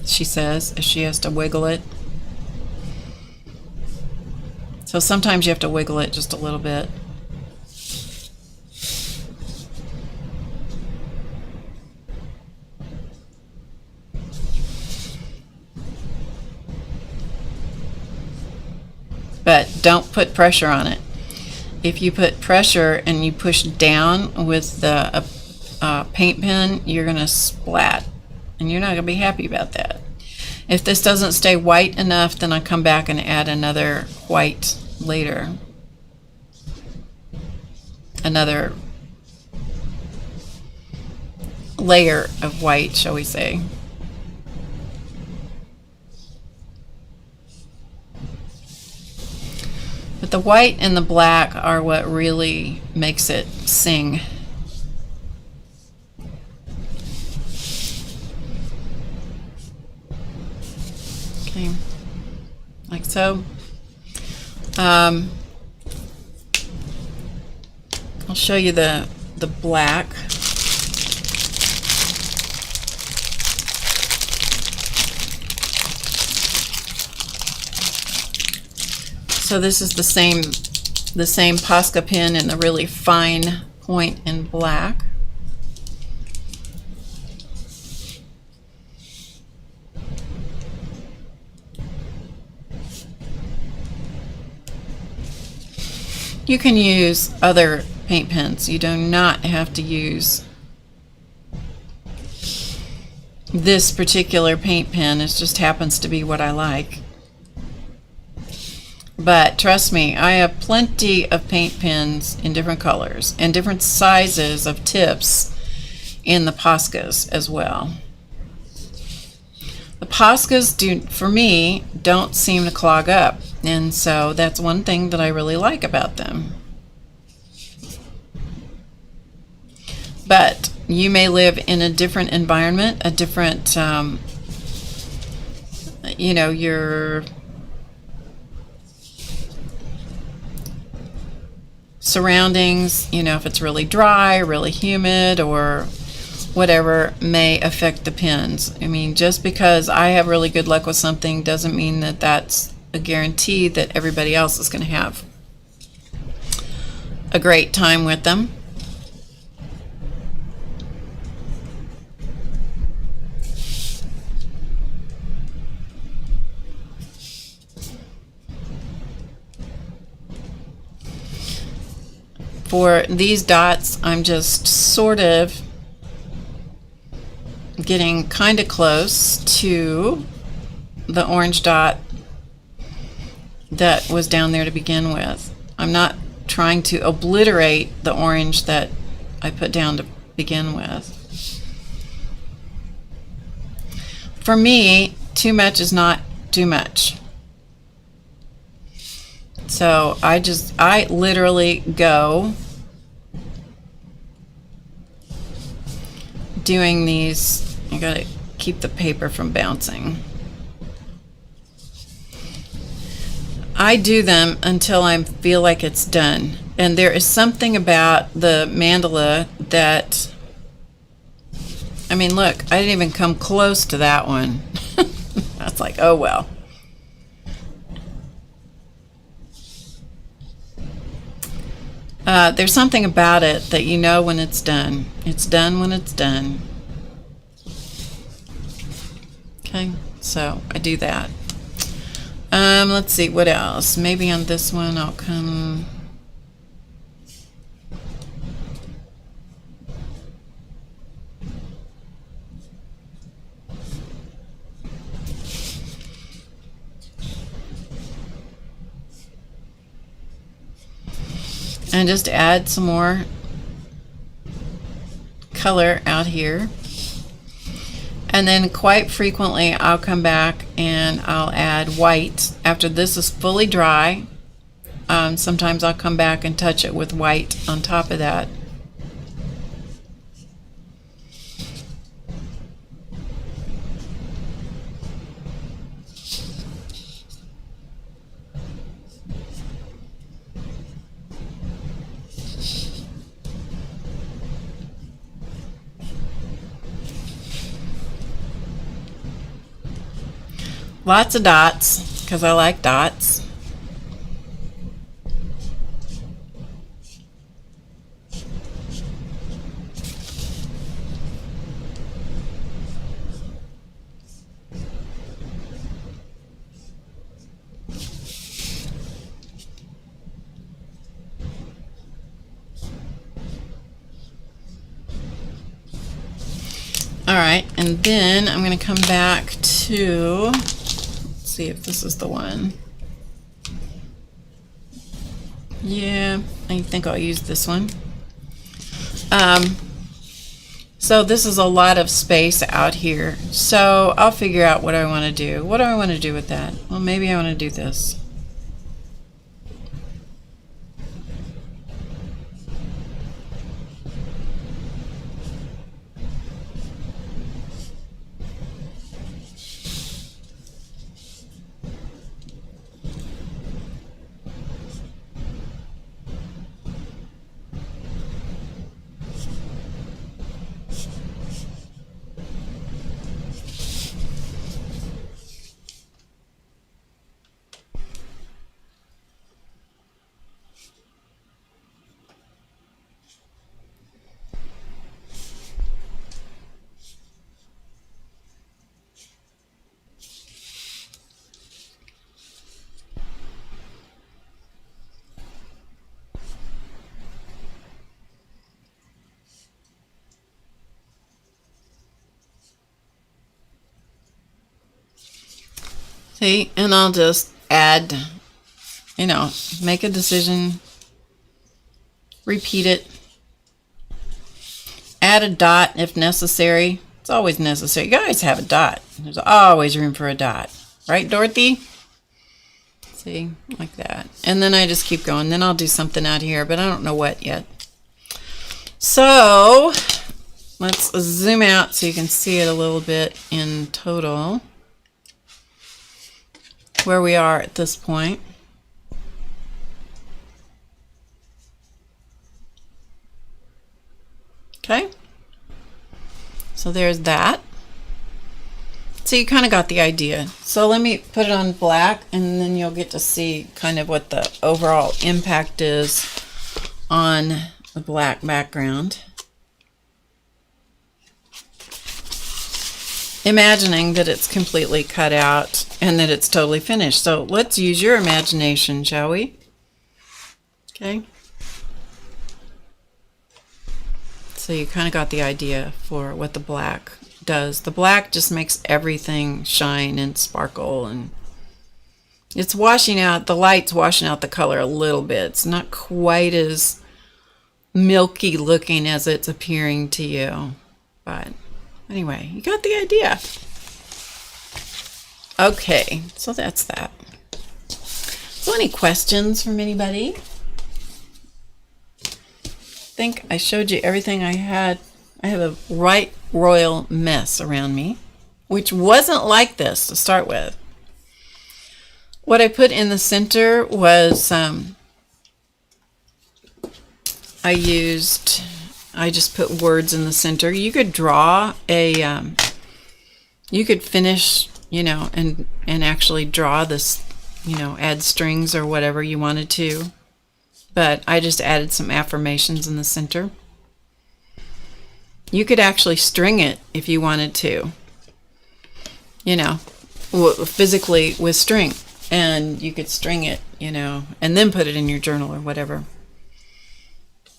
she says, as she has to wiggle it. So sometimes you have to wiggle it just a little bit. But don't put pressure on it. If you put pressure and you push down with the paint pen, you're going to splat, and you're not going to be happy about that. If this doesn't stay white enough, then I'll come back and add another white later. another layer of white, shall we say. But the white and the black are what really makes it sing. Okay, like so. I'll show you the black. So this is the same Posca pen in the really fine point in black. You can use other paint pens. You do not have to use this particular paint pen. It just happens to be what I like. But trust me, I have plenty of paint pens in different colors and different sizes of tips in the Poscas as well. The Poscas, for me, don't seem to clog up, and so that's one thing that I really like about them. But you may live in a different environment, a different, your surroundings, if it's really dry, really humid, or whatever may affect the pens. I mean, just because I have really good luck with something doesn't mean that that's a guarantee that everybody else is going to have a great time with them. For these dots, I'm just sort of getting kind of close to the orange dot that was down there to begin with. I'm not trying to obliterate the orange that I put down to begin with. For me, too much is not too much. So I literally go doing these. I gotta keep the paper from bouncing. I do them until I feel like it's done. And there is something about the mandala that, I mean, look, I didn't even come close to that one. That's like, oh well. There's something about it that you know when it's done. It's done when it's done. Okay, so I do that. Let's see, what else? Maybe on this one I'll come... and just add some more color out here. And then quite frequently I'll come back and I'll add white after this is fully dry. Sometimes I'll come back and touch it with white on top of that. Lots of dots, because I like dots. All right, and then I'm going to come back to... see if this is the one. Yeah, I think I'll use this one. So this is a lot of space out here. So I'll figure out what I want to do. What do I want to do with that? Well, maybe I want to do this. See, and I'll just add, make a decision, repeat it, add a dot if necessary. It's always necessary. You guys have a dot. There's always room for a dot. Right, Dorothy? See, like that. And then I just keep going. Then I'll do something out here, but I don't know what yet. So let's zoom out so you can see it a little bit in total, where we are at this point. Okay, so there's that. So you kind of got the idea. So let me put it on black, and then you'll get to see kind of what the overall impact is on the black background. Imagining that it's completely cut out and that it's totally finished. So let's use your imagination, shall we? Okay. So you kind of got the idea for what the black does. The black just makes everything shine and sparkle, and it's washing out, the light's washing out the color a little bit. It's not quite as milky looking as it's appearing to you, but anyway, you got the idea. Okay, so that's that. So any questions from anybody? I think I showed you everything I had. I have a right royal mess around me, which wasn't like this to start with. What I put in the center was, I just put words in the center. You could draw a, you could finish, and actually draw this, add strings or whatever you wanted to. But I just added some affirmations in the center. You could actually string it if you wanted to, physically with string. And you could string it, and then put it in your journal or whatever.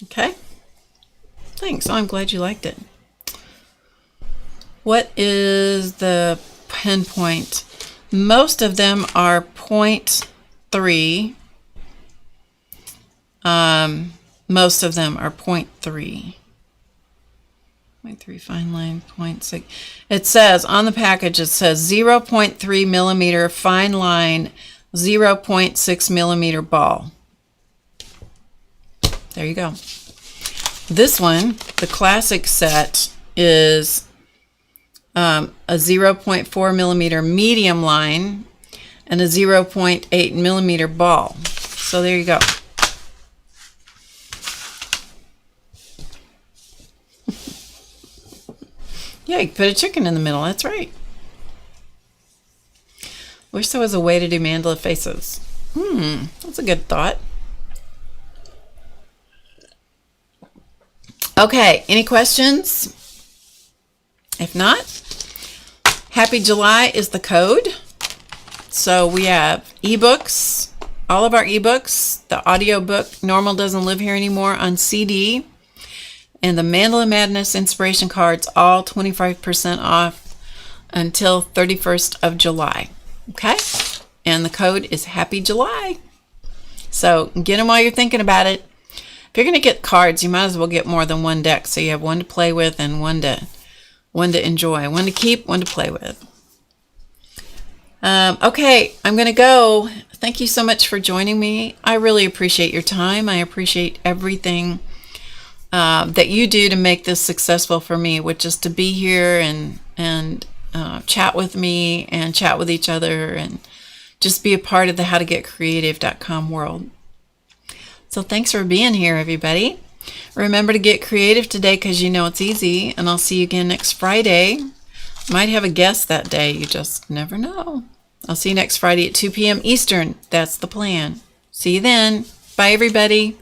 Okay? Thanks. Oh, I'm glad you liked it. What is the pen point? Most of them are 0.3. Most of them are 0.3. 0.3 fine line, 0.6. It says on the package, it says 0.3 millimeter fine line, 0.6 millimeter ball. There you go. This one, the classic set, is a 0.4 millimeter medium line and a 0.8 millimeter ball. So there you go. Yeah, you can put a chicken in the middle. That's right. Wish there was a way to do mandala faces. That's a good thought. Okay, any questions? If not, Happy July is the code. So we have ebooks, all of our ebooks, the audiobook Normal Doesn't Live Here Anymore on CD, and the Mandala Madness inspiration cards, all 25% off until 31st of July. Okay? And the code is Happy July. So get them while you're thinking about it. If you're going to get cards, you might as well get more than one deck, so you have one to play with and one to enjoy, one to keep, one to play with. Okay, I'm going to go. Thank you so much for joining me. I really appreciate your time. I appreciate everything that you do to make this successful for me, which is to be here and chat with me and chat with each other and just be a part of the HowToGetCreative.com world. So thanks for being here, everybody. Remember to get creative today because you know it's easy, and I'll see you again next Friday. Might have a guest that day. You just never know. I'll see you next Friday at 2 p.m. Eastern. That's the plan. See you then. Bye, everybody.